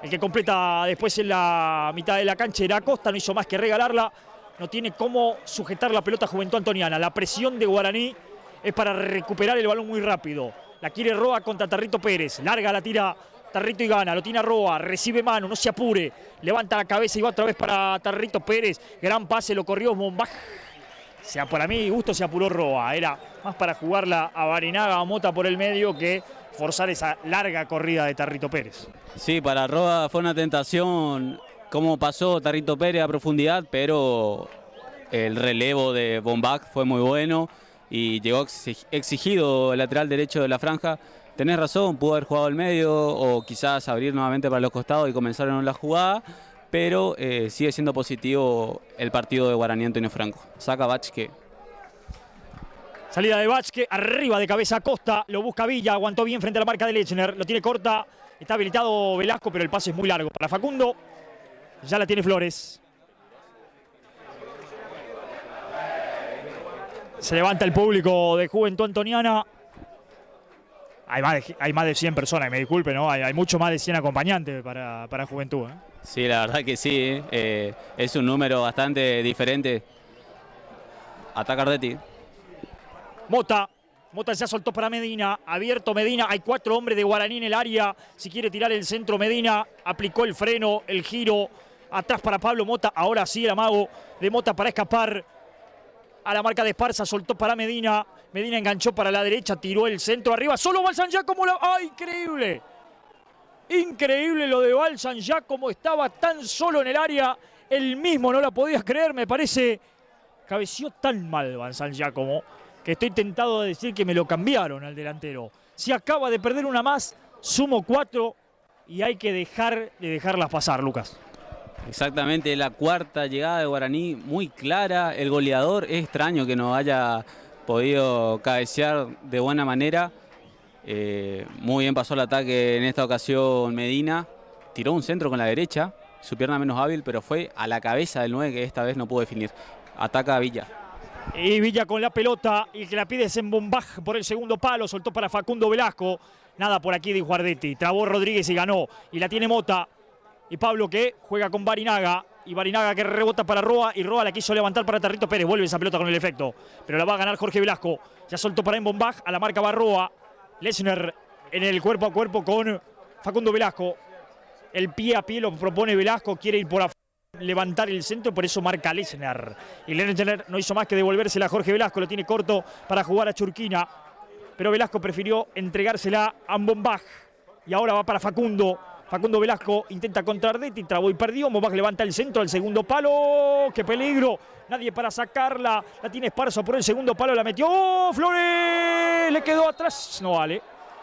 El que completa después en la mitad de la cancha era Acosta, no hizo más que regalarla, no tiene cómo sujetar la pelota Juventud Antoniana. La presión de Guaraní es para recuperar el balón muy rápido, la quiere Roa contra Tarrito Pérez, larga la tira Tarrito y gana, lo tiene a Roa, recibe mano, no se apure, levanta la cabeza y va otra vez para Tarrito Pérez, gran pase, lo corrió Mbombaj. Para mí gusto se apuró Roa, era más para jugarla a Barinaga, a Mota por el medio que forzar esa larga corrida de Tarrito Pérez.
Sí, para Roa fue una tentación cómo pasó Tarrito Pérez a profundidad, pero el relevo de Bombach fue muy bueno y llegó exigido el lateral derecho de la franja. Tenés razón, pudo haber jugado al medio o quizás abrir nuevamente para los costados y comenzar en la jugada, pero sigue siendo positivo el partido de Guaraní Antonio Franco. Saca Vázquez.
Salida de Vázquez, arriba de cabeza Costa, lo busca Villa, aguantó bien frente a la marca de Lechner, lo tiene corta, está habilitado Velasco, pero el pase es muy largo para Facundo. Ya la tiene Flores. Se levanta el público de Juventud Antoniana. Hay más de 100 personas, me disculpe, ¿no? Hay mucho más de 100 acompañantes para Juventud, ¿eh?
Sí, la verdad que sí. Es un número bastante diferente. Ataca Ardetti.
Mota ya soltó para Medina, abierto Medina, hay 4 hombres de Guaraní en el área, si quiere tirar el centro Medina, aplicó el freno, el giro, atrás para Pablo Mota, ahora sí el amago de Mota para escapar a la marca de Esparza, soltó para Medina, Medina enganchó para la derecha, tiró el centro arriba, solo Balsan Giacomo, ¡ay, increíble! Increíble lo de Balsan Giacomo, estaba tan solo en el área, él mismo no la podías creer, me parece, cabeció tan mal Balsan Giacomo, que estoy tentado de decir que me lo cambiaron al delantero. Si acaba de perder una más, sumo 4 y hay que dejarlas pasar, Lucas.
Exactamente, la cuarta llegada de Guaraní, muy clara. El goleador, es extraño que no haya podido cabecear de buena manera. Muy bien pasó el ataque en esta ocasión Medina. Tiró un centro con la derecha, su pierna menos hábil, pero fue a la cabeza del 9 que esta vez no pudo definir. Ataca a Villa.
Y Villa con la pelota, y el que la pide es en Bombaj por el segundo palo, soltó para Facundo Velasco. Nada por aquí dijo Ardetti, trabó Rodríguez y ganó. Y la tiene Mota. Y Pablo que juega con Barinaga. Y Barinaga que rebota para Roa. Y Roa la quiso levantar para Tarrito Pérez. Vuelve esa pelota con el efecto. Pero la va a ganar Jorge Velasco. Ya soltó para Bombaj. A la marca va Roa. Lechner en el cuerpo a cuerpo con Facundo Velasco. El pie a pie lo propone Velasco. Quiere ir por afuera, levantar el centro. Por eso marca Lechner. Y Lechner no hizo más que devolvérsela a Jorge Velasco. Lo tiene corto para jugar a Churquina. Pero Velasco prefirió entregársela a Bombaj. Y ahora va para Facundo. Facundo Velasco intenta contra Ardetti, trabó y perdió. Bombaj levanta el centro al segundo palo. ¡Qué peligro! Nadie para sacarla. La tiene Esparza por el segundo palo. La metió. ¡Oh, Flores! Le quedó atrás. No vale.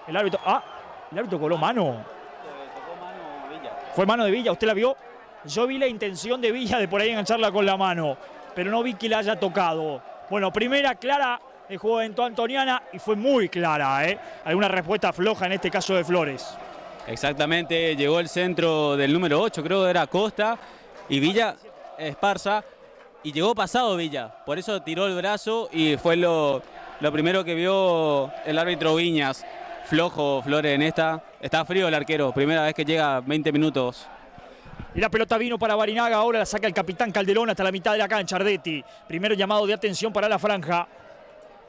El árbitro. El árbitro coló mano. Fue mano de Villa. ¿Usted la vio? Yo vi la intención de Villa de por ahí engancharla con la mano. Pero no vi que la haya tocado. Bueno, primera clara de Juventud Antoniana y fue muy clara, ¿eh? Alguna respuesta floja en este caso de Flores.
Exactamente, llegó el centro del número 8, creo que era Costa, y Villa, Esparza, y llegó pasado Villa, por eso tiró el brazo y fue lo primero que vio el árbitro Viñas. Flojo Flores en esta, está frío el arquero, primera vez que llega 20 minutos.
Y la pelota vino para Barinaga, ahora la saca el capitán Calderón hasta la mitad de la cancha, Ardetti. Primero llamado de atención para la franja.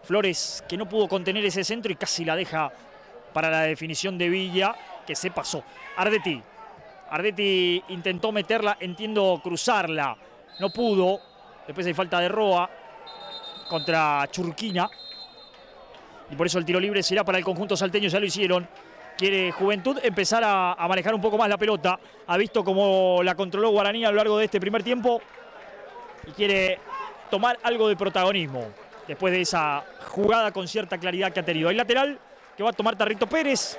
Flores que no pudo contener ese centro y casi la deja para la definición de Villa, que se pasó. Ardetti intentó meterla, entiendo cruzarla, no pudo. Después hay falta de Roa contra Churquina. Y por eso el tiro libre será para el conjunto salteño, ya lo hicieron. Quiere Juventud empezar a manejar un poco más la pelota. Ha visto cómo la controló Guaraní a lo largo de este primer tiempo. Y quiere tomar algo de protagonismo después de esa jugada con cierta claridad que ha tenido. El lateral que va a tomar Tarrito Pérez.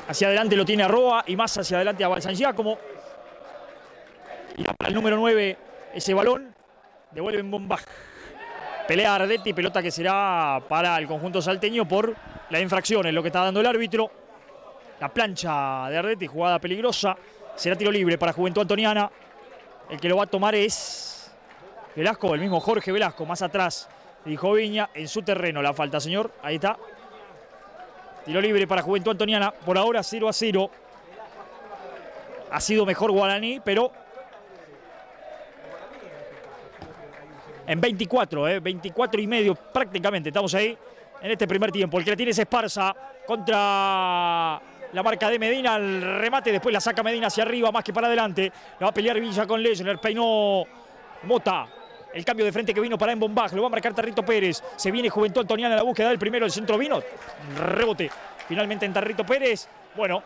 Hacia adelante lo tiene a Roa y más hacia adelante a Balsan Giacomo. Y para el número 9 ese balón. Devuelve en Bombaj. Pelea Ardetti, pelota que será para el conjunto salteño por la infracción, es lo que está dando el árbitro. La plancha de Ardetti, jugada peligrosa. Será tiro libre para Juventud Antoniana. El que lo va a tomar es Velasco, el mismo Jorge Velasco, más atrás. Dijo Viña, en su terreno la falta, señor. Ahí está. Tiro libre para Juventud Antoniana. Por ahora 0-0. Ha sido mejor Guaraní, pero en 24, 24 y medio prácticamente. Estamos ahí en este primer tiempo. El que la tiene es Esparza contra la marca de Medina. El remate, después la saca Medina hacia arriba, más que para adelante. La va a pelear Villa con Lechner. Peinó Mota. El cambio de frente que vino para Bombaj, lo va a marcar Tarrito Pérez. Se viene Juventud Antoniana a la búsqueda del primero. El centro vino. Rebote finalmente en Tarrito Pérez. Bueno,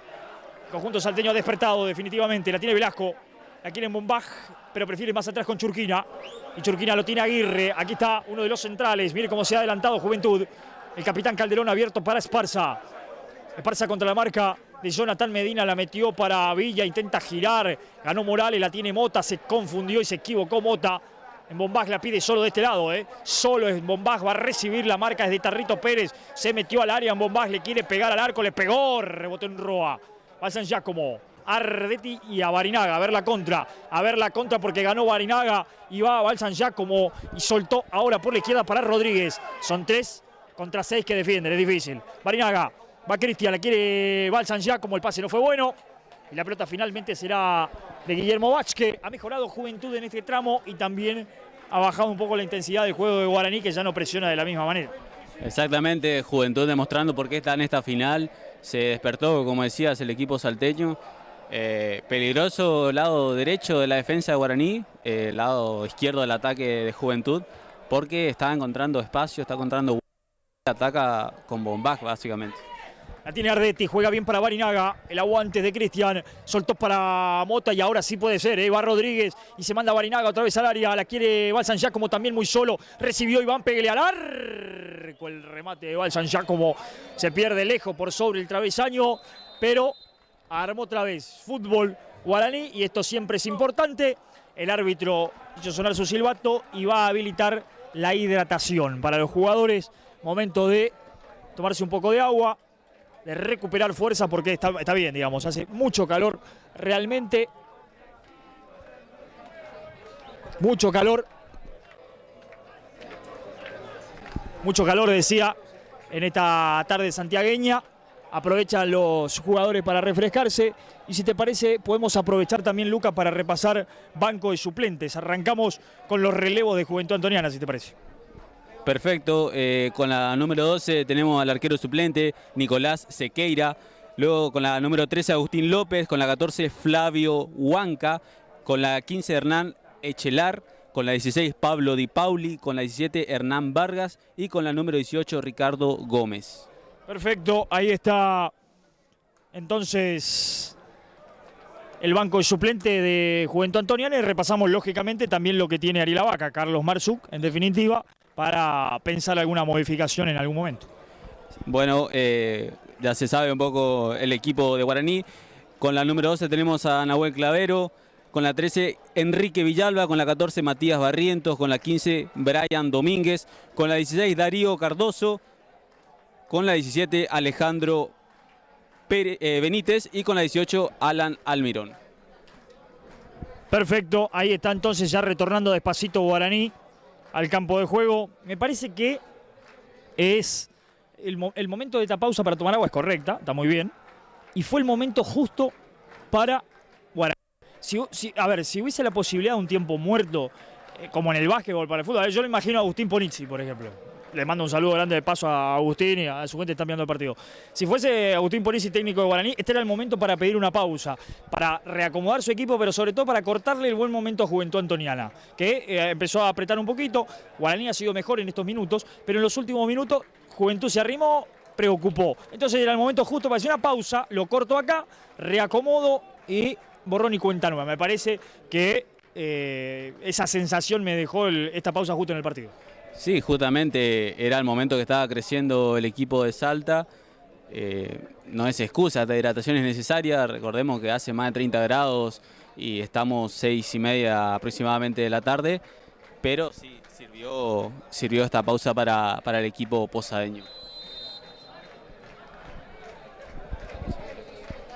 conjunto salteño ha despertado definitivamente. La tiene Velasco. La quiere en Bombaj, pero prefiere más atrás con Churquina. Y Churquina lo tiene Aguirre. Aquí está uno de los centrales. Mire cómo se ha adelantado Juventud. El capitán Calderón abierto para Esparza. Esparza contra la marca de Jonathan Medina. La metió para Villa. Intenta girar. Ganó Morales. La tiene Mota. Se confundió y se equivocó Mota. En Bombaj la pide solo de este lado. Solo en Bombaj va a recibir la marca. Es de Tarrito Pérez. Se metió al área en Bombaj. Le quiere pegar al arco. Le pegó. Rebotó en Roa. Va San Giacomo. Ardetti y a Barinaga, a ver la contra porque ganó Barinaga y va a Balsan Giacomo y soltó ahora por la izquierda para Rodríguez. Son 3 contra 6 que defienden, es difícil. Barinaga, va Cristian, la quiere Balsan Giacomo, el pase no fue bueno y la pelota finalmente será de Guillermo Bach, que ha mejorado Juventud en este tramo y también ha bajado un poco la intensidad del juego de Guaraní, que ya no presiona de la misma manera.
Exactamente, Juventud demostrando por qué está en esta final. Se despertó, como decías, el equipo salteño. Peligroso lado derecho de la defensa de Guaraní, lado izquierdo del ataque de Juventud, porque está encontrando espacio, está encontrando, ataca con Bombaj básicamente.
La tiene Ardetti, juega bien para Barinaga, el aguante de Cristian, soltó para Mota y ahora sí puede ser, va Rodríguez y se manda Barinaga otra vez al área, la quiere Balsan Giacomo también muy solo, recibió Iván Peguele al arco, el remate de Balsan Giacomo se pierde lejos por sobre el travesaño, pero armó otra vez fútbol Guaraní y esto siempre es importante. El árbitro hizo sonar su silbato y va a habilitar la hidratación para los jugadores. Momento de tomarse un poco de agua, de recuperar fuerza porque está bien, digamos, hace mucho calor realmente. Mucho calor, decía, en esta tarde santiagueña. Aprovechan los jugadores para refrescarse y si te parece podemos aprovechar también, Luca, para repasar banco de suplentes. Arrancamos con los relevos de Juventud Antoniana, si te parece.
Perfecto, con la número 12 tenemos al arquero suplente Nicolás Sequeira, luego con la número 13 Agustín López, con la 14 Flavio Huanca, con la 15 Hernán Echelar, con la 16 Pablo Di Pauli, con la 17 Hernán Vargas y con la número 18 Ricardo Gómez.
Perfecto, ahí está entonces el banco de suplente de Juventud Antoniana y repasamos lógicamente también lo que tiene Ariel Abaca, Carlos Marzuk, en definitiva, para pensar alguna modificación en algún momento.
Bueno, ya se sabe un poco el equipo de Guaraní. Con la número 12 tenemos a Nahuel Clavero, con la 13 Enrique Villalba, con la 14 Matías Barrientos, con la 15 Brian Domínguez, con la 16 Darío Cardoso, con la 17 Alejandro Benítez y con la 18 Alan Almirón.
Perfecto, ahí está entonces ya retornando despacito Guaraní al campo de juego. Me parece que es el momento de esta pausa para tomar agua, es correcta, está muy bien. Y fue el momento justo para Guaraní. A ver, si hubiese la posibilidad de un tiempo muerto, como en el básquetbol para el fútbol, yo lo imagino a Agustín Ponizzi, por ejemplo. Le mando un saludo grande de paso a Agustín y a su gente que está mirando el partido. Si fuese Agustín Ponizzi, técnico de Guaraní, este era el momento para pedir una pausa, para reacomodar su equipo, pero sobre todo para cortarle el buen momento a Juventud Antoniana, que empezó a apretar un poquito. Guaraní ha sido mejor en estos minutos, pero en los últimos minutos Juventud se arrimó, preocupó. Entonces era el momento justo para hacer una pausa, lo corto acá, reacomodo y borrón y cuenta nueva. Me parece que esa sensación me dejó esta pausa justo en el partido.
Sí, justamente era el momento que estaba creciendo el equipo de Salta. No es excusa, la hidratación es necesaria. Recordemos que hace más de 30 grados y estamos 6:30 aproximadamente de la tarde. Pero sí, sirvió esta pausa para el equipo posadeño.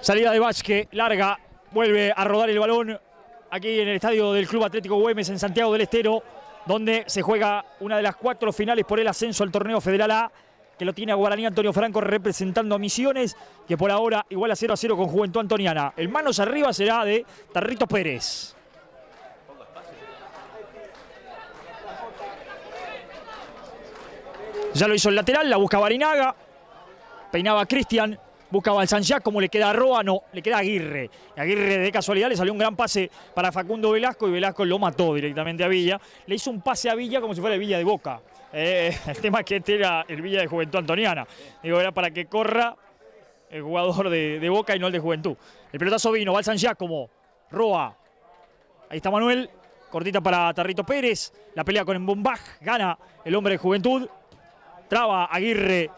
Salida de Vázquez, larga, vuelve a rodar el balón aquí en el estadio del Club Atlético Güemes en Santiago del Estero, donde se juega una de las 4 finales por el ascenso al torneo Federal A, que lo tiene a Guaraní Antonio Franco representando a Misiones, que por ahora igual a 0-0 con Juventud Antoniana. El manos arriba será de Tarrito Pérez. Ya lo hizo el lateral, la busca Barinaga, peinaba Cristian, busca Balsan Giacomo, le queda a Roa, no, le queda a Aguirre. Aguirre de casualidad le salió un gran pase para Facundo Velasco y Velasco lo mató directamente a Villa. Le hizo un pase a Villa como si fuera el Villa de Boca. El tema es que este era el Villa de Juventud Antoniana. Digo, era para que corra el jugador de Boca y no el de Juventud. El pelotazo vino, va al San Giacomo, roba. Ahí está Manuel, cortita para Tarrito Pérez. La pelea con Mbombaj, gana el hombre de Juventud. Traba Aguirre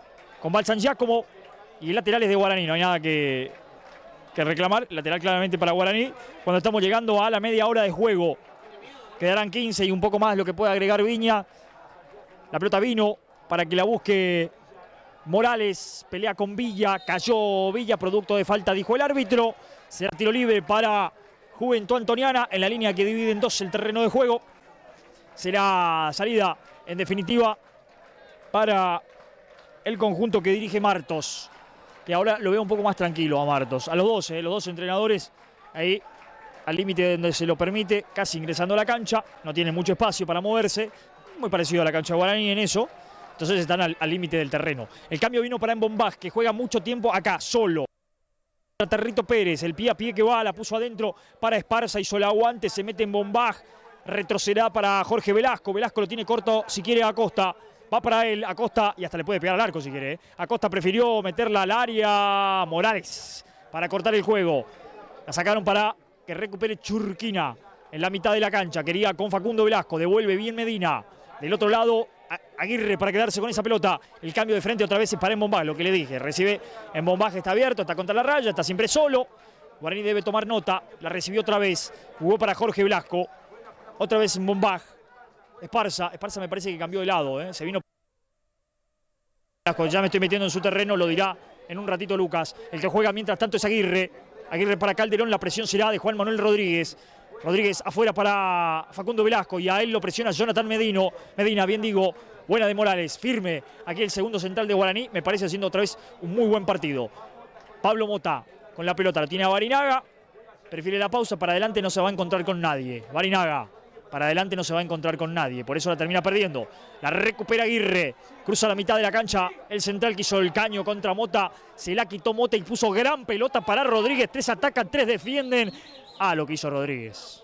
con Val San Giacomo. Y el lateral es de Guaraní, no hay nada que reclamar. Lateral claramente para Guaraní. Cuando estamos llegando a la media hora de juego. Quedarán 15 y un poco más lo que puede agregar Viña. La pelota vino para que la busque Morales. Pelea con Villa. Cayó Villa, producto de falta, dijo el árbitro. Será tiro libre para Juventud Antoniana en la línea que divide en dos el terreno de juego. Será salida, en definitiva, para el conjunto que dirige Martos. Que ahora lo veo un poco más tranquilo a Martos. A los dos entrenadores ahí al límite donde se lo permite, casi ingresando a la cancha. No tienen mucho espacio para moverse. Muy parecido a la cancha de Guaraní en eso. Entonces están al límite del terreno. El cambio vino para Mbombaj, que juega mucho tiempo acá, solo. Tarrito Pérez, el pie a pie que va, la puso adentro para Esparza, hizo el aguante, se mete en Mbombaj. Retrocederá para Jorge Velasco. Velasco lo tiene corto, si quiere Acosta. Va para él, Acosta, y hasta le puede pegar al arco si quiere. Acosta prefirió meterla al área. Morales para cortar el juego. La sacaron para que recupere Churquina en la mitad de la cancha. Quería con Facundo Velasco, devuelve bien Medina. Del otro lado, Aguirre para quedarse con esa pelota. El cambio de frente otra vez es para Mbombaj, lo que le dije. Recibe Mbombaj, está abierto, está contra la raya, está siempre solo. Guaraní debe tomar nota. La recibió otra vez. Jugó para Jorge Velasco. Otra vez Mbombaj. Esparza me parece que cambió de lado, se vino. Ya me estoy metiendo en su terreno, lo dirá en un ratito Lucas. El que juega mientras tanto es Aguirre. Aguirre para Calderón, la presión será de Juan Manuel Rodríguez. Rodríguez afuera para Facundo Velasco y a él lo presiona Jonathan Medina, bien digo, buena de Morales, firme. Aquí el segundo central de Guaraní, me parece haciendo otra vez un muy buen partido. Pablo Mota con la pelota, la tiene a Barinaga. Prefiere la pausa, para adelante no se va a encontrar con nadie. Barinaga. Para adelante no se va a encontrar con nadie, por eso la termina perdiendo. La recupera Aguirre, cruza la mitad de la cancha. El central que hizo el caño contra Mota, se la quitó Mota y puso gran pelota para Rodríguez. 3 atacan, 3 defienden. Lo que hizo Rodríguez.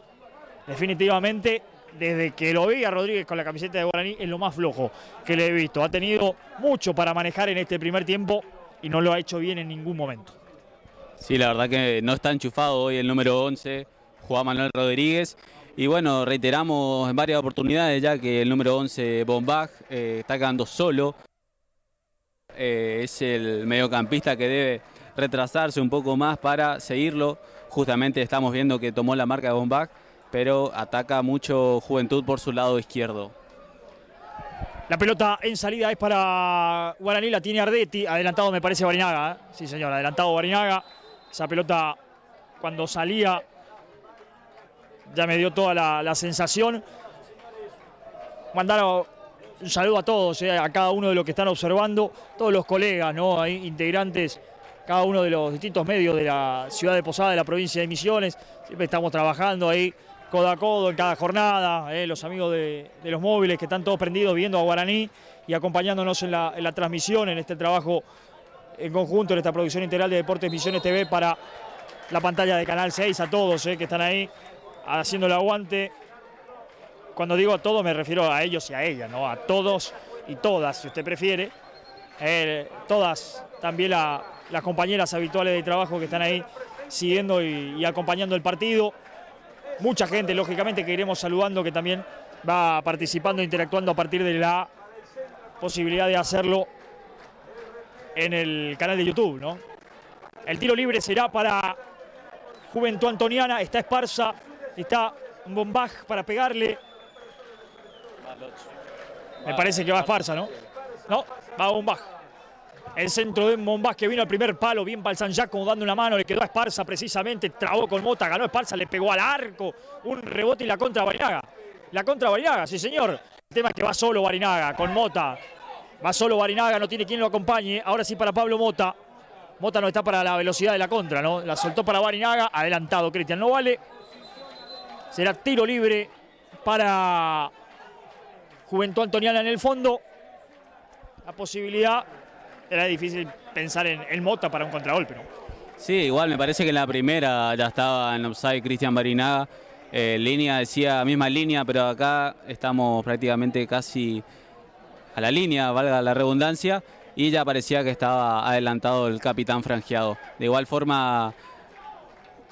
Definitivamente, desde que lo vi a Rodríguez con la camiseta de Guaraní, es lo más flojo que le he visto. Ha tenido mucho para manejar en este primer tiempo y no lo ha hecho bien en ningún momento.
Sí, la verdad que no está enchufado hoy el número 11, Juan Manuel Rodríguez. Y bueno, reiteramos en varias oportunidades ya que el número 11, Mbombaj, está quedando solo. Es el mediocampista que debe retrasarse un poco más para seguirlo. Justamente estamos viendo que tomó la marca de Mbombaj, pero ataca mucho Juventud por su lado izquierdo.
La pelota en salida es para Guaraní, la tiene Ardetti. Adelantado me parece Barinaga. Sí señor, adelantado Barinaga. Esa pelota cuando salía ya me dio toda la sensación. Mandar un saludo a todos, a cada uno de los que están observando, todos los colegas, ¿no? Ahí, integrantes, cada uno de los distintos medios de la ciudad de Posada, de la provincia de Misiones. Siempre estamos trabajando ahí codo a codo en cada jornada, los amigos de los móviles que están todos prendidos viendo a Guaraní y acompañándonos en la transmisión, en este trabajo en conjunto, en esta producción integral de Deportes Misiones TV para la pantalla de Canal 6, a todos que están ahí haciendo el aguante. Cuando digo a todos me refiero a ellos y a ellas, ¿no? A todos y todas, si usted prefiere. Todas, también las compañeras habituales de trabajo que están ahí siguiendo y acompañando el partido. Mucha gente, lógicamente, que iremos saludando, que también va participando, interactuando a partir de la posibilidad de hacerlo en el canal de YouTube, ¿no? El tiro libre será para Juventud Antoniana. Está Esparza, está Mbombaj para pegarle. Me parece que va Esparza, ¿no? No, va Mbombaj. El centro de Mbombaj que vino al primer palo, bien para el San Giacomo dando una mano, le quedó a Esparza precisamente, trabó con Mota, ganó Esparza, le pegó al arco, un rebote y la contra Barinaga. La contra Barinaga, sí señor. El tema es que va solo Barinaga con Mota. Va solo Barinaga, no tiene quien lo acompañe. Ahora sí para Pablo Mota. Mota no está para la velocidad de la contra, ¿no? La soltó para Barinaga, adelantado Cristian no vale. Será tiro libre para Juventud Antoniana en el fondo. La posibilidad, era difícil pensar en Mota para un contragolpe, ¿no?
Sí, igual me parece que en la primera ya estaba en offside Cristian Barinaga. Línea, decía misma línea, pero acá estamos prácticamente casi a la línea, valga la redundancia. y ya parecía que estaba adelantado el capitán franjeado. De igual forma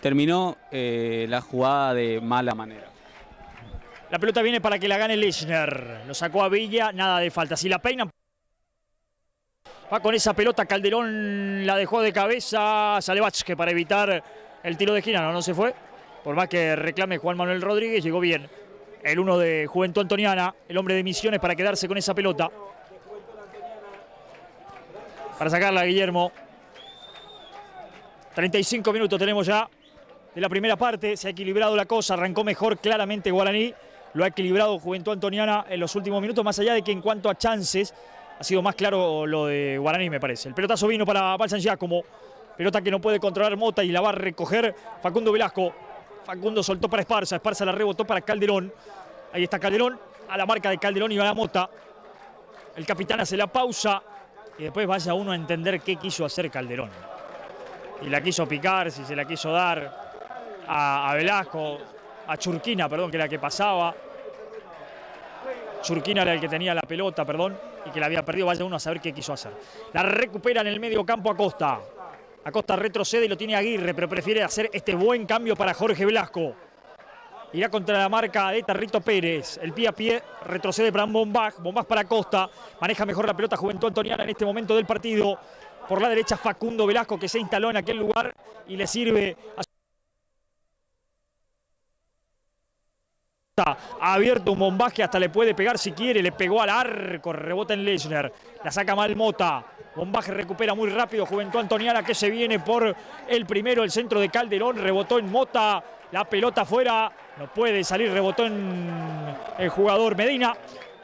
terminó la jugada de mala manera.
La pelota viene para que la gane Lechner. Lo sacó a Villa, nada de falta. Si la peinan, va con esa pelota. Calderón la dejó de cabeza. Sale Vázquez para evitar el tiro de esquina. No se fue. Por más que reclame Juan Manuel Rodríguez, llegó bien el 1 de Juventud Antoniana, el hombre de Misiones, para quedarse con esa pelota. Para sacarla Guillermo. 35 minutos tenemos ya de la primera parte. Se ha equilibrado la cosa. Arrancó mejor claramente Guaraní. Lo ha equilibrado Juventud Antoniana en los últimos minutos, más allá de que en cuanto a chances ha sido más claro lo de Guaraní, me parece. El pelotazo vino para Val San Giacomo. Pelota que no puede controlar Mota y la va a recoger Facundo Velasco. Facundo soltó para Esparza. Esparza la rebotó para Calderón. Ahí está Calderón. A la marca de Calderón y va la Mota. El capitán hace la pausa y después vaya uno a entender qué quiso hacer Calderón. Y la quiso picar, si se la quiso dar a Velasco, a Churquina, perdón, que era la que pasaba. Churquina era el que tenía la pelota, perdón, y que la había perdido. Vaya uno a saber qué quiso hacer. La recupera en el medio campo Acosta. Acosta retrocede y lo tiene Aguirre, pero prefiere hacer este buen cambio para Jorge Velasco. Irá contra la marca de Tarrito Pérez. El pie a pie retrocede para Bombach. Bombach para Acosta. Maneja mejor la pelota Juventud Antoniana en este momento del partido. Por la derecha Facundo Velasco, que se instaló en aquel lugar y le sirve a... Ha abierto un Bombach que hasta le puede pegar si quiere. Le pegó al arco. Rebota en Lechner. La saca mal Mota. Bombach recupera muy rápido Juventud Antoniana, que se viene por el primero. El centro de Calderón. Rebotó en Mota. La pelota afuera. No puede salir. Rebotó en el jugador Medina.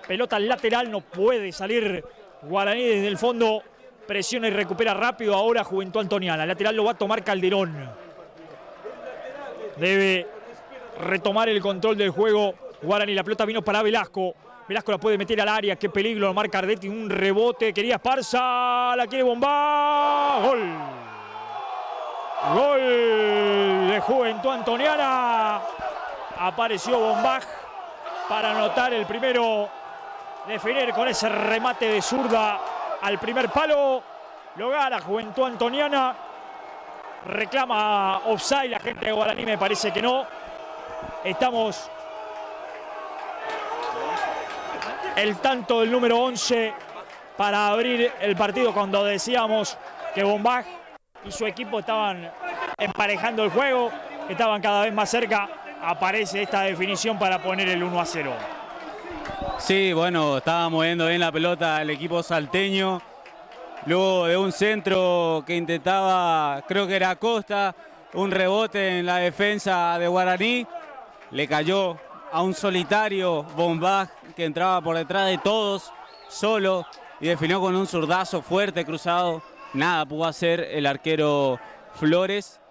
Pelota lateral. No puede salir Guaraní desde el fondo. Presiona y recupera rápido ahora Juventud Antoniana. El lateral lo va a tomar Calderón. Debe retomar el control del juego Guaraní. La pelota vino para Velasco. Velasco la puede meter al área. Qué peligro, lo marca Ardetti. Un rebote. Quería Esparza. La quiere Bombach. Gol. Gol de Juventud Antoniana. Apareció Bombach para anotar el primero de Ferrer con ese remate de zurda al primer palo. Lo gana Juventud Antoniana. Reclama offside la gente de Guaraní. Me parece que no. Estamos el tanto del número 11 para abrir el partido, cuando decíamos que Bombach y su equipo estaban emparejando el juego, estaban cada vez más cerca. Aparece esta definición para poner el 1-0.
Sí, bueno, estaba moviendo bien la pelota el equipo salteño. Luego de un centro que intentaba, creo que era Acosta, un rebote en la defensa de Guaraní. Le cayó a un solitario Bombach que entraba por detrás de todos, solo, y definió con un zurdazo fuerte, cruzado. Nada pudo hacer el arquero Flores.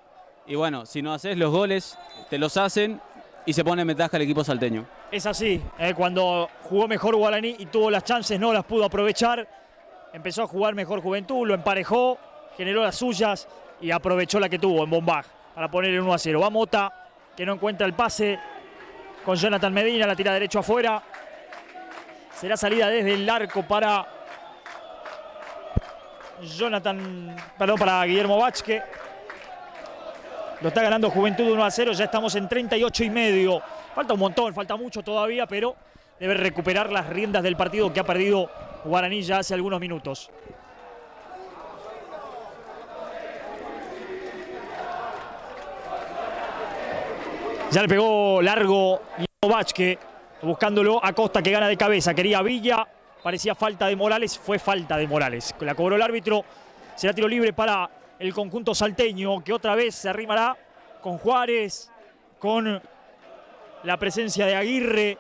Y bueno, si no haces los goles, te los hacen y se pone en ventaja el equipo salteño.
Es así, cuando jugó mejor Guaraní y tuvo las chances, no las pudo aprovechar. Empezó a jugar mejor Juventud, lo emparejó, generó las suyas y aprovechó la que tuvo en Bombach para poner el 1-0. Va Mota, que no encuentra el pase con Jonathan Medina, la tira derecho afuera. Será salida desde el arco para para Guillermo Vázquez. Lo está ganando Juventud 1-0, ya estamos en 38,5. Falta un montón, falta mucho todavía, pero debe recuperar las riendas del partido que ha perdido Guaraní ya hace algunos minutos. Ya le pegó largo Vázquez, buscándolo a Costa, que gana de cabeza. Quería Villa, parecía falta de Morales, fue falta de Morales. La cobró el árbitro, será tiro libre para el conjunto salteño, que otra vez se arrimará con Juárez, con la presencia de Aguirre.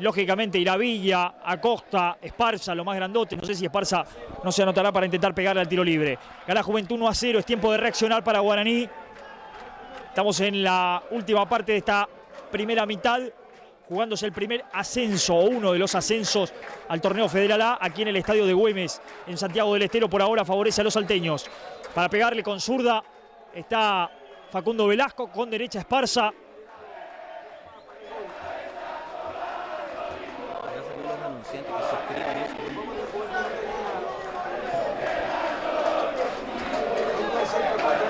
Lógicamente irá Villa, Acosta, Esparza, lo más grandote. No sé si Esparza no se anotará para intentar pegarle al tiro libre. Gana Juventud 1-0, es tiempo de reaccionar para Guaraní. Estamos en la última parte de esta primera mitad, jugándose el primer ascenso, o uno de los ascensos al torneo Federal A, aquí en el estadio de Güemes, en Santiago del Estero. Por ahora favorece a los salteños. Para pegarle con zurda está Facundo Velasco, con derecha Esparza.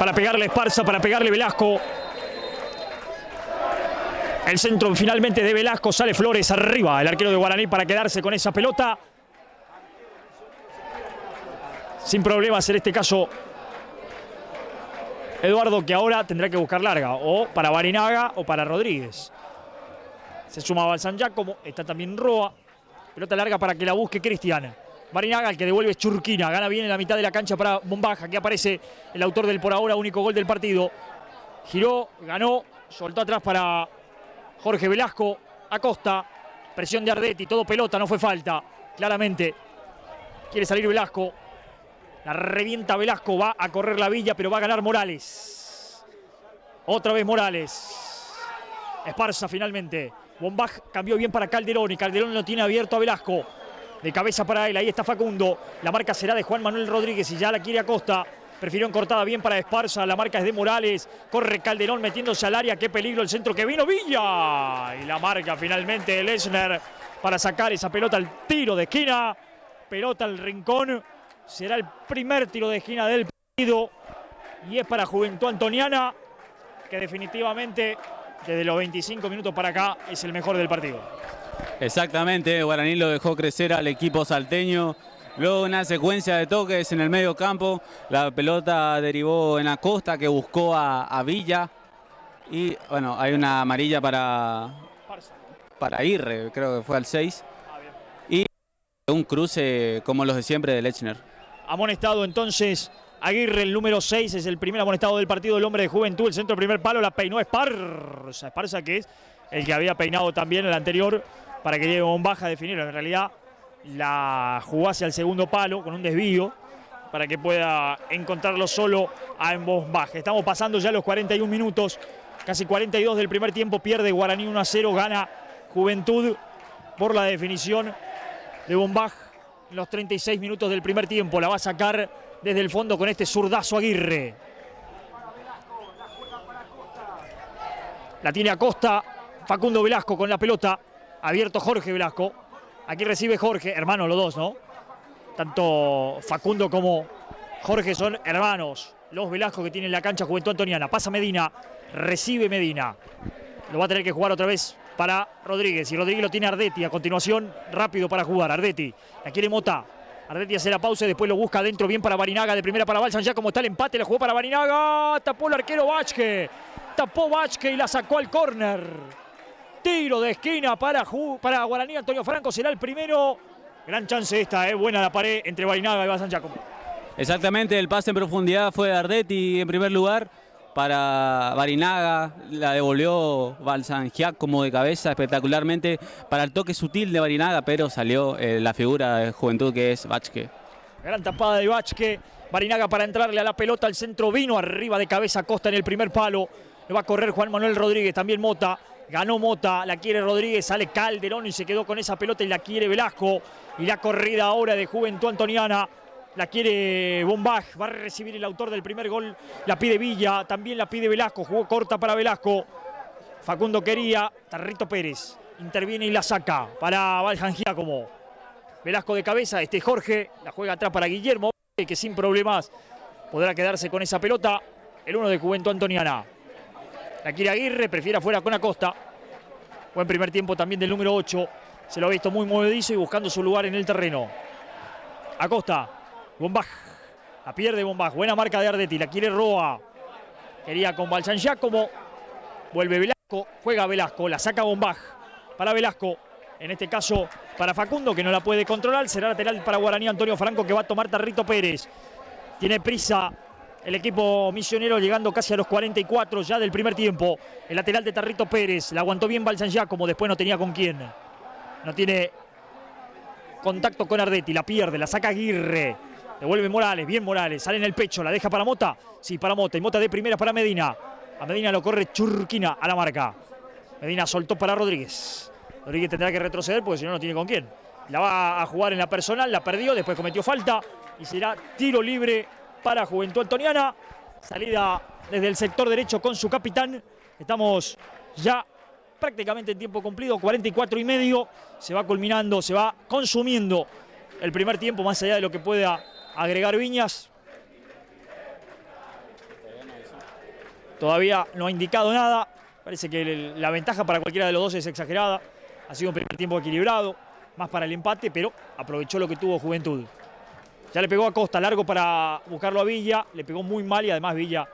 para pegarle Esparza, para pegarle Velasco. El centro finalmente de Velasco, sale Flores arriba, el arquero de Guaraní para quedarse con esa pelota. Sin problemas en este caso Eduardo, que ahora tendrá que buscar larga, o para Barinaga o para Rodríguez. Se suma Balsan Giacomo, está también Roa. Pelota larga para que la busque Cristian. Barinaga, el que devuelve Churquina, gana bien en la mitad de la cancha para Bombaja. Aquí aparece el autor del por ahora único gol del partido. Giró, ganó, soltó atrás para Jorge Velasco. Acosta, presión de Ardetti, todo pelota, no fue falta. Claramente quiere salir Velasco. La revienta Velasco, va a correr la Villa, pero va a ganar Morales. Otra vez Morales. Esparza finalmente. Bombaj cambió bien para Calderón y Calderón lo tiene abierto a Velasco. De cabeza para él, ahí está Facundo. La marca será de Juan Manuel Rodríguez y ya la quiere Acosta. Prefirió encortada bien para Esparza, la marca es de Morales. Corre Calderón metiéndose al área, qué peligro el centro que vino Villa. Y la marca finalmente de Lechner para sacar esa pelota al tiro de esquina. Pelota al rincón. Será el primer tiro de esquina del partido y es para Juventud Antoniana, que definitivamente desde los 25 minutos para acá es el mejor del partido.
Exactamente, Guaraní lo dejó crecer al equipo salteño. Luego una secuencia de toques en el medio campo. La pelota derivó en Acosta, que buscó a Villa. Y bueno, hay una amarilla para Aguirre, creo que fue al 6. Y un cruce como los de siempre de Lechner.
Amonestado entonces Aguirre, el número 6, es el primer amonestado del partido, el hombre de Juventud. El centro primer palo, la peinó Esparza. Esparza, que es el que había peinado también el anterior para que llegue Bombaja a definirlo. En realidad la jugó hacia el segundo palo con un desvío para que pueda encontrarlo solo a Bombaja. Estamos pasando ya los 41 minutos, casi 42 del primer tiempo. Pierde Guaraní 1-0, gana Juventud por la definición de Bombaja. En los 36 minutos del primer tiempo la va a sacar desde el fondo con este zurdazo Aguirre. La tiene Acosta, Facundo Velasco con la pelota. Abierto Jorge Velasco. Aquí recibe Jorge, hermanos los dos, ¿no? Tanto Facundo como Jorge son hermanos. Los Velasco que tienen la cancha Juventud Antoniana. Pasa Medina, recibe Medina. Lo va a tener que jugar otra vez para Rodríguez. Y Rodríguez lo tiene Ardetti. A continuación, rápido para jugar. Ardetti. La quiere Mota. Ardetti hace la pausa y después lo busca adentro. Bien para Barinaga. De primera para Balsan. Ya como está el empate. La jugó para Barinaga. Tapó el arquero Vázquez. Tapó Vázquez y la sacó al córner. Tiro de esquina para Guaraní. Antonio Franco será el primero. Gran chance esta. Buena la pared entre Barinaga y Balsan Giacomo.
Exactamente. El pase en profundidad fue de Ardetti en primer lugar. Para Barinaga, la devolvió Balsan Giacomo de cabeza espectacularmente para el toque sutil de Barinaga, pero salió la figura de Juventud, que es Vázquez.
Gran tapada de Vázquez. Barinaga para entrarle a la pelota, al centro vino arriba de cabeza Acosta en el primer palo. Le va a correr Juan Manuel Rodríguez, también Mota. Ganó Mota, la quiere Rodríguez, sale Calderón y se quedó con esa pelota y la quiere Velasco. Y la corrida ahora de Juventud Antoniana. La quiere Bombaj, va a recibir el autor del primer gol, la pide Villa, también la pide Velasco, jugó corta para Velasco. Facundo quería, Tarrito Pérez interviene y la saca para Balsan Giacomo. Velasco de cabeza, Jorge, la juega atrás para Guillermo, que sin problemas podrá quedarse con esa pelota. El uno de Juventud Antoniana. La quiere Aguirre, prefiere afuera con Acosta. Buen primer tiempo también del número 8, se lo ha visto muy movedizo y buscando su lugar en el terreno. Acosta. Bombaj, la pierde Bombaj, buena marca de Ardetti, la quiere Roa. Quería con Balsan Giacomo, vuelve Velasco, juega Velasco, la saca Bombaj para Velasco. En este caso para Facundo, que no la puede controlar, será lateral para Guaraní Antonio Franco, que va a tomar Tarrito Pérez. Tiene prisa el equipo misionero llegando casi a los 44 ya del primer tiempo. El lateral de Tarrito Pérez, la aguantó bien Balsan Giacomo, después no tenía con quién. No tiene contacto con Ardetti, la pierde, la saca Aguirre. Devuelve Morales, bien Morales, sale en el pecho, la deja para Mota. Sí, para Mota, y Mota de primera para Medina. A Medina lo corre Churquina a la marca. Medina soltó para Rodríguez. Rodríguez tendrá que retroceder porque si no, no tiene con quién. La va a jugar en la personal, la perdió, después cometió falta. Y será tiro libre para Juventud Antoniana. Salida desde el sector derecho con su capitán. Estamos ya prácticamente en tiempo cumplido, 44 y medio. Se va culminando, se va consumiendo el primer tiempo, más allá de lo que pueda agregar Viñas. todavía no ha indicado nada. Parece que la ventaja para cualquiera de los dos es exagerada. Ha sido un primer tiempo equilibrado, más para el empate, pero aprovechó lo que tuvo Juventud. Ya le pegó a Costa, largo para buscarlo a Villa, le pegó muy mal y además Villa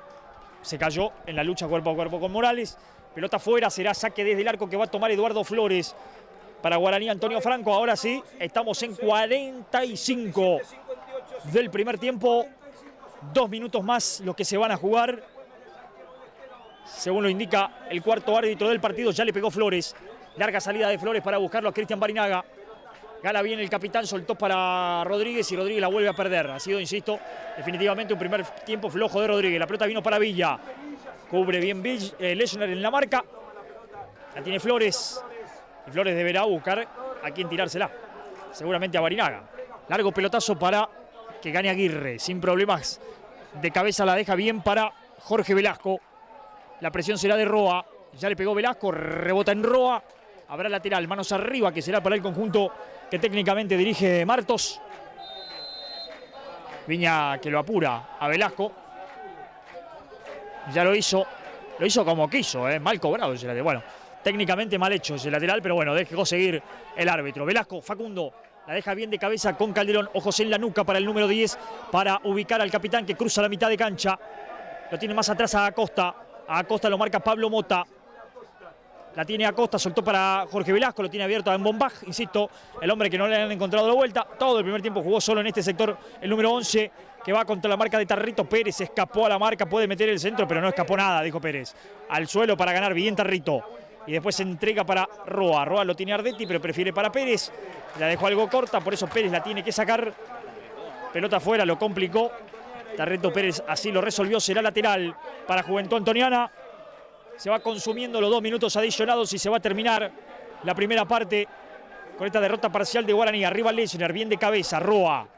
se cayó en la lucha cuerpo a cuerpo con Morales. Pelota fuera, será saque desde el arco que va a tomar Eduardo Flores para Guaraní Antonio Franco. Ahora sí, estamos en 45 del primer tiempo. 2 minutos más los que se van a jugar. Según lo indica el cuarto árbitro del partido, ya le pegó Flores. Larga salida de Flores para buscarlo a Cristian Barinaga. Gana bien el capitán, soltó para Rodríguez y Rodríguez la vuelve a perder. Ha sido, insisto, definitivamente un primer tiempo flojo de Rodríguez. La pelota vino para Villa. Cubre bien Lechner en la marca. La tiene Flores. Y Flores deberá buscar a quién tirársela. Seguramente a Barinaga. Largo pelotazo para que gane Aguirre. Sin problemas de cabeza la deja bien para Jorge Velasco. La presión será de Roa. Ya le pegó Velasco, rebota en Roa. Habrá lateral, manos arriba, que será para el conjunto que técnicamente dirige Martos. Viña que lo apura a Velasco. Ya lo hizo como quiso, mal cobrado ese lateral. Bueno, técnicamente mal hecho ese lateral, pero bueno, dejó seguir el árbitro. Velasco, Facundo, la deja bien de cabeza con Calderón. Ojos en la nuca para el número 10, para ubicar al capitán que cruza la mitad de cancha. Lo tiene más atrás a Acosta. A Acosta lo marca Pablo Mota. La tiene Acosta, soltó para Jorge Velasco, lo tiene abierto a Mbombaj, insisto, el hombre que no le han encontrado la vuelta. Todo el primer tiempo jugó solo en este sector el número 11, que va contra la marca de Tarrito. Pérez escapó a la marca, puede meter el centro, pero no escapó nada, dijo Pérez. Al suelo para ganar, bien Tarrito. Y después se entrega para Roa. Roa lo tiene Ardetti, pero prefiere para Pérez. La dejó algo corta, por eso Pérez la tiene que sacar. Pelota afuera, lo complicó. Tarrito Pérez así lo resolvió, será lateral para Juventud Antoniana. Se va consumiendo los 2 minutos adicionados y se va a terminar la primera parte con esta derrota parcial de Guaraní. Arriba Lechner, bien de cabeza, Roa.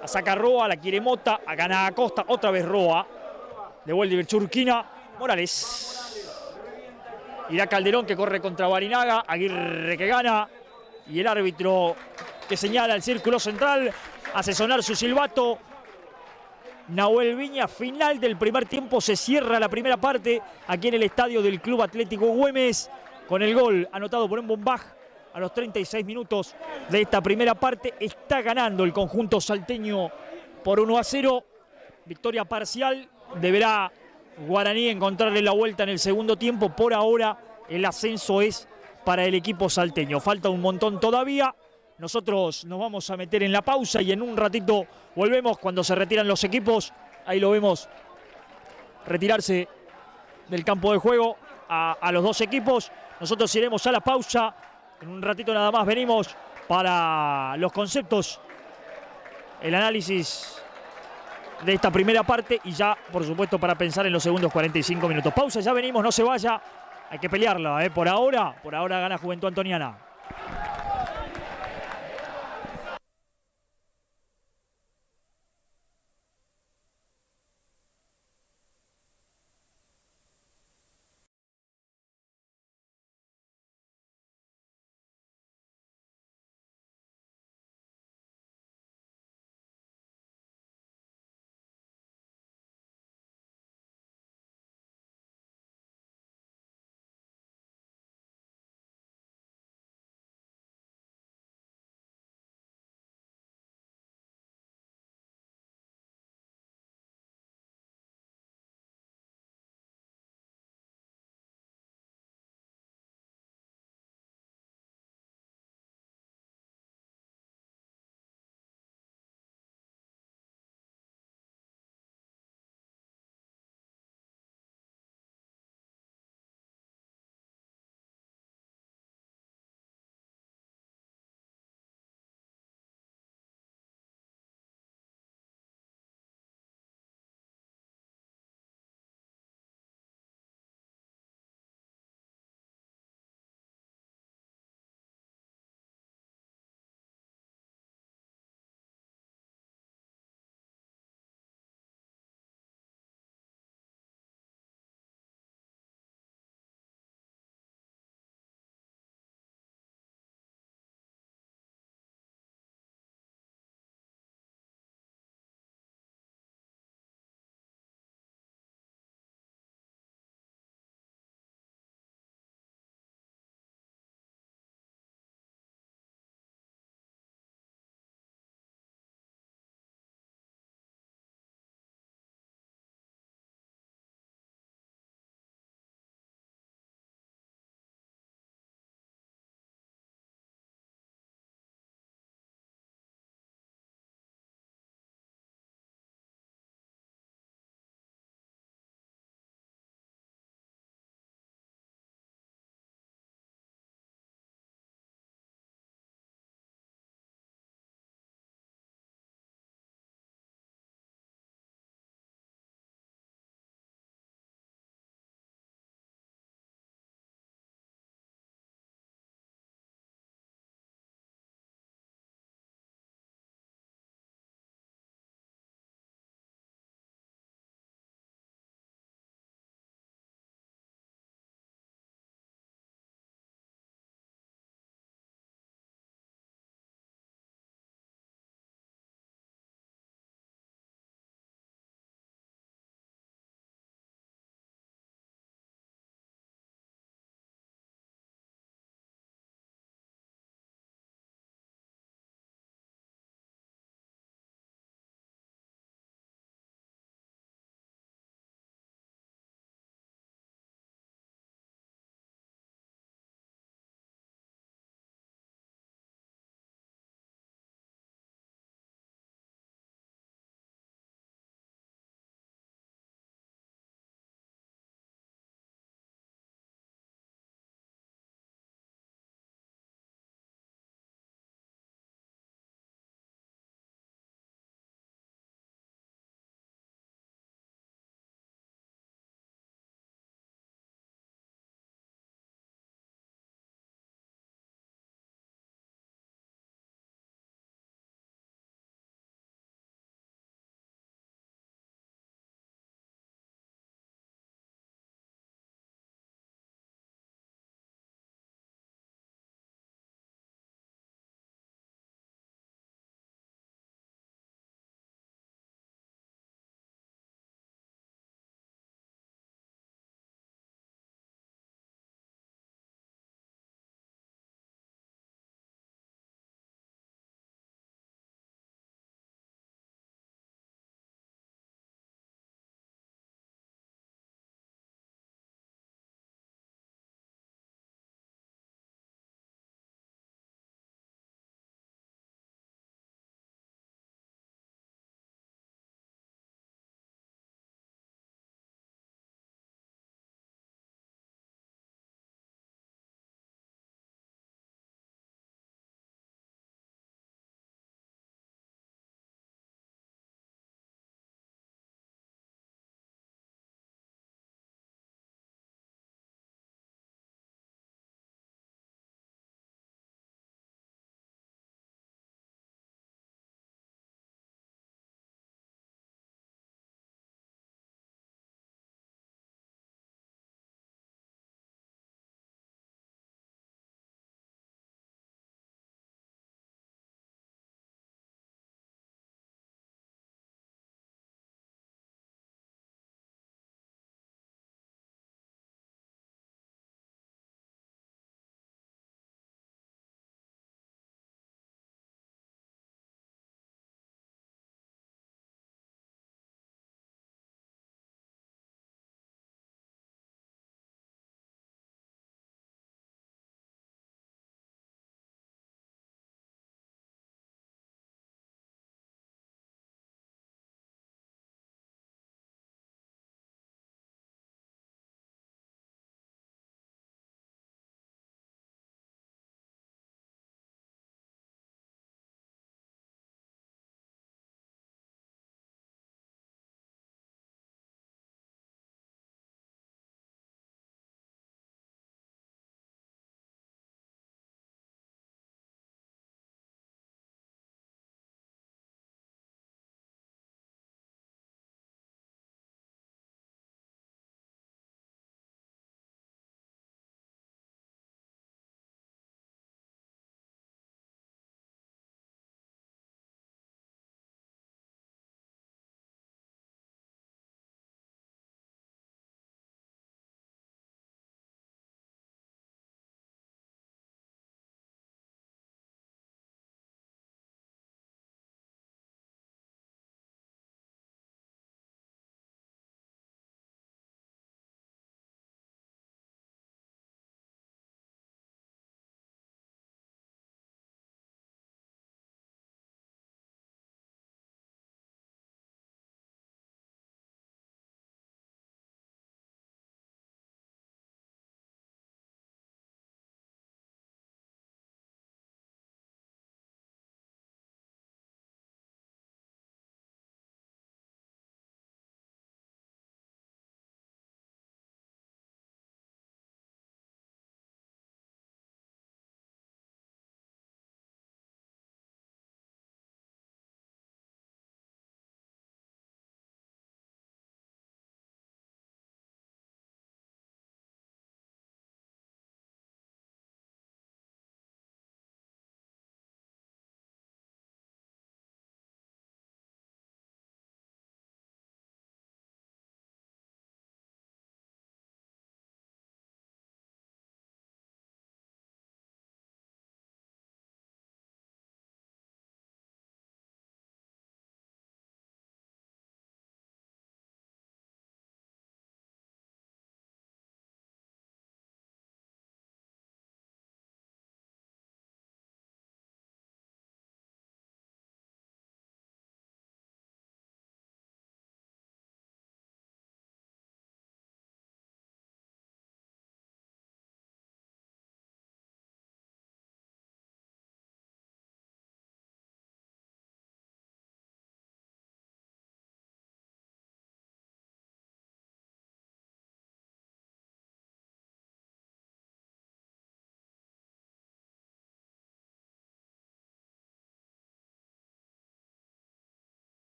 La saca Roa, la quiere Mota, gana Acosta, otra vez Roa. Devuelve Churquina, Morales. Irá Calderón que corre contra Barinaga, Aguirre que gana. Y el árbitro que señala el círculo central, hace sonar su silbato. Nahuel Viña, final del primer tiempo, se cierra la primera parte aquí en el estadio del Club Atlético Güemes con el gol anotado por Mbombaj a los 36 minutos de esta primera parte. Está ganando el conjunto salteño por 1-0, victoria parcial. Deberá Guaraní encontrarle la vuelta en el segundo tiempo. Por ahora el ascenso es para el equipo salteño, falta un montón todavía. Nosotros nos vamos a meter en la pausa y en un ratito volvemos cuando se retiran los equipos. Ahí lo vemos retirarse del campo de juego a los dos equipos. Nosotros iremos a la pausa. En un ratito nada más venimos para los conceptos, el análisis de esta primera parte y ya, por supuesto, para pensar en los segundos 45 minutos. Pausa, ya venimos, no se vaya. Hay que pelearla, Por ahora gana Juventud Antoniana.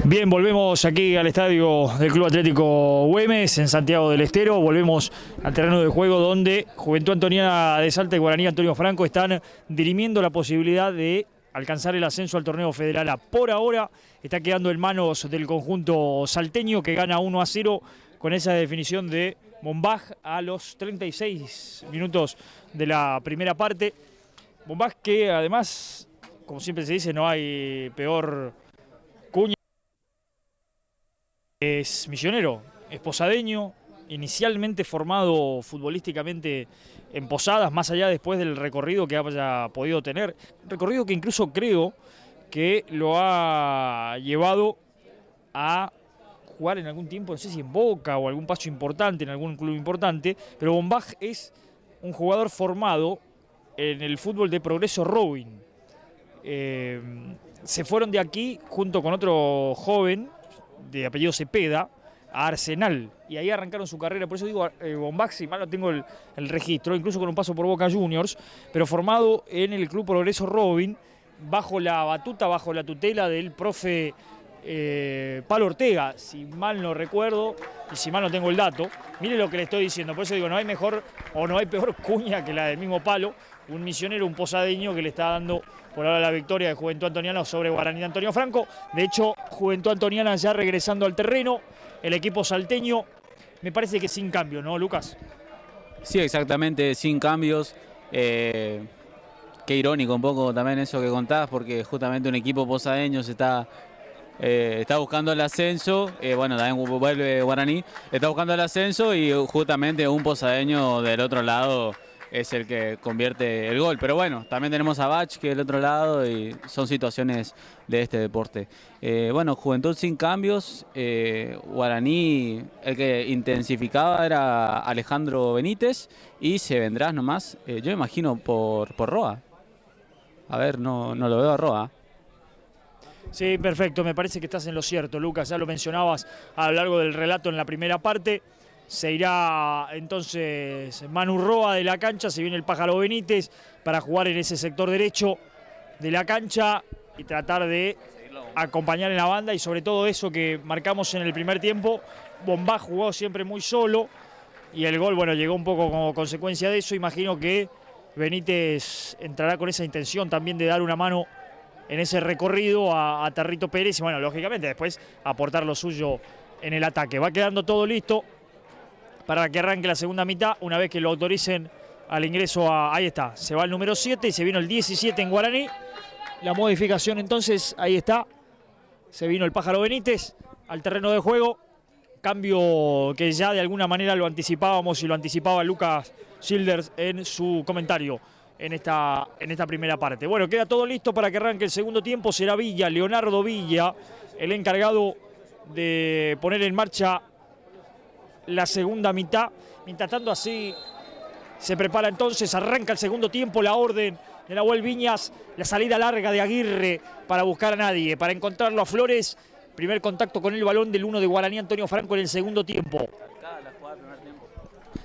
Bien, volvemos aquí al estadio del Club Atlético Güemes en Santiago del Estero. Volvemos al terreno de juego donde Juventud Antoniana de Salta y Guaraní Antonio Franco están dirimiendo la posibilidad de alcanzar el ascenso al torneo federal A. Por ahora está quedando en manos del conjunto salteño, que gana 1-0 con esa definición de Bombaj a los 36 minutos de la primera parte. Bombaj que además, como siempre se dice, no hay peor cuña. Es misionero, es posadeño, inicialmente formado futbolísticamente en Posadas, más allá después del recorrido que haya podido tener. Recorrido que incluso creo que lo ha llevado a jugar en algún tiempo, no sé si en Boca o algún paso importante, en algún club importante, pero Bombaj es un jugador formado en el fútbol de Progreso Rowing. Se fueron de aquí junto con otro joven de apellido Cepeda a Arsenal y ahí arrancaron su carrera. Por eso digo Bombaj, si mal no tengo el registro, incluso con un paso por Boca Juniors, pero formado en el Club Progreso Rowing bajo la batuta, bajo la tutela del profe Palo Ortega, si mal no recuerdo y si mal no tengo el dato. Mire lo que le estoy diciendo, por eso digo, no hay mejor o no hay peor cuña que la del mismo Palo, un misionero, un posadeño que le está dando por ahora la victoria de Juventud Antoniana sobre Guaraní de Antonio Franco. De hecho, Juventud Antoniana ya regresando al terreno, el equipo salteño, me parece que sin cambio, ¿no, Lucas?
Sí, exactamente, sin cambios. Qué irónico un poco también eso que contabas, porque justamente un equipo posadeño se está buscando el ascenso, bueno, también vuelve Guaraní, está buscando el ascenso y justamente un posadeño del otro lado es el que convierte el gol. Pero bueno, también tenemos a Bach, que es del otro lado, y son situaciones de este deporte. Bueno, Juventud sin cambios. Guaraní, el que intensificaba era Alejandro Benítez, y se vendrá nomás, yo imagino, por Roa. A ver, no lo veo a Roa.
Sí, perfecto, me parece que estás en lo cierto, Lucas, ya lo mencionabas a lo largo del relato en la primera parte. Se irá entonces Manu Roa de la cancha, se viene el Pájaro Benítez para jugar en ese sector derecho de la cancha y tratar de acompañar en la banda, y sobre todo eso que marcamos en el primer tiempo. Bombaj jugó siempre muy solo y el gol, bueno, llegó un poco como consecuencia de eso. Imagino que Benítez entrará con esa intención también de dar una mano en ese recorrido a Tarrito Pérez y, bueno, lógicamente después aportar lo suyo en el ataque. Va quedando todo listo para que arranque la segunda mitad, una vez que lo autoricen al ingreso ahí está, se va el número 7 y se vino el 17 en Guaraní. La modificación entonces, ahí está, se vino el Pájaro Benítez al terreno de juego, cambio que ya de alguna manera lo anticipábamos y lo anticipaba Lucas Childers en su comentario en esta primera parte. Bueno, queda todo listo para que arranque el segundo tiempo, será Villa, Leonardo Villa, el encargado de poner en marcha la segunda mitad. Mientras tanto, así se prepara entonces, arranca el segundo tiempo, la orden de Nahuel Viñas, la salida larga de Aguirre para buscar a nadie, para encontrarlo a Flores. Primer contacto con el balón del 1 de Guaraní Antonio Franco en el segundo tiempo.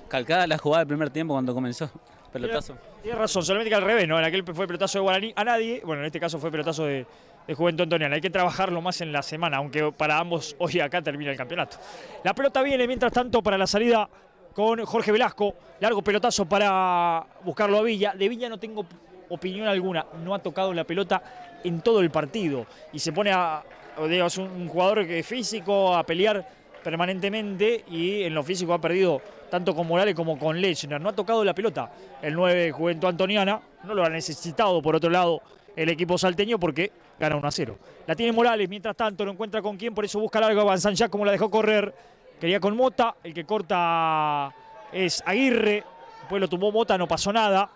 Calcada la jugada del primer tiempo cuando comenzó. Pelotazo.
Tienes razón, solamente que al revés, ¿no? En aquel fue pelotazo de Guaraní a nadie, bueno, en este caso fue pelotazo de Juventud Antoniana. Hay que trabajarlo más en la semana, aunque para ambos hoy acá termina el campeonato. La pelota viene mientras tanto para la salida con Jorge Velasco. Largo pelotazo para buscarlo a Villa. De Villa no tengo opinión alguna, no ha tocado la pelota en todo el partido y se pone es un jugador que es físico, a pelear permanentemente, y en lo físico ha perdido tanto con Morales como con Lechner. No ha tocado la pelota el 9 de Juventud Antoniana, no lo ha necesitado por otro lado el equipo salteño porque gana 1-0. La tiene Morales, mientras tanto no encuentra con quién, por eso busca largo a Banzanjá, como la dejó correr. Quería con Mota, el que corta es Aguirre, después lo tumbó Mota, no pasó nada.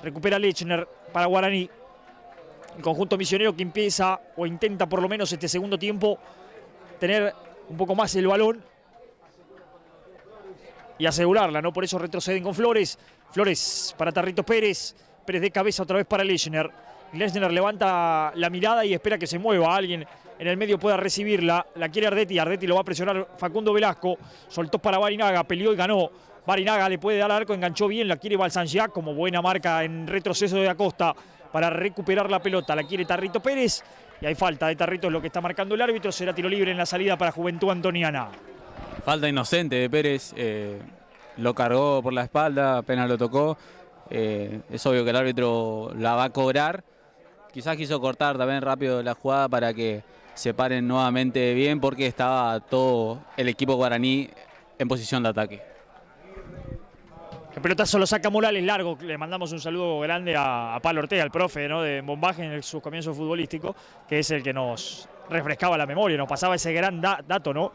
Recupera Lechner para Guaraní. El conjunto misionero que empieza o intenta por lo menos este segundo tiempo tener un poco más el balón y asegurarla, ¿no? Por eso retroceden con Flores. Flores para Tarrito Pérez. Pérez de cabeza otra vez para Lechner. Lechner levanta la mirada y espera que se mueva alguien en el medio, pueda recibirla. La quiere Ardetti. Ardetti lo va a presionar Facundo Velasco. Soltó para Barinaga, peleó y ganó. Barinaga le puede dar al arco, enganchó bien. La quiere Balsangiac, como buena marca en retroceso de Acosta para recuperar la pelota. La quiere Tarrito Pérez. Y hay falta de Tarrito, es lo que está marcando el árbitro. Será tiro libre en la salida para Juventud Antoniana.
Falta inocente de Pérez, lo cargó por la espalda, apenas lo tocó. Es obvio que el árbitro la va a cobrar. Quizás quiso cortar también rápido la jugada para que se paren nuevamente bien, porque estaba todo el equipo guaraní en posición de ataque.
El pelotazo lo saca Morales, largo. Le mandamos un saludo grande a Pablo Ortega, el profe, ¿no?, de Bombaje en sus comienzos futbolísticos, que es el que nos refrescaba la memoria, nos pasaba ese gran dato, ¿no?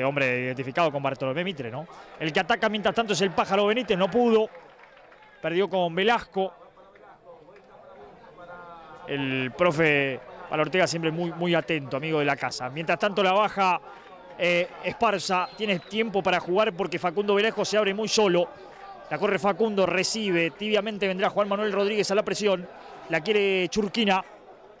Hombre identificado con Bartolomé Mitre, ¿no? El que ataca mientras tanto es el Pájaro Benítez, no pudo. Perdió con Velasco. El profe Pablo Ortega siempre muy atento, amigo de la casa. Mientras tanto la baja Esparza, tiene tiempo para jugar porque Facundo Velasco se abre muy solo. La corre Facundo, recibe, tibiamente vendrá Juan Manuel Rodríguez a la presión. La quiere Churquina.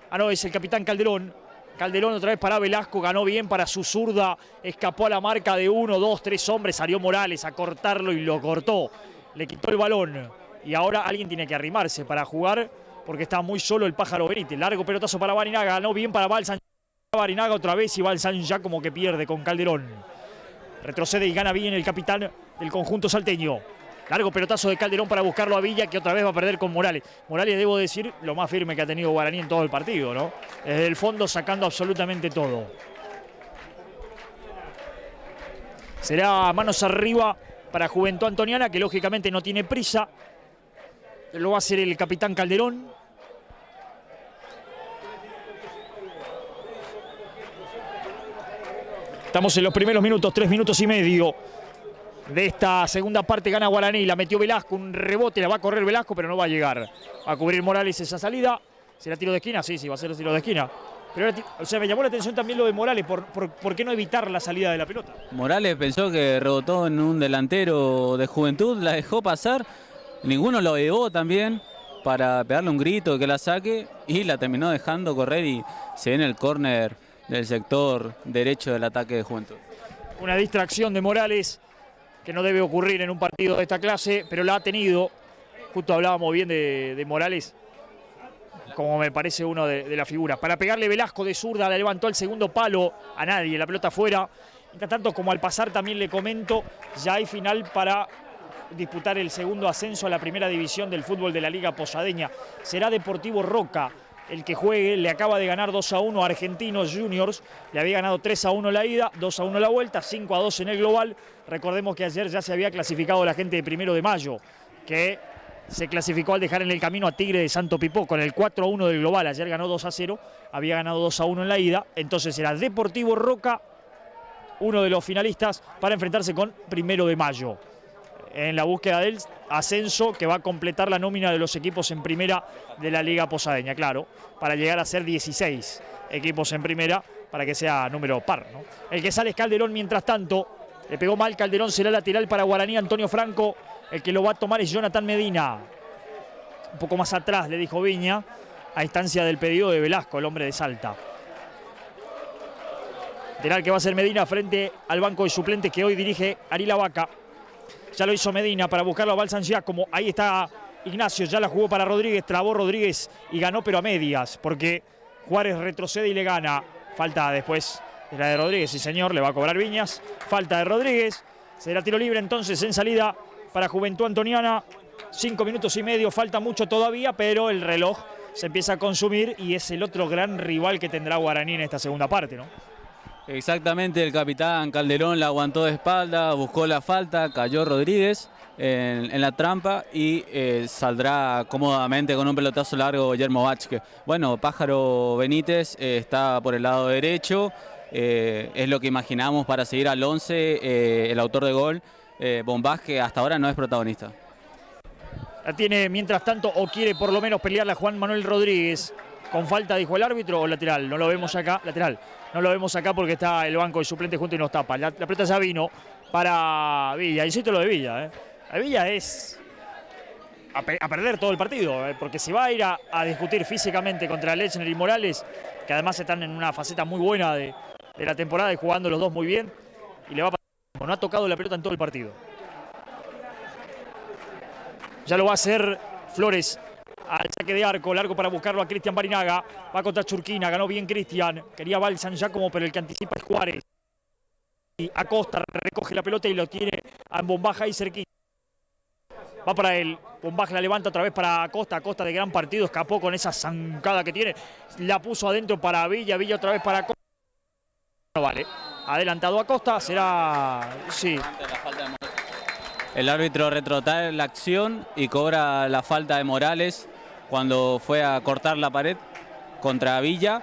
Ah, no, es el capitán Calderón. Calderón otra vez para Velasco, ganó bien para su zurda. Escapó a la marca de 1, 2, 3 hombres. Salió Morales a cortarlo y lo cortó. Le quitó el balón. Y ahora alguien tiene que arrimarse para jugar porque está muy solo el Pájaro Benítez. Largo pelotazo para Barinaga, ganó bien para Balsan. Barinaga otra vez y Balsan ya como que pierde con Calderón. Retrocede y gana bien el capitán del conjunto salteño. Largo pelotazo de Calderón para buscarlo a Villa, que otra vez va a perder con Morales. Morales, debo decir, lo más firme que ha tenido Guaraní en todo el partido, ¿no? Desde el fondo sacando absolutamente todo. Será manos arriba para Juventud Antoniana, que lógicamente no tiene prisa. Lo va a hacer el capitán Calderón. Estamos en los primeros minutos, 3 minutos y medio de esta segunda parte. Gana Guaraní, la metió Velasco, un rebote, la va a correr Velasco, pero no va a llegar a cubrir Morales esa salida. ¿Será tiro de esquina? Sí, va a ser tiro de esquina. Pero, o sea, me llamó la atención también lo de Morales, ¿por qué no evitar la salida de la pelota?
Morales pensó que rebotó en un delantero de Juventud, la dejó pasar, ninguno lo llevó también para pegarle un grito que la saque y la terminó dejando correr y se ve en el córner del sector derecho del ataque de Juventud.
Una distracción de Morales que no debe ocurrir en un partido de esta clase, pero la ha tenido. Justo hablábamos bien de Morales, como me parece uno de las figuras. Para pegarle Velasco de zurda, la levantó al segundo palo, a nadie, la pelota fuera. Mientras tanto, como al pasar también le comento, ya hay final para disputar el segundo ascenso a la primera división del fútbol de la Liga Posadeña. Será Deportivo Roca el que juegue. Le acaba de ganar 2-1 a Argentinos Juniors. Le había ganado 3-1 la ida, 2-1 la vuelta, 5-2 en el global. Recordemos que ayer ya se había clasificado la gente de 1 de mayo, que se clasificó al dejar en el camino a Tigre de Santo Pipó con el 4-1 del global. Ayer ganó 2-0, había ganado 2-1 en la ida. Entonces será Deportivo Roca uno de los finalistas para enfrentarse con 1 de mayo. En la búsqueda del ascenso que va a completar la nómina de los equipos en primera de la Liga Posadeña, claro, para llegar a ser 16 equipos en primera, para que sea número par, ¿no? El que sale es Calderón, mientras tanto, le pegó mal Calderón, será lateral para Guaraní, Antonio Franco, el que lo va a tomar es Jonathan Medina. Un poco más atrás, le dijo Viña, a instancia del pedido de Velasco, el hombre de Salta. Lateral que va a ser Medina frente al banco de suplentes que hoy dirige Ariel Vaca. Ya lo hizo Medina para buscarlo a Balsan Giacomo. Ahí está Ignacio, ya la jugó para Rodríguez, trabó Rodríguez y ganó pero a medias, porque Juárez retrocede y le gana. Falta después de la de Rodríguez, sí señor, le va a cobrar Viñas. Falta de Rodríguez, será tiro libre entonces en salida para Juventud Antoniana. 5 minutos y medio, falta mucho todavía, pero el reloj se empieza a consumir y es el otro gran rival que tendrá Guaraní en esta segunda parte, ¿no?
Exactamente, el capitán Calderón la aguantó de espalda, buscó la falta, cayó Rodríguez en la trampa y saldrá cómodamente con un pelotazo largo Guillermo Vázquez. Bueno, Pájaro Benítez está por el lado derecho, es lo que imaginamos para seguir al 11, el autor de gol, Bombás, que hasta ahora no es protagonista.
La tiene mientras tanto, o quiere por lo menos pelearla Juan Manuel Rodríguez. Con falta, dijo el árbitro, o lateral. No lo vemos acá, lateral. No lo vemos acá porque está el banco de suplentes junto y nos tapa. La pelota ya vino para Villa. Insisto lo de Villa. Villa es a perder todo el partido, porque si va a ir a discutir físicamente contra Lechner y Morales, que además están en una faceta muy buena de la temporada y jugando los dos muy bien, y le va a pasar. No ha tocado la pelota en todo el partido. Ya lo va a hacer Flores al saque de arco, largo para buscarlo a Cristian Barinaga, va contra Churquina, ganó bien Cristian, quería Balsan Giacomo, pero el que anticipa es Juárez. Y Acosta recoge la pelota y lo tiene a Bombaja ahí cerquita. Va para él, Bombaja la levanta otra vez para Acosta, Acosta de gran partido, escapó con esa zancada que tiene, la puso adentro para Villa, Villa otra vez para Acosta. No vale, adelantado Acosta, será... sí.
El árbitro retrotrae la acción y cobra la falta de Morales cuando fue a cortar la pared contra Villa.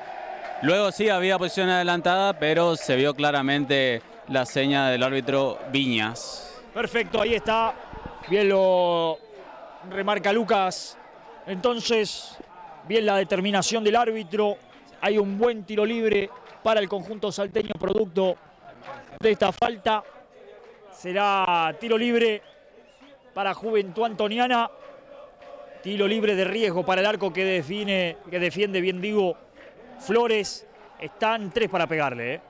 Luego sí había posición adelantada, pero se vio claramente la seña del árbitro Viñas.
Perfecto, ahí está. Bien lo remarca Lucas. Entonces, bien la determinación del árbitro. Hay un buen tiro libre para el conjunto salteño producto de esta falta. Será tiro libre para Juventud Antoniana. Tiro libre de riesgo para el arco que defiende, bien digo, Flores. Están 3 para pegarle.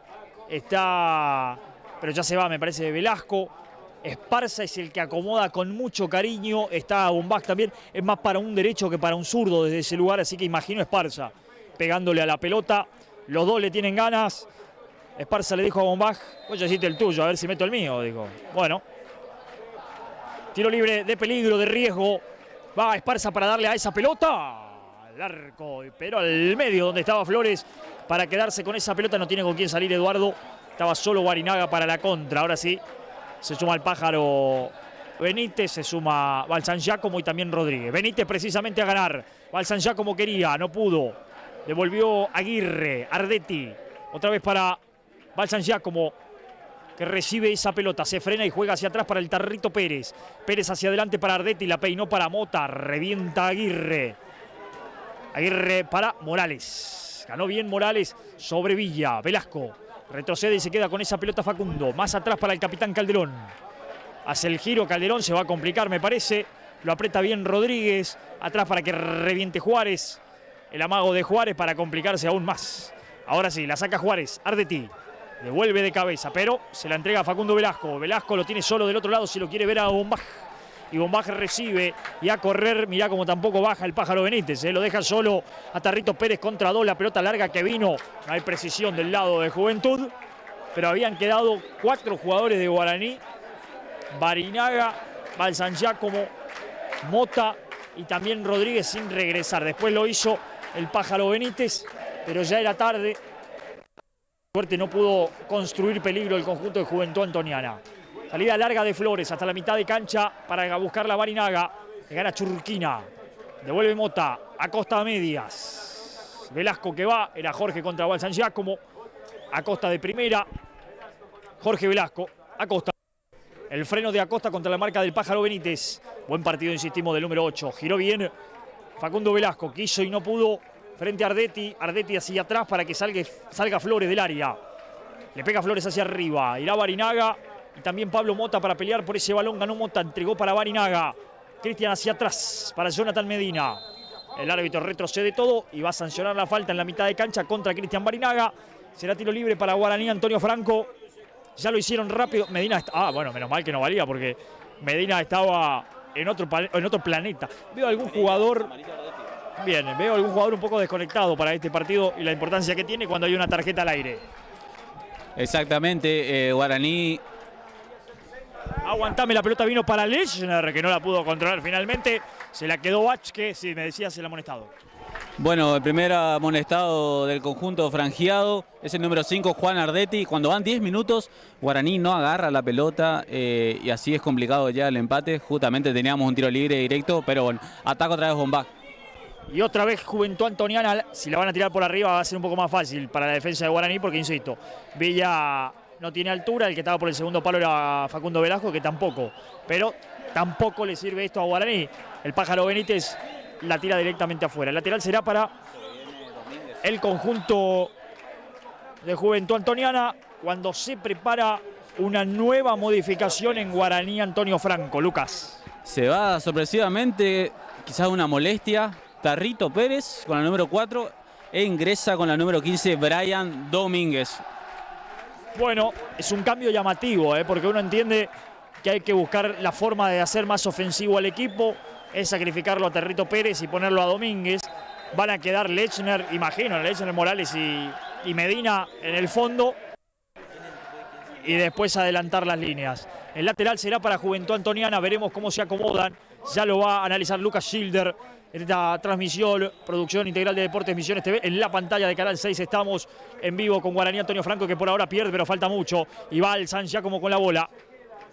Está, pero ya se va, me parece, Velasco. Esparza es el que acomoda con mucho cariño. Está Bombach también. Es más para un derecho que para un zurdo desde ese lugar. Así que imagino Esparza pegándole a la pelota. Los dos le tienen ganas. Esparza le dijo a Bombach, vos ya hiciste el tuyo, a ver si meto el mío. Dijo, bueno. Tiro libre de peligro, de riesgo. Va Esparza para darle a esa pelota. Al arco, pero al medio donde estaba Flores. Para quedarse con esa pelota no tiene con quién salir Eduardo. Estaba solo Barinaga para la contra. Ahora sí, se suma el pájaro Benítez, se suma Balsan Giacomo y también Rodríguez. Benítez precisamente a ganar. Balsan Giacomo quería, no pudo. Devolvió Aguirre, Ardetti. Otra vez para Balsan Giacomo, que recibe esa pelota, se frena y juega hacia atrás para el Tarrito Pérez. Pérez hacia adelante para Ardetti, la peinó para Mota, revienta Aguirre. Aguirre para Morales. Ganó bien Morales sobre Villa. Velasco retrocede y se queda con esa pelota Facundo. Más atrás para el capitán Calderón. Hace el giro Calderón, se va a complicar me parece. Lo aprieta bien Rodríguez. Atrás para que reviente Juárez. El amago de Juárez para complicarse aún más. Ahora sí, la saca Juárez, Ardetti. Devuelve de cabeza, pero se la entrega a Facundo Velasco. Velasco lo tiene solo del otro lado si lo quiere ver a Bombach. Y Bombach recibe y a correr. Mirá como tampoco baja el pájaro Benítez. Lo deja solo a Tarrito Pérez contra 2. La pelota larga que vino. No hay precisión del lado de Juventud. Pero habían quedado 4 jugadores de Guaraní. Barinaga, Balsan Giacomo, Mota y también Rodríguez sin regresar. Después lo hizo el pájaro Benítez, pero ya era tarde. Suerte no pudo construir peligro el conjunto de Juventud Antoniana. Salida larga de Flores hasta la mitad de cancha para buscar la Barinaga. Le gana Churquina. Devuelve Mota. Acosta a medias. Velasco que va. Era Jorge contra Balsan Giacomo. Acosta de primera. Jorge Velasco. Acosta. El freno de Acosta contra la marca del pájaro Benítez. Buen partido, insistimos, del número 8. Giró bien Facundo Velasco. Quiso y no pudo. Frente a Ardetti. Ardetti hacia atrás para que salga Flores del área. Le pega Flores hacia arriba. Irá Barinaga. Y también Pablo Mota para pelear por ese balón. Ganó Mota. Entregó para Barinaga. Cristian hacia atrás para Jonathan Medina. El árbitro retrocede todo y va a sancionar la falta en la mitad de cancha contra Cristian Barinaga. Será tiro libre para Guaraní Antonio Franco. Ya lo hicieron rápido. Medina bueno, menos mal que no valía porque Medina estaba en otro planeta. Veo algún jugador... Bien, veo algún jugador un poco desconectado para este partido y la importancia que tiene cuando hay una tarjeta al aire.
Exactamente, Guaraní.
Aguantame, la pelota vino para Lechner, que no la pudo controlar finalmente. Se la quedó Bach, que si me decías el amonestado.
Bueno, el primer amonestado del conjunto franjeado es el número 5, Juan Ardetti. Cuando van 10 minutos, Guaraní no agarra la pelota y así es complicado ya el empate. Justamente teníamos un tiro libre directo, pero bueno, ataca otra vez Bombach.
Y otra vez Juventud Antoniana, si la van a tirar por arriba va a ser un poco más fácil para la defensa de Guaraní porque, insisto, Villa no tiene altura, el que estaba por el segundo palo era Facundo Velasco, que tampoco, pero tampoco le sirve esto a Guaraní. El pájaro Benítez la tira directamente afuera. El lateral será para el conjunto de Juventud Antoniana cuando se prepara una nueva modificación en Guaraní Antonio Franco. Lucas.
Se va sorpresivamente, quizás una molestia, Tarrito Pérez con la número 4 e ingresa con la número 15 Brian Domínguez.
Bueno, es un cambio llamativo, porque uno entiende que hay que buscar la forma de hacer más ofensivo al equipo. es sacrificarlo a Territo Pérez y ponerlo a Domínguez. Van a quedar Lechner, imagino, Lechner, Morales y Medina en el fondo. Y después adelantar las líneas. El lateral será para Juventud Antoniana, veremos cómo se acomodan. Ya lo va a analizar Lucas Schilder. En esta transmisión, producción integral de Deportes Misiones TV. En la pantalla de Canal 6 estamos en vivo con Guaraní Antonio Franco, que por ahora pierde, pero falta mucho. Y va el San Giacomo con la bola.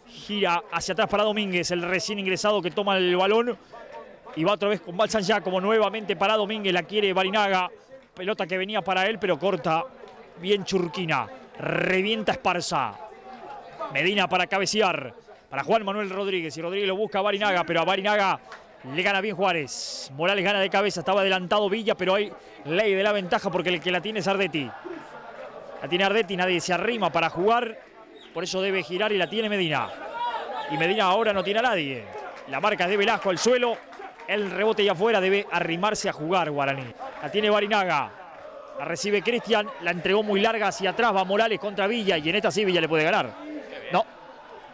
Gira hacia atrás para Domínguez, el recién ingresado que toma el balón. Y va otra vez con Val San Giacomo, nuevamente para Domínguez, la quiere Barinaga. Pelota que venía para él, pero corta bien Churquina. Revienta Esparza. Medina para cabecear, para Juan Manuel Rodríguez. Y Rodríguez lo busca a Barinaga, pero a Barinaga le gana bien Juárez. Morales gana de cabeza, estaba adelantado Villa, pero hay ley de la ventaja porque el que la tiene es Ardetti. La tiene Ardetti, nadie se arrima para jugar. Por eso debe girar y la tiene Medina. Y Medina ahora no tiene a nadie. La marca es de Velasco al suelo. El rebote y afuera, debe arrimarse a jugar Guaraní. La tiene Barinaga. La recibe Cristian. La entregó muy larga hacia atrás. Va Morales contra Villa. Y en esta sí Villa le puede ganar.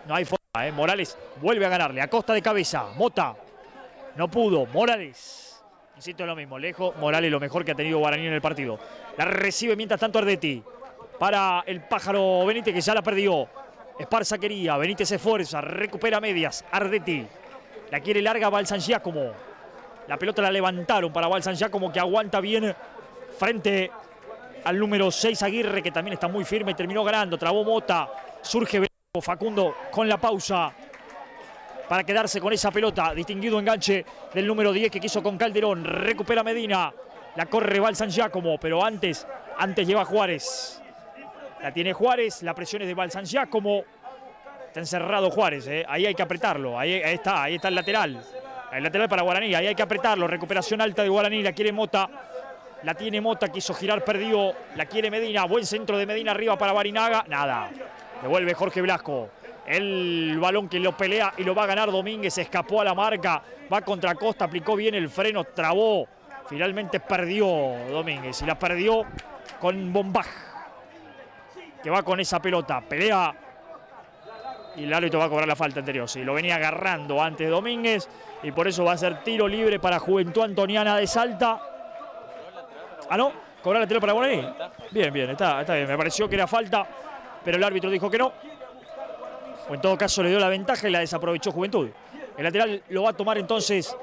No hay forma. Morales vuelve a ganarle. A costa de cabeza. Mota. No pudo. Morales. Insisto en lo mismo. Lejos. Morales lo mejor que ha tenido Guaraní en el partido. La recibe mientras tanto Ardetti. Para el Pájaro Benítez, que ya la perdió. Esparza quería. Benítez se esfuerza. Recupera medias. Ardetti. La quiere larga Val San Giacomo. La pelota la levantaron para Val San Giacomo, que aguanta bien frente al número 6 Aguirre, que también está muy firme y terminó ganando. Trabó Mota. Surge Velasco. Facundo con la pausa para quedarse con esa pelota. Distinguido enganche del número 10 que quiso con Calderón. Recupera Medina. La corre Val San Giacomo, pero antes lleva Juárez. La tiene Juárez. La presión es de Val San Giacomo. Está encerrado Juárez, ahí hay que apretarlo, ahí está el lateral. El lateral para Guaraní, ahí hay que apretarlo. Recuperación alta de Guaraní, la quiere Mota. La tiene Mota, quiso girar, perdió. La quiere Medina, buen centro de Medina arriba para Barinaga. Nada, devuelve Jorge Velasco. El balón que lo pelea y lo va a ganar Domínguez, escapó a la marca. Va contra Costa, aplicó bien el freno, trabó. Finalmente perdió Domínguez y la perdió con Bombaj, que va con esa pelota, pelea. Y el árbitro va a cobrar la falta anterior. Sí, lo venía agarrando antes Domínguez. Y por eso va a ser tiro libre para Juventud Antoniana de Salta. Ah, no, cobrar lateral para Guaraní. Bien, está bien. Me pareció que era falta, pero el árbitro dijo que no. O en todo caso le dio la ventaja y la desaprovechó Juventud. El lateral lo va a tomar entonces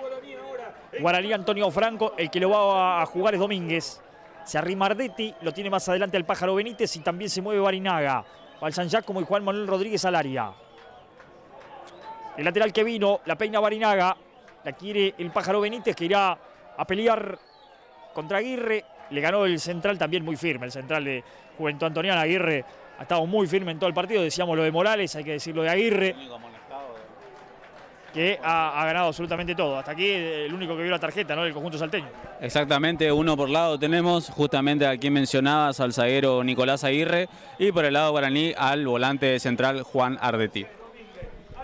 Guaraní Antonio Franco. El que lo va a jugar es Domínguez. Se arrima Ardetti, lo tiene más adelante el Pájaro Benítez y también se mueve Barinaga. Val San Giacomo y Juan Manuel Rodríguez al área. El lateral que vino, la peina Barinaga. La quiere el Pájaro Benítez, que irá a pelear contra Aguirre. Le ganó el central también muy firme. El central de Juventud Antoniana, Aguirre, ha estado muy firme en todo el partido. Decíamos lo de Morales, hay que decirlo de Aguirre, que ha ganado absolutamente todo. Hasta aquí el único que vio la tarjeta, ¿no?, del conjunto salteño.
Exactamente, uno por lado tenemos justamente a quien mencionabas, al zaguero Nicolás Aguirre, y por el lado Guaraní al volante central Juan Ardetti.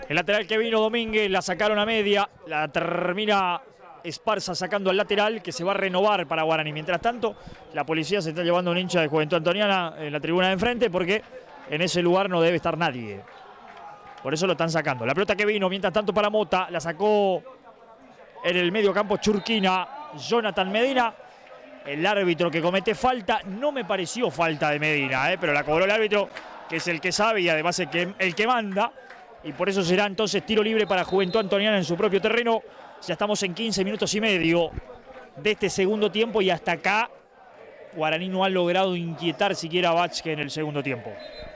El lateral que vino Domínguez, la sacaron a media, la termina Esparza sacando al lateral, que se va a renovar para Guaraní. Mientras tanto, la policía se está llevando a un hincha de Juventud Antoniana en la tribuna de enfrente, porque en ese lugar no debe estar nadie. Por eso lo están sacando. La pelota que vino, mientras tanto, para Mota, la sacó en el medio campo Churquina, Jonathan Medina. El árbitro que comete falta, no me pareció falta de Medina, pero la cobró el árbitro, que es el que sabe y además el que manda. Y por eso será entonces tiro libre para Juventud Antoniana en su propio terreno. Ya estamos en 15 minutos y medio de este segundo tiempo y hasta acá Guaraní no ha logrado inquietar siquiera a Vázquez en el segundo tiempo.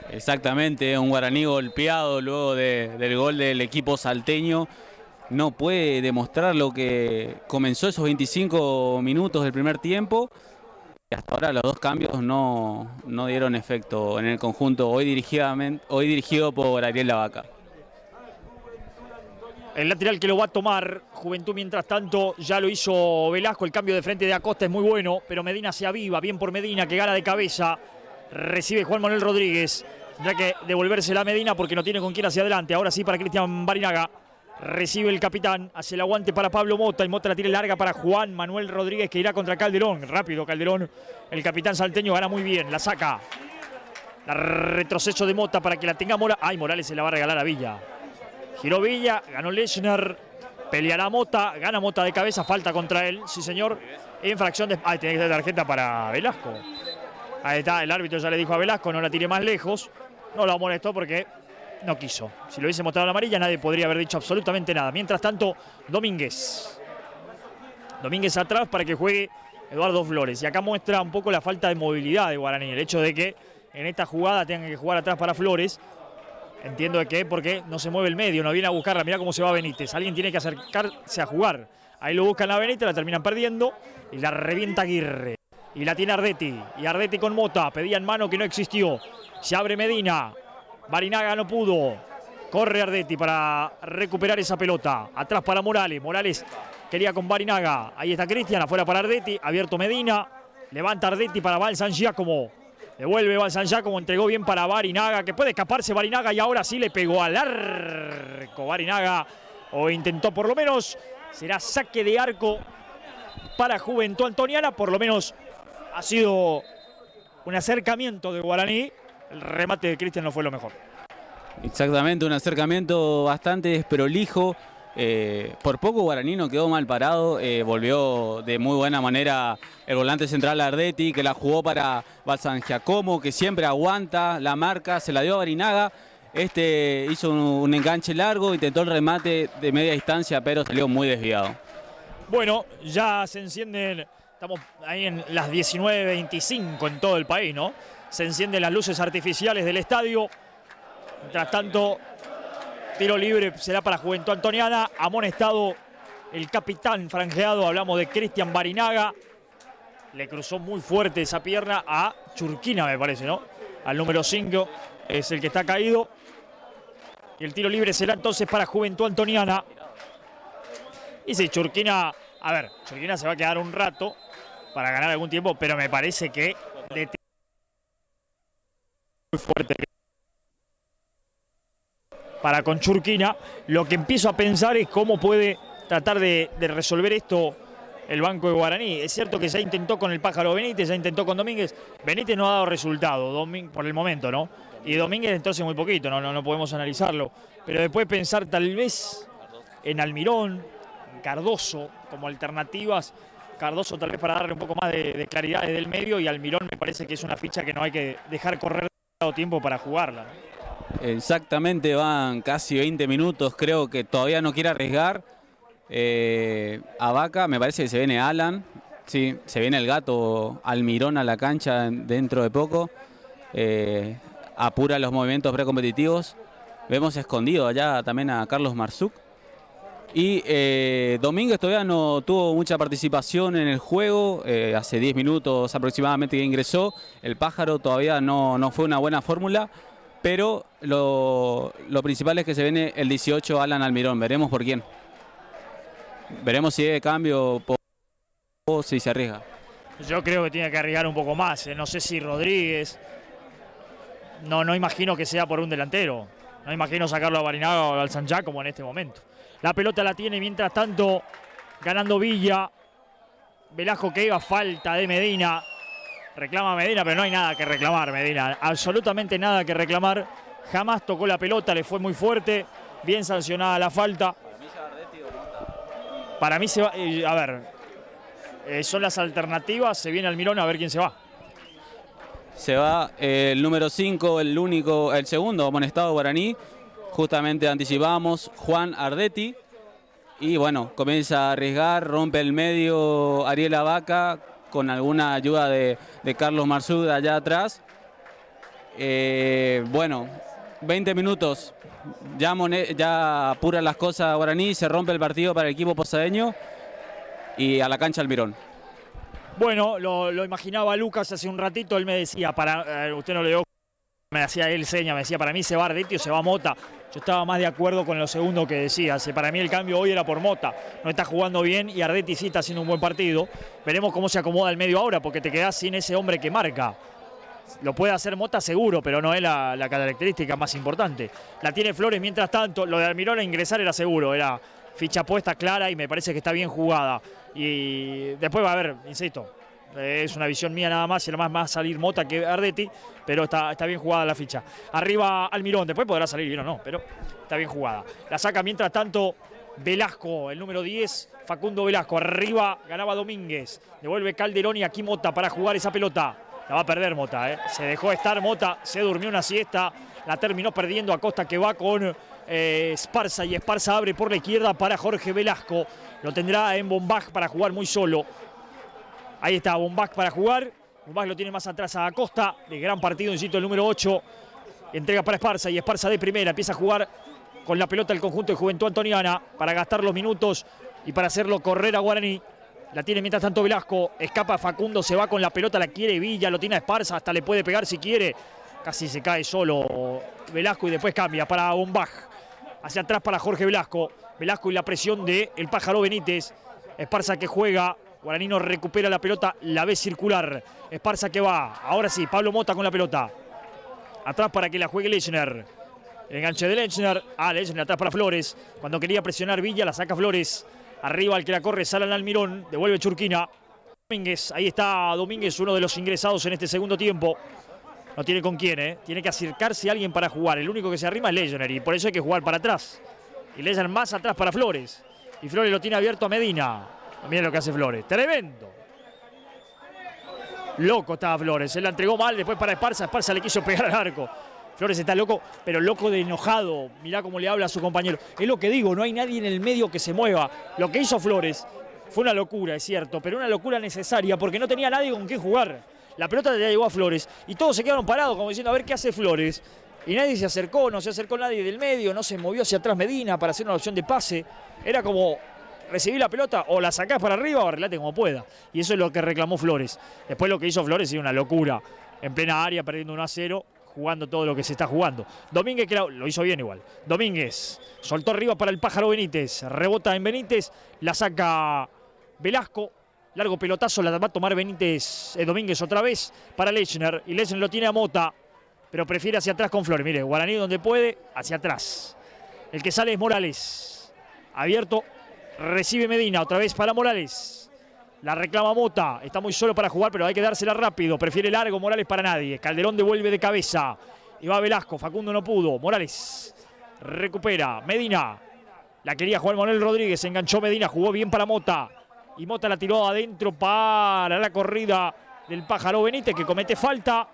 Exactamente, un Guaraní golpeado luego del gol del equipo salteño. No puede demostrar lo que comenzó esos 25 minutos del primer tiempo. Y hasta ahora los dos cambios no dieron efecto en el conjunto, hoy dirigido por Ariel Lavaca.
El lateral que lo va a tomar Juventud, mientras tanto, ya lo hizo Velasco. El cambio de frente de Acosta es muy bueno, pero Medina se aviva. Bien por Medina, que gana de cabeza. Recibe Juan Manuel Rodríguez. Tendrá que devolvérsela a Medina porque no tiene con quién hacia adelante. Ahora sí para Cristian Barinaga. Recibe el capitán. Hace el aguante para Pablo Mota. Y Mota la tira larga para Juan Manuel Rodríguez, que irá contra Calderón. Rápido Calderón. El capitán salteño gana muy bien. La saca. La retroceso de Mota para que la tenga Morales. Ay, Morales se la va a regalar a Villa. Giró Villa, ganó Lechner. Peleará Mota, gana Mota de cabeza, falta contra él, sí señor. Infracción de... Tiene que ser tarjeta para Velasco. Ahí está, el árbitro ya le dijo a Velasco, no la tire más lejos. No lo molestó porque no quiso. Si lo hubiese mostrado la amarilla, nadie podría haber dicho absolutamente nada. Mientras tanto, Domínguez. Domínguez atrás para que juegue Eduardo Flores. Y acá muestra un poco la falta de movilidad de Guaraní. El hecho de que en esta jugada tengan que jugar atrás para Flores. Entiendo de qué, porque no se mueve el medio, no viene a buscarla. Mirá cómo se va Benítez. Alguien tiene que acercarse a jugar. Ahí lo buscan a Benítez, la terminan perdiendo. Y la revienta Aguirre. Y la tiene Ardetti. Y Ardetti con Mota. Pedía en mano que no existió. Se abre Medina. Barinaga no pudo. Corre Ardetti para recuperar esa pelota. Atrás para Morales. Morales quería con Barinaga. Ahí está Cristian. Afuera para Ardetti. Abierto Medina. Levanta Ardetti para Balsan Giacomo. Devuelve Balsan Giacomo. Entregó bien para Barinaga. Que puede escaparse Barinaga. Y ahora sí le pegó al arco Barinaga. O intentó por lo menos. Será saque de arco para Juventud Antoniana. Por lo menos ha sido un acercamiento de Guaraní. El remate de Cristian no fue lo mejor.
Exactamente, un acercamiento bastante desprolijo. Por poco Guaraní no quedó mal parado. Volvió de muy buena manera el volante central Ardetti, que la jugó para Balsan Giacomo, que siempre aguanta la marca, se la dio a Barinaga. Hizo un enganche largo, intentó el remate de media distancia, pero salió muy desviado.
Bueno, ya se encienden, estamos ahí en las 19:25 en todo el país, ¿no? Se encienden las luces artificiales del estadio. Mientras tanto, tiro libre será para Juventud Antoniana. Amonestado el capitán franjeado, hablamos de Cristian Barinaga. Le cruzó muy fuerte esa pierna a Churquina, me parece, ¿no? Al número 5 es el que está caído. Y el tiro libre será entonces para Juventud Antoniana. Y si Churquina, a ver, Churquina se va a quedar un rato para ganar algún tiempo, pero me parece que le muy fuerte para con Churquina. Lo que empiezo a pensar es cómo puede tratar de resolver esto el banco de Guaraní. Es cierto que ya intentó con el Pájaro Benítez, ya intentó con Domínguez. Benítez no ha dado resultado por el momento, ¿no? Y Domínguez entonces muy poquito, no podemos analizarlo. Pero después pensar tal vez en Almirón, en Cardoso como alternativas. Cardoso tal vez para darle un poco más de claridad desde el medio, y Almirón me parece que es una ficha que no hay que dejar correr tiempo para jugarla, ¿no?
Exactamente, van casi 20 minutos, creo que todavía no quiere arriesgar. A Vaca, me parece que se viene Alan, sí, se viene el gato Almirón a la cancha dentro de poco. Apura los movimientos precompetitivos. Vemos escondido allá también a Carlos Marzuk. Y Domínguez todavía no tuvo mucha participación en el juego, hace 10 minutos aproximadamente que ingresó. El Pájaro todavía no fue una buena fórmula, pero lo principal es que se viene el 18 Alan Almirón. Veremos por quién. Veremos si es de cambio o si se arriesga.
Yo creo que tiene que arriesgar un poco más. No sé si Rodríguez. No imagino que sea por un delantero. No imagino sacarlo a Barinaga o al San Giacomo en este momento. La pelota la tiene mientras tanto ganando Villa. Velasco que iba a falta de Medina. Reclama Medina, pero no hay nada que reclamar Medina. Absolutamente nada que reclamar. Jamás tocó la pelota, le fue muy fuerte. Bien sancionada la falta. Para mí se va, a ver, son las alternativas. Se viene Almirón, a ver quién se va.
Se va el número 5, el segundo amonestado Guaraní. Justamente anticipamos, Juan Ardetti. Y bueno, comienza a arriesgar, rompe el medio Ariel Vaca con alguna ayuda de Carlos Marzuk allá atrás. Bueno, 20 minutos. Ya apura las cosas Guaraní, se rompe el partido para el equipo posadeño. Y a la cancha Almirón.
Bueno, lo imaginaba Lucas hace un ratito, él me decía, usted no le dio, me hacía él seña, me decía, para mí se va Ardetti o se va Mota. Yo estaba más de acuerdo con lo segundo que decía. Para mí el cambio hoy era por Mota. No está jugando bien y Ardetti sí está haciendo un buen partido. Veremos cómo se acomoda el medio ahora, porque te quedás sin ese hombre que marca. Lo puede hacer Mota seguro, pero no es la característica más importante. La tiene Flores mientras tanto. Lo de Almirón a ingresar era seguro, era ficha puesta clara y me parece que está bien jugada. Y después va a haber, insisto, es una visión mía nada más, y además va a salir Mota que Ardetti, pero está bien jugada la ficha. Arriba Almirón, después podrá salir bien o no, pero está bien jugada. La saca mientras tanto Velasco, el número 10, Facundo Velasco. Arriba ganaba Domínguez. Devuelve Calderón y aquí Mota para jugar esa pelota. La va a perder Mota, Se dejó estar Mota, se durmió una siesta. La terminó perdiendo Acosta, que va con Esparza, y Esparza abre por la izquierda para Jorge Velasco. Lo tendrá en Bombach para jugar muy solo. Ahí está Bombach para jugar. Bombach lo tiene más atrás a Acosta. De gran partido, insisto, el número 8. Entrega para Esparza y Esparza de primera. Empieza a jugar con la pelota el conjunto de Juventud Antoniana para gastar los minutos y para hacerlo correr a Guaraní. La tiene mientras tanto Velasco. Escapa Facundo, se va con la pelota, la quiere Villa, lo tiene a Esparza, hasta le puede pegar si quiere. Casi se cae solo Velasco y después cambia para Bombach. Hacia atrás para Jorge Velasco. Velasco y la presión de el Pájaro Benítez. Esparza que juega. Guaraní no recupera la pelota, la ve circular. Esparza que va. Ahora sí, Pablo Mota con la pelota. Atrás para que la juegue Lechner. El enganche de Lechner. Lechner atrás para Flores. Cuando quería presionar Villa, la saca Flores. Arriba el que la corre, Salan Almirón. Devuelve Churquina. Domínguez, ahí está Domínguez, uno de los ingresados en este segundo tiempo. No tiene con quién, Tiene que acercarse a alguien para jugar. El único que se arrima es Lechner y por eso hay que jugar para atrás. Y Lechner más atrás para Flores. Y Flores lo tiene abierto a Medina. Miren lo que hace Flores. Tremendo. Loco estaba Flores. Se la entregó mal después para Esparza. Esparza le quiso pegar al arco. Flores está loco, pero loco de enojado. Mirá cómo le habla a su compañero. Es lo que digo, no hay nadie en el medio que se mueva. Lo que hizo Flores fue una locura, es cierto, pero una locura necesaria porque no tenía nadie con quien jugar. La pelota ya llegó a Flores y todos se quedaron parados como diciendo a ver qué hace Flores. Y nadie se acercó, no se acercó nadie del medio, no se movió hacia atrás Medina para hacer una opción de pase. Era como recibí la pelota o la sacás para arriba o arreglate como pueda. Y eso es lo que reclamó Flores. Después lo que hizo Flores es una locura. En plena área, perdiendo 1-0, jugando todo lo que se está jugando. Domínguez, que lo hizo bien igual. Domínguez soltó arriba para el Pájaro Benítez. Rebota en Benítez, la saca Velasco. Largo pelotazo, la va a tomar Benítez, Domínguez otra vez para Lechner. Y Lechner lo tiene a Mota, pero prefiere hacia atrás con Flores. Mire, Guaraní donde puede, hacia atrás. El que sale es Morales. Abierto, recibe Medina, otra vez para Morales. La reclama Mota, está muy solo para jugar, pero hay que dársela rápido. Prefiere largo, Morales para nadie. Calderón devuelve de cabeza. Y va Velasco, Facundo no pudo. Morales recupera, Medina. La quería jugar Manuel Rodríguez, se enganchó Medina, jugó bien para Mota. Y Mota la tiró adentro para la corrida del Pájaro Benítez, que comete falta.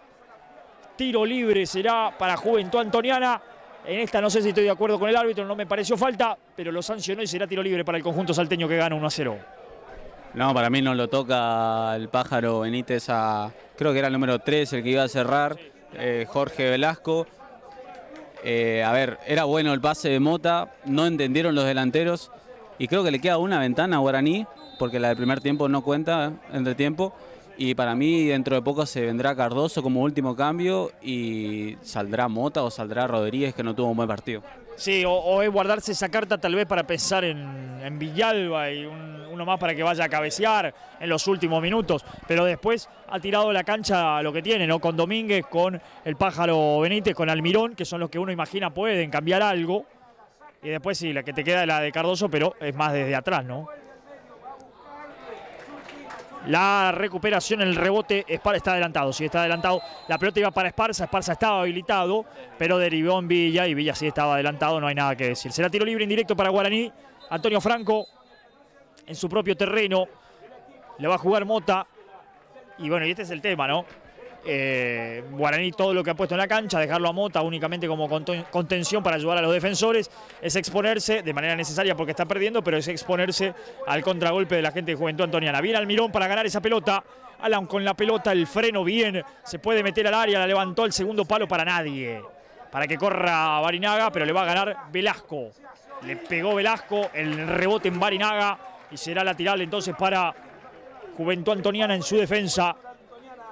Tiro libre será para Juventud Antoniana. En esta no sé si estoy de acuerdo con el árbitro, no me pareció falta, pero lo sancionó y será tiro libre para el conjunto salteño que gana 1-0.
No, para mí no lo toca el Pájaro Benítez creo que era el número 3 el que iba a cerrar, Jorge Velasco. A ver, era bueno el pase de Mota, no entendieron los delanteros y creo que le queda una ventana a Guaraní, porque la del primer tiempo no cuenta entre tiempo. Y para mí dentro de poco se vendrá Cardoso como último cambio y saldrá Mota o saldrá Rodríguez, que no tuvo un buen partido.
Sí, o es guardarse esa carta tal vez para pensar en Villalba y uno más para que vaya a cabecear en los últimos minutos. Pero después ha tirado la cancha lo que tiene, ¿no? Con Domínguez, con el Pájaro Benítez, con Almirón, que son los que uno imagina pueden cambiar algo. Y después sí, la que te queda es la de Cardoso, pero es más desde atrás, ¿no? La recuperación, el rebote, está adelantado, sí está adelantado. La pelota iba para Esparza, Esparza estaba habilitado, pero derivó en Villa y Villa sí estaba adelantado, no hay nada que decir. Será tiro libre indirecto para Guaraní. Antonio Franco en su propio terreno. Le va a jugar Mota. Y bueno, y este es el tema, ¿no? Guaraní todo lo que ha puesto en la cancha, dejarlo a Mota únicamente como contención para ayudar a los defensores, es exponerse de manera necesaria porque está perdiendo, pero es exponerse al contragolpe de la gente de Juventud Antoniana. Viene Almirón para ganar esa pelota. Alan con la pelota, el freno bien, se puede meter al área, la levantó el segundo palo para nadie. Para que corra Barinaga, pero le va a ganar Velasco. Le pegó Velasco, el rebote en Barinaga y será lateral entonces para Juventud Antoniana en su defensa.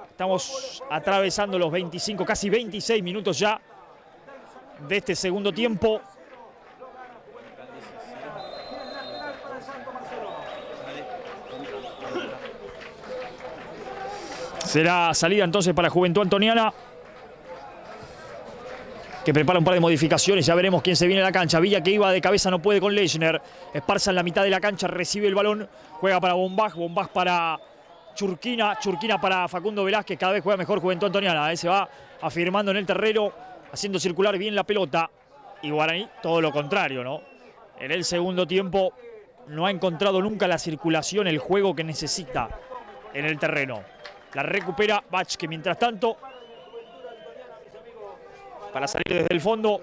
Estamos atravesando los 25, casi 26 minutos ya de este segundo tiempo. Será salida entonces para Juventud Antoniana, que prepara un par de modificaciones. Ya veremos quién se viene a la cancha. Villa, que iba de cabeza, no puede con Lechner. Esparza en la mitad de la cancha, recibe el balón. Juega para Bombach, Bombach para Churquina, Churquina para Facundo Velázquez. Cada vez juega mejor Juventud Antoniana. Se va afirmando en el terreno, haciendo circular bien la pelota. Y Guaraní todo lo contrario, ¿no? en el segundo tiempo no ha encontrado nunca la circulación, el juego que necesita en el terreno. La recupera Bach, que mientras tanto, para salir desde el fondo,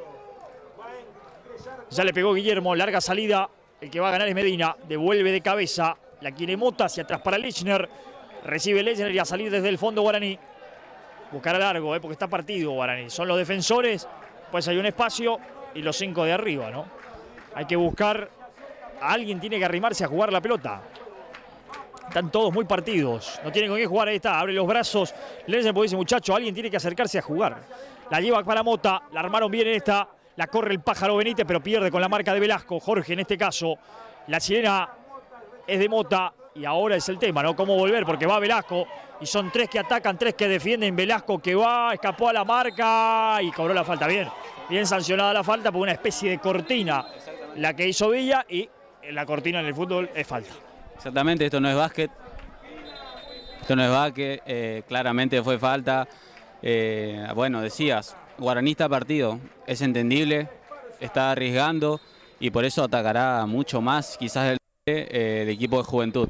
ya le pegó Guillermo, larga salida, el que va a ganar es Medina, devuelve de cabeza, la quiere Mota hacia atrás para Lechner, recibe Lechner y a salir desde el fondo Guaraní. Buscará largo, porque está partido Guaraní, son los defensores, pues hay un espacio y los 5 de arriba, ¿no? Hay que buscar, alguien tiene que arrimarse a jugar la pelota. Están todos muy partidos, no tienen con qué jugar, ahí está, abre los brazos, Lechner dice, muchacho, alguien tiene que acercarse a jugar. La lleva para Mota, la armaron bien en esta, la corre el pájaro Benítez, pero pierde con la marca de Velasco, Jorge en este caso. La chilena es de Mota y ahora es el tema, ¿no? Cómo volver, porque va Velasco y son 3 que atacan, 3 que defienden. Velasco que va, escapó a la marca y cobró la falta. Bien sancionada la falta por una especie de cortina la que hizo Villa, y la cortina en el fútbol es falta.
Exactamente, esto no es básquet. Esto no es básquet, claramente fue falta. Bueno, decías, Guaraní está partido, es entendible, está arriesgando y por eso atacará mucho más quizás el equipo de Juventud.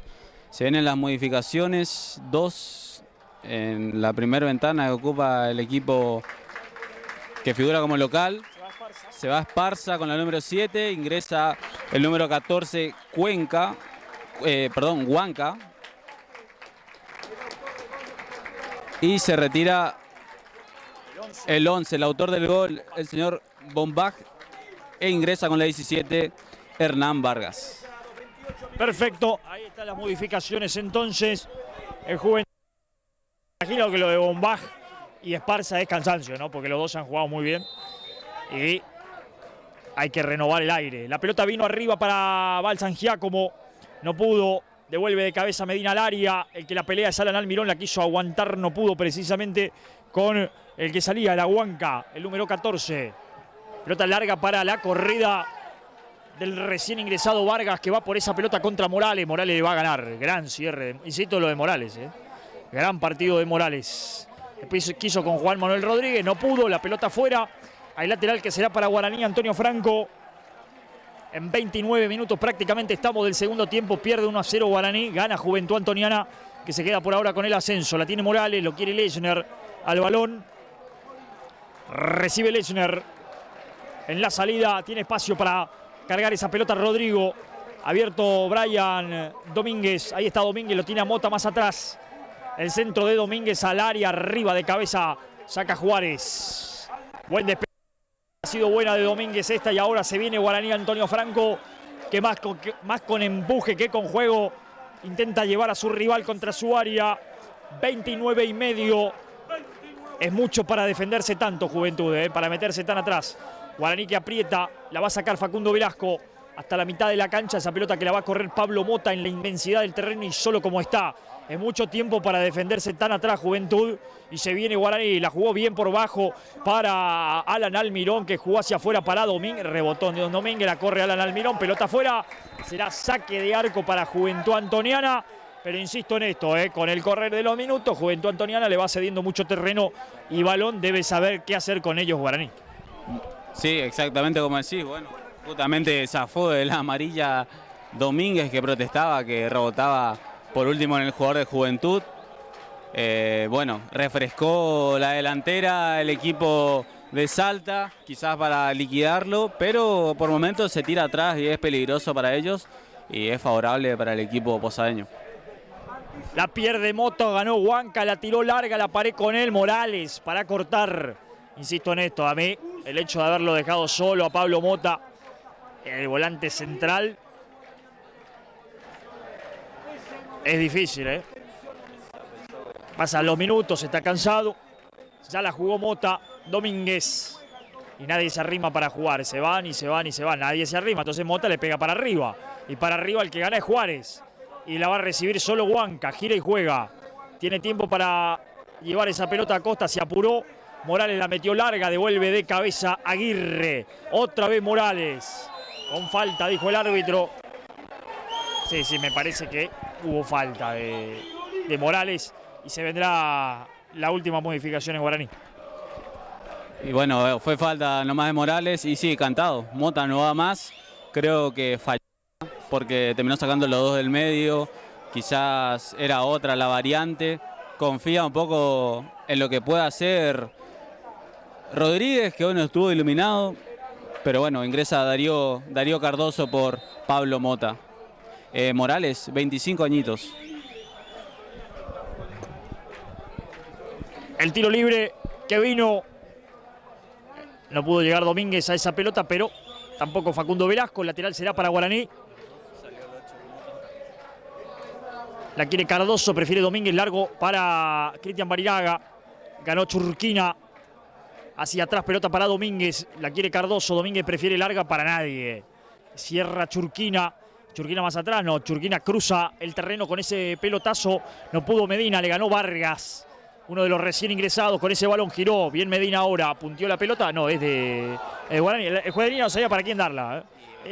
Se ven en las modificaciones 2 en la primera ventana que ocupa el equipo que figura como local. Se va Esparza con la número 7, ingresa el número 14 Huanca. Y se retira el 11, el autor del gol, el señor Bombach, e ingresa con la 17 Hernán Vargas.
Perfecto, ahí están las modificaciones entonces. El Juventud, imagino que lo de Bombach y Esparza es cansancio, ¿no? Porque los dos han jugado muy bien y hay que renovar el aire. La pelota vino arriba para Balsan Giacomo, no pudo, devuelve de cabeza Medina al área, el que la pelea es Alan Almirón, la quiso aguantar, no pudo precisamente con el que salía, la Huanca, el número 14. Pelota larga para la corrida del recién ingresado Vargas, que va por esa pelota contra Morales. Morales le va a ganar. Gran cierre. Insisto lo de Morales. Gran partido de Morales. Después quiso con Juan Manuel Rodríguez, no pudo. La pelota fuera. Hay lateral que será para Guaraní, Antonio Franco. En 29 minutos prácticamente estamos del segundo tiempo. Pierde 1-0 Guaraní. Gana Juventud Antoniana, que se queda por ahora con el ascenso. La tiene Morales, lo quiere Lechner al balón. Recibe Lechner. En la salida tiene espacio para cargar esa pelota Rodrigo. Abierto Brian Domínguez. Ahí está Domínguez, lo tiene a Mota más atrás. El centro de Domínguez al área, arriba de cabeza. Saca Juárez. Buen despegue. Ha sido buena de Domínguez esta, y ahora se viene Guaraní. Antonio Franco, que más con empuje que con juego intenta llevar a su rival contra su área. 29 y medio. Es mucho para defenderse tanto Juventud, para meterse tan atrás. Guaraní que aprieta, la va a sacar Facundo Velasco hasta la mitad de la cancha. Esa pelota que la va a correr Pablo Mota en la inmensidad del terreno y solo como está. Es mucho tiempo para defenderse tan atrás Juventud. Y se viene Guaraní, la jugó bien por bajo para Alan Almirón, que jugó hacia afuera para Domínguez. Rebotón de Don Domínguez, la corre Alan Almirón, pelota afuera. Será saque de arco para Juventud Antoniana. Pero insisto en esto, con el correr de los minutos, Juventud Antoniana le va cediendo mucho terreno y balón, debe saber qué hacer con ellos Guaraní.
Sí, exactamente como decís. Bueno, justamente zafó de la amarilla Domínguez, que protestaba, que rebotaba por último en el jugador de Juventud. Bueno, refrescó la delantera el equipo de Salta, quizás para liquidarlo, pero por momentos se tira atrás y es peligroso para ellos y es favorable para el equipo posadeño.
La pierde Mota, ganó Huanca, la tiró larga, la paré con él Morales para cortar. Insisto en esto, a mí el hecho de haberlo dejado solo a Pablo Mota, el volante central, es difícil, Pasan los minutos, está cansado, ya la jugó Mota, Domínguez, y nadie se arrima para jugar, se van y se van y se van, nadie se arrima, entonces Mota le pega para arriba, y para arriba el que gana es Juárez, y la va a recibir solo Huanca, gira y juega, tiene tiempo para llevar esa pelota a Costa, se apuró, Morales la metió larga, devuelve de cabeza Aguirre, otra vez Morales, con falta, dijo el árbitro. Sí, me parece que hubo falta de Morales y se vendrá la última modificación en Guaraní.
Y bueno, fue falta nomás de Morales y sí, cantado. Mota no va más creo que falló porque terminó sacando los dos del medio, quizás era otra la variante. Confía un poco en lo que pueda hacer Rodríguez, que hoy no estuvo iluminado, pero bueno, ingresa Darío Cardoso por Pablo Mota. Morales, 25 añitos.
El tiro libre que vino, no pudo llegar Domínguez a esa pelota, pero tampoco Facundo Velasco. Lateral será para Guaraní. La quiere Cardoso, prefiere Domínguez, largo para Cristian Barinaga. Ganó Churquina. Hacia atrás, pelota para Domínguez. La quiere Cardoso, Domínguez prefiere larga para nadie. Cierra Churquina. Churquina más atrás, no. Churquina cruza el terreno con ese pelotazo. No pudo Medina, le ganó Vargas. Uno de los recién ingresados con ese balón giró. Bien Medina ahora, punteó la pelota. No, es de Guaraní. El juez de línea no sabía para quién darla.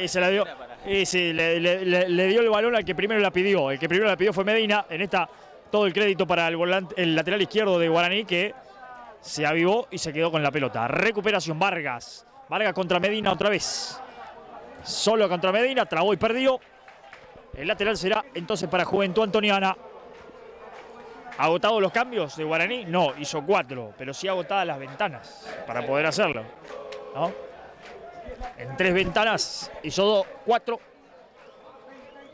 Se la dio. Le dio el balón al que primero la pidió. El que primero la pidió fue Medina. En esta, todo el crédito para el lateral izquierdo de Guaraní, que se avivó y se quedó con la pelota. Recuperación, Vargas. Vargas contra Medina otra vez. Solo contra Medina, trabó y perdió. El lateral será entonces para Juventud Antoniana. ¿Agotados los cambios de Guaraní? No, hizo 4, pero sí agotadas las ventanas para poder hacerlo, ¿no? En 3 ventanas hizo 4.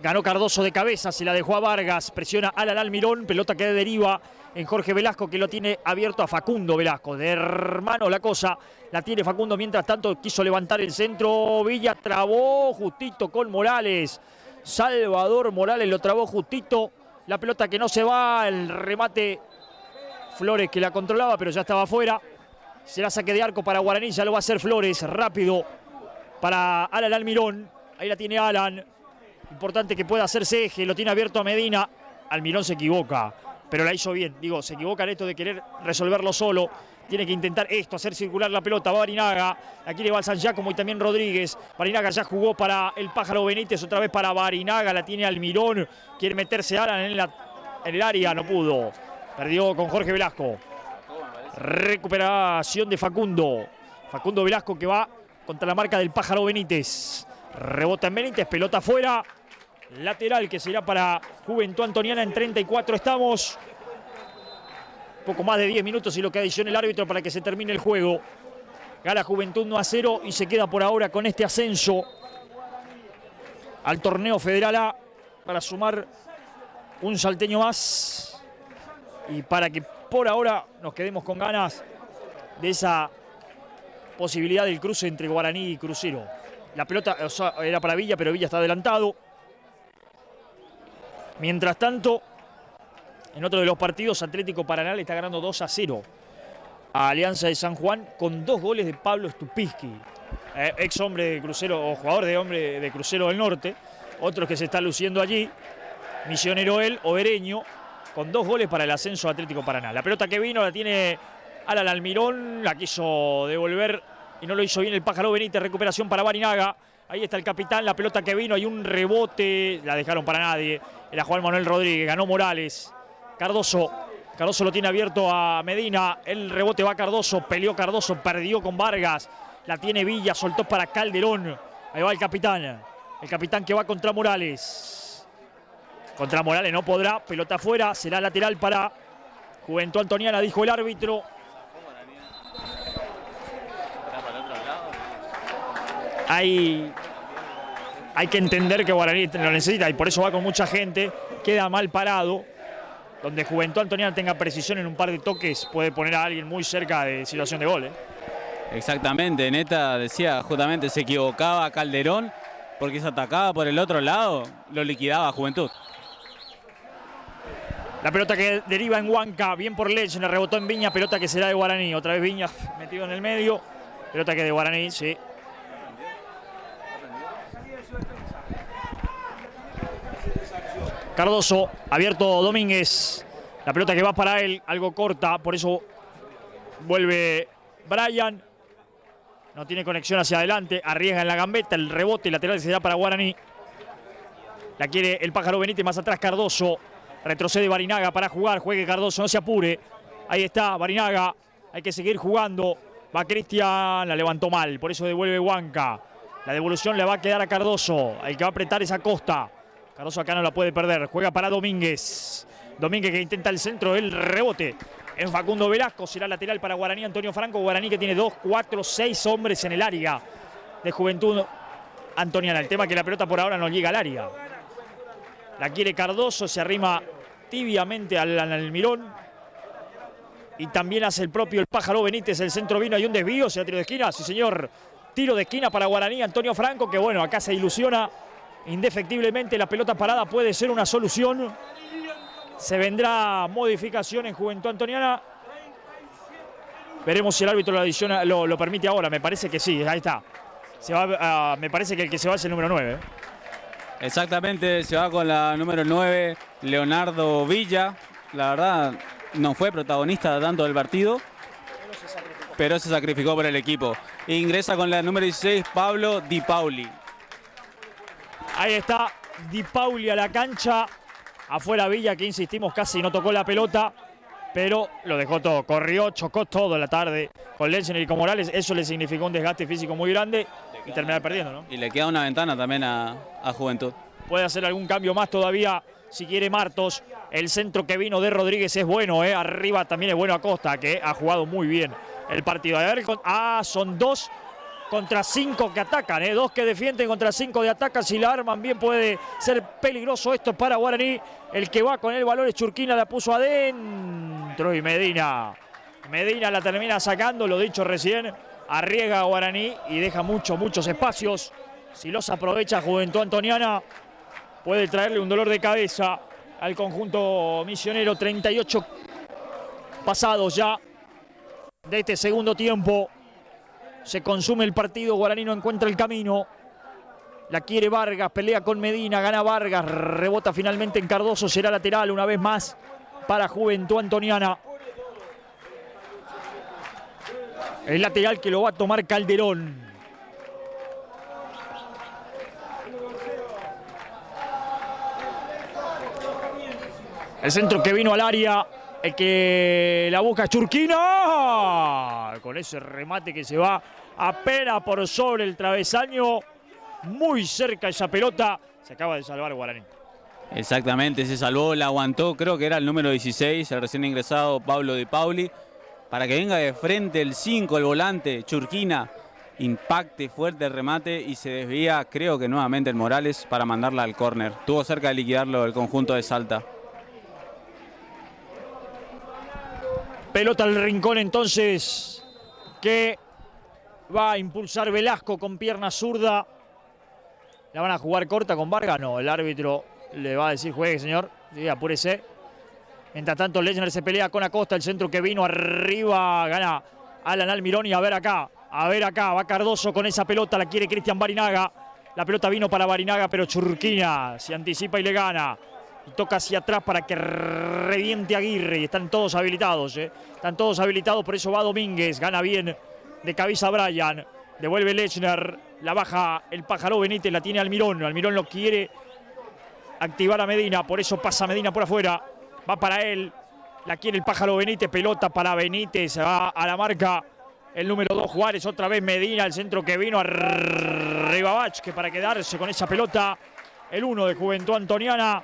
Ganó Cardoso de cabeza, se la dejó a Vargas, presiona Alan Almirón, pelota que deriva en Jorge Velasco, que lo tiene abierto a Facundo Velasco. De hermano la cosa, la tiene Facundo, mientras tanto quiso levantar el centro, Villa trabó justito con Morales. Salvador Morales lo trabó justito. La pelota que no se va, el remate Flores que la controlaba, pero ya estaba afuera. Será saque de arco para Guaraní, ya lo va a hacer Flores, rápido para Alan Almirón. Ahí la tiene Alan. Importante que pueda hacerse eje, lo tiene abierto a Medina. Almirón se equivoca, pero la hizo bien. Digo, se equivoca en esto de querer resolverlo solo. Tiene que intentar esto, hacer circular la pelota. Va Barinaga, aquí le va San Giacomo y también Rodríguez. Barinaga ya jugó para el Pájaro Benítez, otra vez para Barinaga. La tiene Almirón, quiere meterse Alan en el área, no pudo. Perdió con Jorge Velasco. Recuperación de Facundo. Facundo Velasco que va contra la marca del Pájaro Benítez. Rebota en Benítez, pelota afuera. Lateral que será para Juventud Antoniana. En 34 estamos. Poco más de 10 minutos y lo que adiciona el árbitro para que se termine el juego. Gana Juventud 1-0 y se queda por ahora con este ascenso al torneo Federal A para sumar un salteño más y para que por ahora nos quedemos con ganas de esa posibilidad del cruce entre Guaraní y Crucero. La pelota era para Villa, pero Villa está adelantado. Mientras tanto, en otro de los partidos, Atlético Paraná le está ganando 2-0 a Alianza de San Juan con 2 goles de Pablo Stupisky, ex hombre de Crucero o jugador de Crucero del Norte. Otro que se está luciendo allí, misionero él, obereño, con 2 goles para el ascenso de Atlético Paraná. La pelota que vino la tiene Alan Almirón, la quiso devolver y no lo hizo bien el Pájaro Benítez. Recuperación para Barinaga. Ahí está el capitán, la pelota que vino, hay un rebote, la dejaron para nadie. Era Juan Manuel Rodríguez, ganó Morales. Cardoso lo tiene abierto a Medina, el rebote va a Cardoso, peleó Cardoso, perdió con Vargas. La tiene Villa, soltó para Calderón. Ahí va el capitán que va contra Morales. Contra Morales no podrá, pelota afuera, será lateral para Juventud Antoniana, dijo el árbitro. Hay que entender que Guaraní lo necesita y por eso va con mucha gente, queda mal parado. Donde Juventud Antoniana tenga precisión en un par de toques, puede poner a alguien muy cerca de situación de gol.
Exactamente, Neta decía justamente se equivocaba Calderón porque se atacaba por el otro lado, lo liquidaba Juventud.
La pelota que deriva en Huanca, bien por Leche, le rebotó en Viña, pelota que será de Guaraní. Otra vez Viña metido en el medio, pelota que de Guaraní, sí. Cardoso, abierto Domínguez. La pelota que va para él, algo corta, por eso vuelve Brian. No tiene conexión hacia adelante, arriesga en la gambeta, el rebote lateral será para Guaraní. La quiere el Pájaro Benítez, más atrás Cardoso. Retrocede Barinaga para jugar, juegue Cardoso, no se apure. Ahí está Barinaga, hay que seguir jugando. Va Cristian, la levantó mal, por eso devuelve Huanca. La devolución le va a quedar a Cardoso. El que va a apretar es Acosta. Cardoso acá no la puede perder. Juega para Domínguez. Domínguez que intenta el centro, el rebote en Facundo Velasco. Será lateral para Guaraní, Antonio Franco. Guaraní que tiene 2, 4, 6 hombres en el área de Juventud Antoniana. El tema es que la pelota por ahora no llega al área. La quiere Cardoso, se arrima tibiamente al Almirón. Y también hace el propio el Pájaro Benítez. El centro vino, hay un desvío, será tiro de esquina. Sí, señor. Tiro de esquina para Guaraní, Antonio Franco, que bueno, acá se ilusiona indefectiblemente. La pelota parada puede ser una solución. Se vendrá modificación en Juventud Antoniana. Veremos si el árbitro lo permite ahora. Me parece que sí, ahí está. Me parece que el que se va es el número 9.
Exactamente, se va con la número 9, Leonardo Villa. La verdad, no fue protagonista tanto del partido, pero se sacrificó por el equipo. Ingresa con la número 16, Pablo Di Pauli.
Ahí está Di Pauli a la cancha. Afuera Villa, que insistimos, casi no tocó la pelota, pero lo dejó todo. Corrió, chocó todo en la tarde con Lechner y con Morales. Eso le significó un desgaste físico muy grande y terminar perdiendo, ¿no?
Y le queda una ventana también a Juventud.
Puede hacer algún cambio más todavía si quiere Martos. El centro que vino de Rodríguez es bueno, ¿eh? Arriba también es bueno Acosta, que ha jugado muy bien el partido. A ver, son 2 contra 5 que atacan, 2 que defienden contra 5 de atacan. Si la arman bien puede ser peligroso esto para Guaraní. El que va con el balón es Churquina, la puso adentro y Medina la termina sacando, lo dicho recién. Arriesga a Guaraní y deja muchos espacios. Si los aprovecha Juventud Antoniana, puede traerle un dolor de cabeza al conjunto misionero. 38 pasados ya de este segundo tiempo. Se consume el partido, Guaraní no encuentra el camino. La quiere Vargas, pelea con Medina, gana Vargas, rebota finalmente en Cardoso, será lateral una vez más para Juventud Antoniana. El lateral que lo va a tomar Calderón. El centro que vino al área, el que la busca Churquina. Con ese remate que se va apenas por sobre el travesaño. Muy cerca esa pelota. Se acaba de salvar Guaraní.
Exactamente, se salvó, la aguantó. Creo que era el número 16, el recién ingresado Pablo Di Pauli. Para que venga de frente el 5, el volante, Churquina. Impacte fuerte el remate y se desvía, creo que nuevamente el Morales, para mandarla al córner. Estuvo cerca de liquidarlo el conjunto de Salta.
Pelota al rincón entonces que va a impulsar Velasco con pierna zurda. ¿La van a jugar corta con Vargas? No, el árbitro le va a decir juegue, señor. Sí, apúrese. Mientras tanto Lechner se pelea con Acosta, el centro que vino arriba, gana Alan Almirón. Y a ver acá, va Cardoso con esa pelota, la quiere Cristian Barinaga. La pelota vino para Barinaga, pero Churquina se anticipa y le gana. Y toca hacia atrás para que reviente Aguirre. Y están todos habilitados, Están todos habilitados, por eso va Domínguez. Gana bien de cabeza Bryan. Devuelve Lechner. La baja el Pájaro Benítez, la tiene Almirón. Almirón lo quiere activar a Medina, por eso pasa Medina por afuera. Va para él. La quiere el Pájaro Benítez. Pelota para Benítez. Va a la marca el número 2 Juárez. Otra vez Medina. El centro que vino arriba Vázquez para quedarse con esa pelota. El 1 de Juventud Antoniana.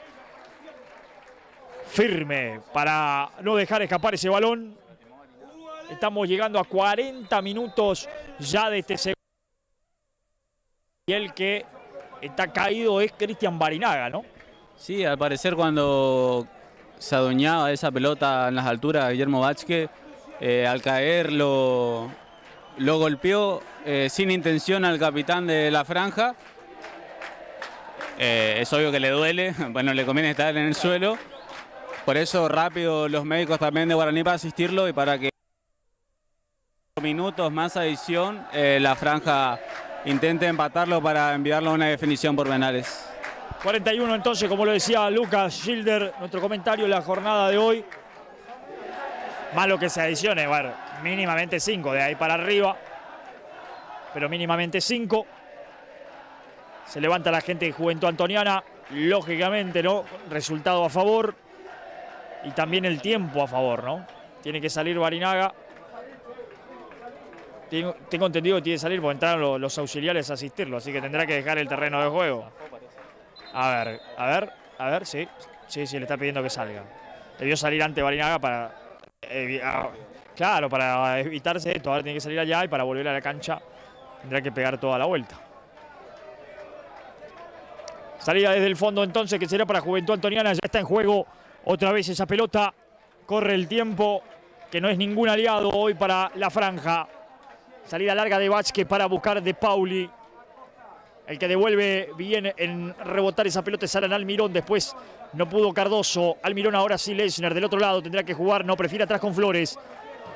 Firme para no dejar escapar ese balón. Estamos llegando a 40 minutos ya de este segundo. Y el que está caído es Cristian Barinaga, ¿no?
Sí, al parecer cuando se adueñaba de esa pelota en las alturas Guillermo Vázquez, al caer lo golpeó sin intención al capitán de la franja. Es obvio que le duele, bueno, le conviene estar en el suelo. Por eso rápido los médicos también de Guaraní para asistirlo y para que minutos más adición la franja intente empatarlo para enviarlo a una definición por penales.
41 entonces, como lo decía Lucas Schilder, nuestro comentario en la jornada de hoy. Malo que se adicione, bueno, mínimamente 5 de ahí para arriba, pero mínimamente 5. Se levanta la gente de Juventud Antoniana, lógicamente, ¿no? Resultado a favor y también el tiempo a favor, ¿no? Tiene que salir Barinaga. tengo entendido que tiene que salir porque entraron los auxiliares a asistirlo, así que tendrá que dejar el terreno de juego. A ver, sí, le está pidiendo que salga. Debió salir ante Barinaga para... claro, para evitarse esto. Ahora tiene que salir allá y para volver a la cancha tendrá que pegar toda la vuelta. Salida desde el fondo entonces que será para Juventud Antoniana. Ya está en juego otra vez esa pelota. Corre el tiempo, que no es ningún aliado hoy para la franja. Salida larga de Vázquez para buscar De Pauli. El que devuelve bien en rebotar esa pelota es Alan Almirón. Después no pudo Cardoso. Almirón ahora sí, Lechner del otro lado tendrá que jugar. No, prefiere atrás con Flores.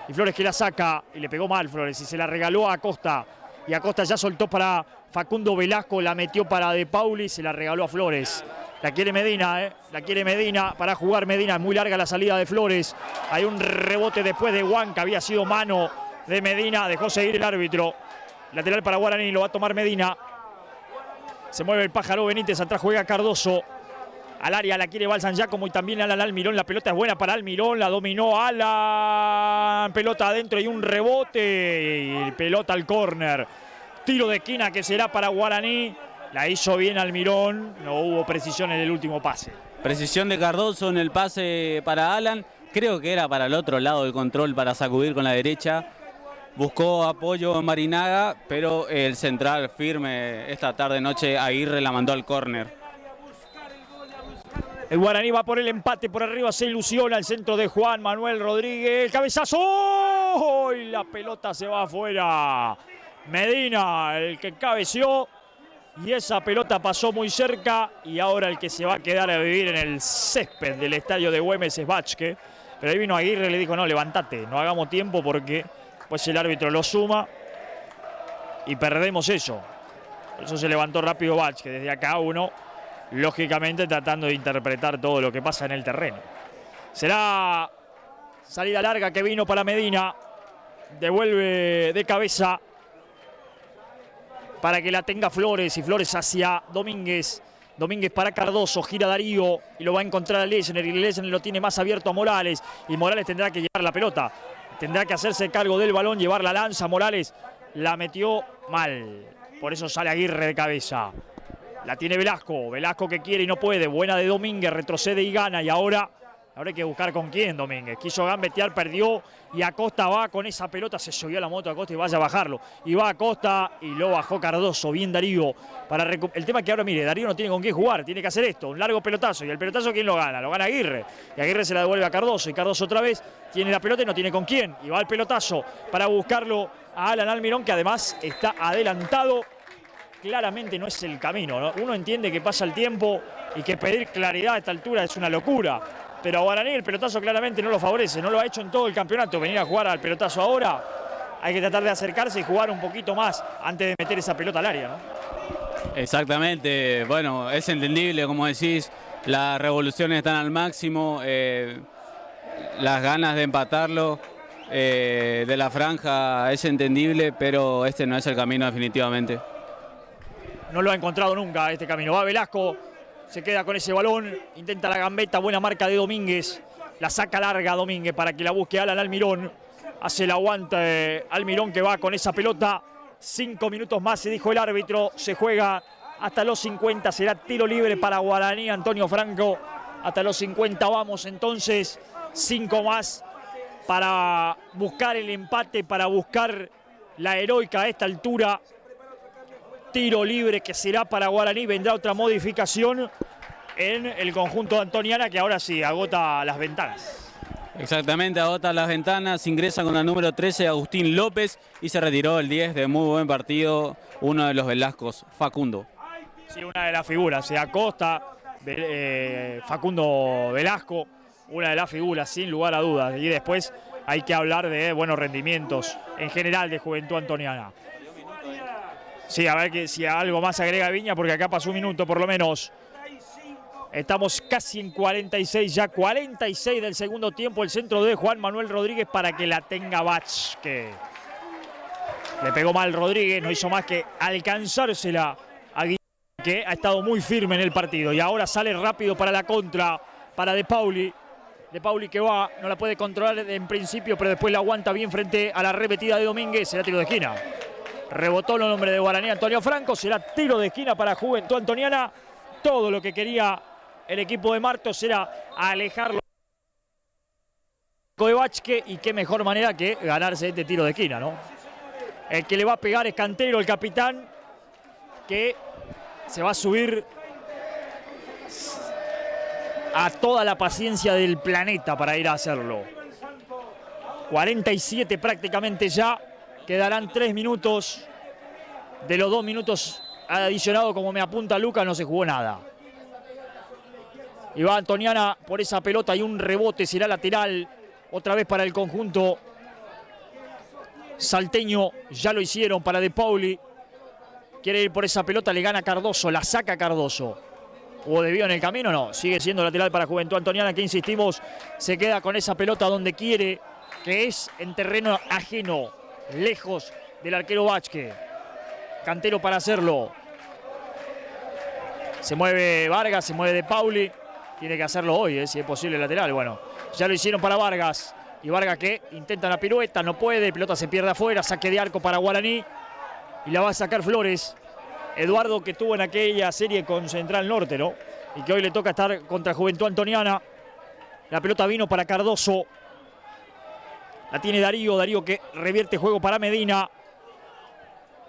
Y Flores que la saca y le pegó mal Flores y se la regaló a Acosta. Y Acosta ya soltó para Facundo Velasco. La metió para De Pauli y se la regaló a Flores. La quiere Medina, la quiere Medina para jugar Medina. Muy larga la salida de Flores. Hay un rebote después de Huanca. Había sido mano de Medina. Dejó seguir el árbitro. Lateral para Guaraní. Lo va a tomar Medina. Se mueve el pájaro Benítez. Atrás juega Cardoso. Al área la quiere Balsan Giacomo y también Alan Almirón. La pelota es buena para Almirón. La dominó Alan. Pelota adentro y un rebote. Y pelota al córner. Tiro de esquina que será para Guaraní. La hizo bien Almirón. No hubo precisión en el último pase.
Precisión de Cardoso en el pase para Alan. Creo que era para el otro lado del control para sacudir con la derecha. Buscó apoyo en Barinaga, pero el central firme esta tarde-noche, Aguirre la mandó al córner.
El Guaraní va por el empate, por arriba se ilusiona el centro de Juan Manuel Rodríguez. ¡Cabezazo! Y la pelota se va afuera. Medina, el que cabeció. Y esa pelota pasó muy cerca. Y ahora el que se va a quedar a vivir en el césped del estadio de Güemes es Vázquez. Pero ahí vino Aguirre y le dijo, no, levántate, no hagamos tiempo porque pues el árbitro lo suma y perdemos eso. Por eso se levantó rápido Vázquez. Desde acá uno, lógicamente, tratando de interpretar todo lo que pasa en el terreno. Será salida larga que vino para Medina. Devuelve de cabeza para que la tenga Flores. Y Flores hacia Domínguez. Domínguez para Cardoso, gira Darío y lo va a encontrar a Lechner. Y Lechner lo tiene más abierto a Morales. Y Morales tendrá que llevar la pelota. Tendrá que hacerse cargo del balón, llevar la lanza. Morales la metió mal. Por eso sale Aguirre de cabeza. La tiene Velasco. Velasco que quiere y no puede. Buena de Domínguez, retrocede y gana. Y ahora hay que buscar con quién Domínguez. Quiso gambetear, perdió. Y Acosta va con esa pelota. Se subió a la moto Acosta y vaya a bajarlo. Y va Acosta y lo bajó Cardoso. Bien Darío. El tema es que ahora, mire, Darío no tiene con quién jugar. Tiene que hacer esto. Un largo pelotazo. Y el pelotazo, ¿quién lo gana? Lo gana Aguirre. Y Aguirre se la devuelve a Cardoso. Y Cardoso otra vez tiene la pelota y no tiene con quién. Y va el pelotazo para buscarlo a Alan Almirón, que además está adelantado. Claramente no es el camino, ¿no? Uno entiende que pasa el tiempo y que pedir claridad a esta altura es una locura. Pero a Guaraní el pelotazo claramente no lo favorece. No lo ha hecho en todo el campeonato. Venir a jugar al pelotazo ahora, hay que tratar de acercarse y jugar un poquito más antes de meter esa pelota al área, ¿no?
Exactamente. Bueno, es entendible, como decís. Las revoluciones están al máximo. Las ganas de empatarlo de la franja es entendible, pero este no es el camino definitivamente.
No lo ha encontrado nunca este camino. Va Velasco, se queda con ese balón, intenta la gambeta, buena marca de Domínguez. La saca larga Domínguez para que la busque Alan Almirón. Hace el aguante Almirón que va con esa pelota. 5 minutos más, se dijo el árbitro. Se juega hasta los 50. Será tiro libre para Guaraní, Antonio Franco. Hasta los 50 vamos entonces. 5 más para buscar el empate, para buscar la heroica a esta altura. Tiro libre que será para Guaraní. Vendrá otra modificación en el conjunto de Antoniana, que ahora sí agota las ventanas.
Exactamente, agota las ventanas. Ingresa con el número 13 Agustín López y se retiró el 10 de muy buen partido, uno de los Velascos, Facundo.
Sí, una de las figuras, Acosta, Facundo Velasco, una de las figuras sin lugar a dudas. Y después hay que hablar de buenos rendimientos en general de Juventud Antoniana. Sí, a ver que si algo más agrega Viña, porque acá pasó un minuto por lo menos. Estamos casi en 46, ya 46 del segundo tiempo. El centro de Juan Manuel Rodríguez para que la tenga Vázquez. Le pegó mal Rodríguez, no hizo más que alcanzársela a Guillermo, que ha estado muy firme en el partido. Y ahora sale rápido para la contra, para De Pauli. De Pauli que va, no la puede controlar en principio, pero después la aguanta bien frente a la repetida de Domínguez. Será tiro de esquina. Rebotó el nombre de Guaraní Antonio Franco. Será tiro de esquina para Juventud Antoniana. Todo lo que quería el equipo de Martos era alejarlo de Vázquez. Y qué mejor manera que ganarse este tiro de esquina, ¿no? El que le va a pegar es Cantero, el capitán, que se va a subir a toda la paciencia del planeta para ir a hacerlo. 47 prácticamente ya. Quedarán 3 minutos. De los 2 minutos adicionados, como me apunta Lucas, no se jugó nada. Y va Antoniana por esa pelota y un rebote. Será lateral otra vez para el conjunto salteño. Ya lo hicieron para De Pauli. Quiere ir por esa pelota, le gana Cardoso, la saca Cardoso. ¿Hubo desvío en el camino? No, sigue siendo lateral para Juventud Antoniana, que insistimos, se queda con esa pelota donde quiere, que es en terreno ajeno, lejos del arquero Vázquez. Cantero para hacerlo. Se mueve Vargas, se mueve De Pauli. Tiene que hacerlo hoy, si es posible lateral. Bueno, ya lo hicieron para Vargas. Y Vargas que intenta la pirueta, no puede, pelota se pierde afuera, saque de arco para Guaraní. Y la va a sacar Flores. Eduardo, que tuvo en aquella serie con Central Norte, ¿no? Y que hoy le toca estar contra Juventud Antoniana. La pelota vino para Cardoso. La tiene Darío. Darío que revierte juego para Medina.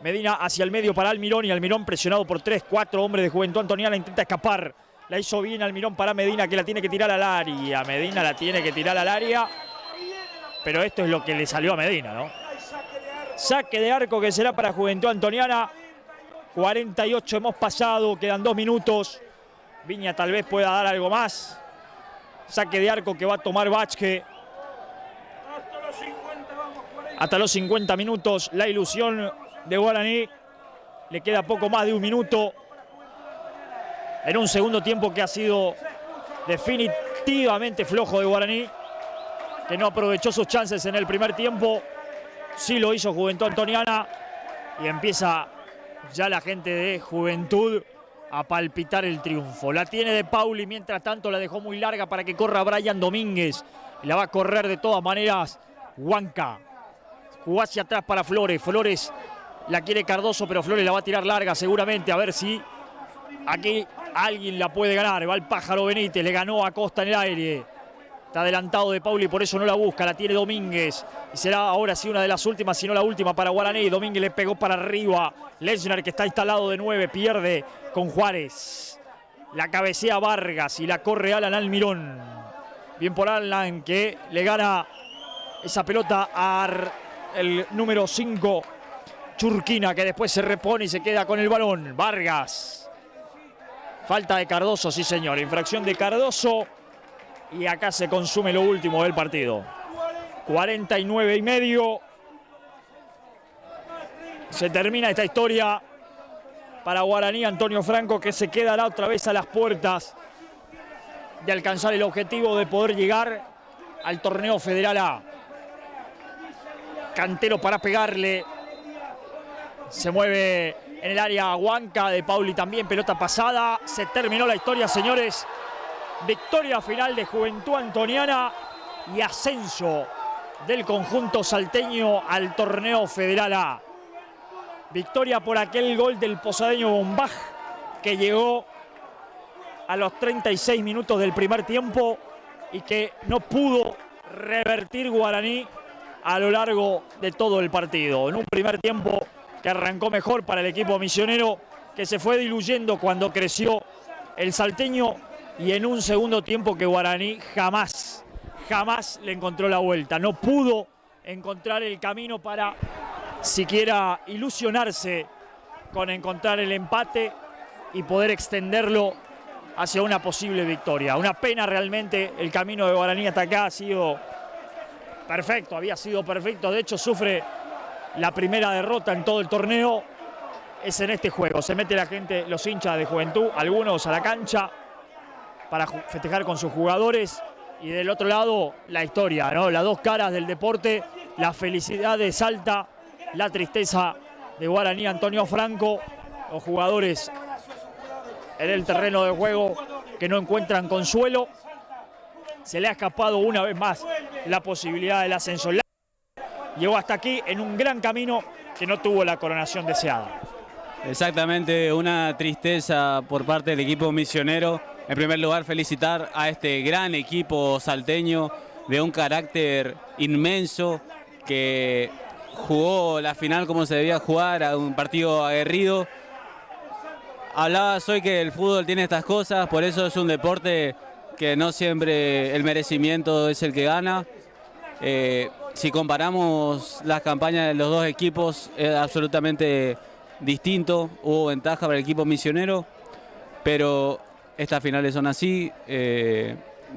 Medina hacia el medio para Almirón. Y Almirón presionado por 3, 4 hombres de Juventud Antoniana. Intenta escapar. La hizo bien Almirón para Medina, que la tiene que tirar al área. Medina la tiene que tirar al área. Pero esto es lo que le salió a Medina, ¿no? Saque de arco que será para Juventud Antoniana. 48 hemos pasado, quedan 2 minutos. Viña tal vez pueda dar algo más. Saque de arco que va a tomar Vázquez. Hasta los 50 minutos, la ilusión de Guaraní. Le queda poco más de 1 minuto. En un segundo tiempo que ha sido definitivamente flojo de Guaraní, que no aprovechó sus chances en el primer tiempo. Sí lo hizo Juventud Antoniana. Y empieza ya la gente de Juventud a palpitar el triunfo. La tiene De Pauli, mientras tanto la dejó muy larga para que corra Brian Domínguez. Y la va a correr de todas maneras Huanca. Jugó hacia atrás para Flores. Flores la quiere Cardoso, pero Flores la va a tirar larga seguramente. A ver si aquí alguien la puede ganar. Va el Pájaro Benítez, le ganó a Costa en el aire. Está adelantado De Pauli, por eso no la busca. La tiene Domínguez. Y será ahora sí una de las últimas, si no la última para Guaraní. Domínguez le pegó para arriba. Lechner, que está instalado de 9, pierde con Juárez. La cabecea Vargas y la corre Alan Almirón. Bien por Alan, que le gana esa pelota al número 5, Churquina, que después se repone y se queda con el balón. Vargas. Falta de Cardoso, sí señor. Infracción de Cardoso. Y acá se consume lo último del partido. 49 y medio. Se termina esta historia para Guaraní Antonio Franco, que se quedará otra vez a las puertas de alcanzar el objetivo de poder llegar al torneo Federal A. Cantero para pegarle. Se mueve en el área Huanca, De Pauli también, pelota pasada. Se terminó la historia, señores. Victoria final de Juventud Antoniana y ascenso del conjunto salteño al torneo Federal A. Victoria por aquel gol del posadeño Bombaj, que llegó a los 36 minutos del primer tiempo y que no pudo revertir Guaraní a lo largo de todo el partido. En un primer tiempo que arrancó mejor para el equipo misionero, que se fue diluyendo cuando creció el salteño, y en un segundo tiempo que Guaraní jamás le encontró la vuelta. No pudo encontrar el camino para siquiera ilusionarse con encontrar el empate y poder extenderlo hacia una posible victoria. Una pena realmente. El camino de Guaraní hasta acá ha sido perfecto, había sido perfecto. De hecho, sufre la primera derrota en todo el torneo. Es en este juego. Se mete la gente, los hinchas de Juventud, algunos a la cancha para festejar con sus jugadores. Y del otro lado, la historia, ¿no? Las dos caras del deporte, la felicidad de Salta, la tristeza de Guaraní Antonio Franco. Los jugadores en el terreno de juego que no encuentran consuelo. se le ha escapado una vez más la posibilidad del ascenso. Llegó hasta aquí en un gran camino que no tuvo la coronación deseada.
Exactamente, una tristeza por parte del equipo misionero. En primer lugar, felicitar a este gran equipo salteño de un carácter inmenso que jugó la final como se debía jugar, a un partido aguerrido. Hablabas hoy que el fútbol tiene estas cosas, por eso es un deporte que no siempre el merecimiento es el que gana. Si comparamos las campañas de los dos equipos, es absolutamente distinto. Hubo ventaja para el equipo misionero, pero estas finales son así.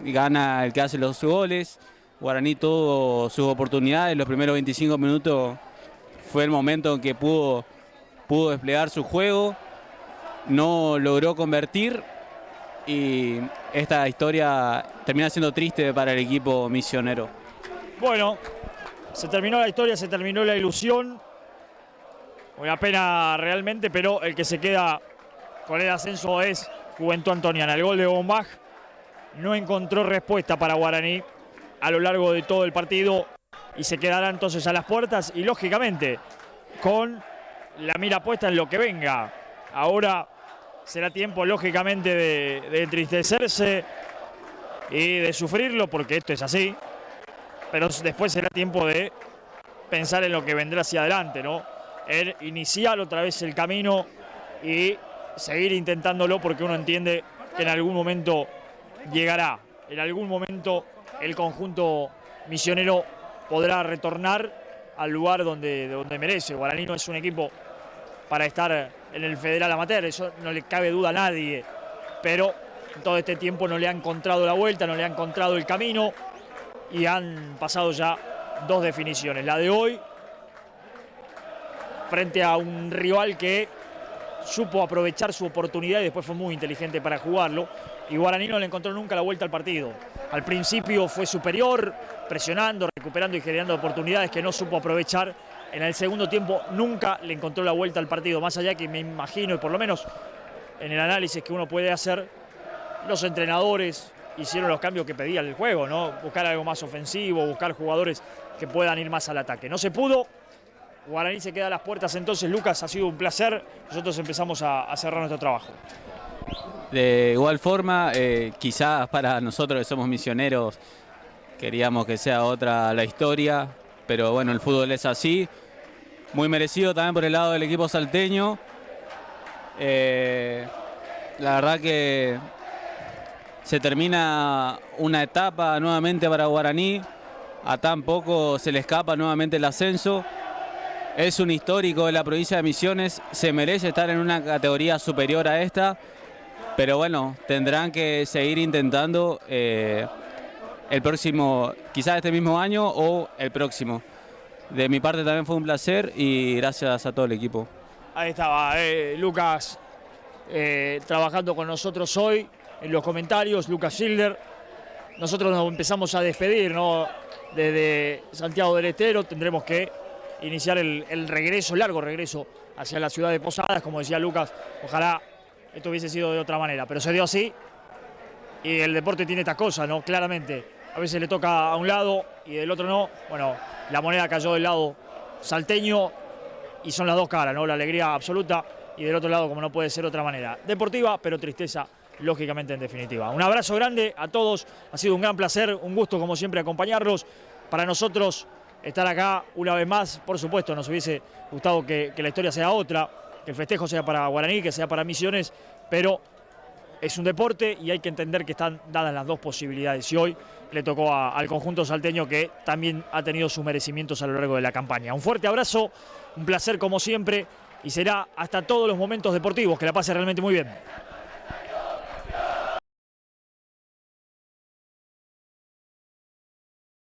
Gana el que hace los goles. Guaraní tuvo sus oportunidades. Los primeros 25 minutos fue el momento en que pudo desplegar su juego. No logró convertir y esta historia termina siendo triste para el equipo misionero.
Bueno, se terminó la historia, se terminó la ilusión. Una pena realmente, pero el que se queda con el ascenso es Juventud Antoniana. El gol de Bombaj no encontró respuesta para Guaraní a lo largo de todo el partido y se quedará entonces a las puertas y lógicamente con la mira puesta en lo que venga. Ahora será tiempo lógicamente de entristecerse y de sufrirlo porque esto es así, pero después será tiempo de pensar en lo que vendrá hacia adelante, ¿no? El iniciar otra vez el camino y seguir intentándolo porque uno entiende que en algún momento llegará, en algún momento el conjunto misionero podrá retornar al lugar donde merece. Guaraní no es un equipo para estar en el Federal Amateur, eso no le cabe duda a nadie, pero todo este tiempo no le ha encontrado la vuelta, no le ha encontrado el camino y han pasado ya dos definiciones. La de hoy, frente a un rival que supo aprovechar su oportunidad y después fue muy inteligente para jugarlo, y Guaraní no le encontró nunca la vuelta al partido. Al principio fue superior, presionando, recuperando y generando oportunidades que no supo aprovechar. En el segundo tiempo nunca le encontró la vuelta al partido, más allá que me imagino, y por lo menos en el análisis que uno puede hacer, los entrenadores hicieron los cambios que pedía el juego, ¿no? Buscar algo más ofensivo, buscar jugadores que puedan ir más al ataque. No se pudo. Guaraní se queda a las puertas entonces. Lucas, ha sido un placer. Nosotros empezamos a cerrar nuestro trabajo.
De igual forma, quizás para nosotros que somos misioneros queríamos que sea otra la historia, pero bueno, el fútbol es así. Muy merecido también por el lado del equipo salteño. La verdad que se termina una etapa nuevamente para Guaraní. A tan poco se le escapa nuevamente el ascenso. Es un histórico de la provincia de Misiones. Se merece estar en una categoría superior a esta. Pero bueno, tendrán que seguir intentando el próximo, quizás este mismo año o el próximo. De mi parte también fue un placer y gracias a todo el equipo.
Ahí estaba Lucas trabajando con nosotros hoy en los comentarios, Lucas Schilder. Nosotros nos empezamos a despedir, ¿no? Desde Santiago del Estero tendremos que iniciar el regreso, largo regreso hacia la ciudad de Posadas, como decía Lucas. Ojalá esto hubiese sido de otra manera, pero se dio así y el deporte tiene esta cosa, ¿no? Claramente, a veces le toca a un lado y del otro no. Bueno, la moneda cayó del lado salteño y son las dos caras, ¿no? La alegría absoluta y del otro lado, como no puede ser de otra manera, deportiva, pero tristeza, lógicamente, en definitiva. Un abrazo grande a todos, ha sido un gran placer, un gusto como siempre acompañarlos. Para nosotros estar acá una vez más, por supuesto, nos hubiese gustado que la historia sea otra, que el festejo sea para Guaraní, que sea para Misiones, pero es un deporte y hay que entender que están dadas las dos posibilidades. Y hoy le tocó al conjunto salteño, que también ha tenido sus merecimientos a lo largo de la campaña. Un fuerte abrazo, un placer como siempre y será hasta todos los momentos deportivos. Que la pase realmente muy bien.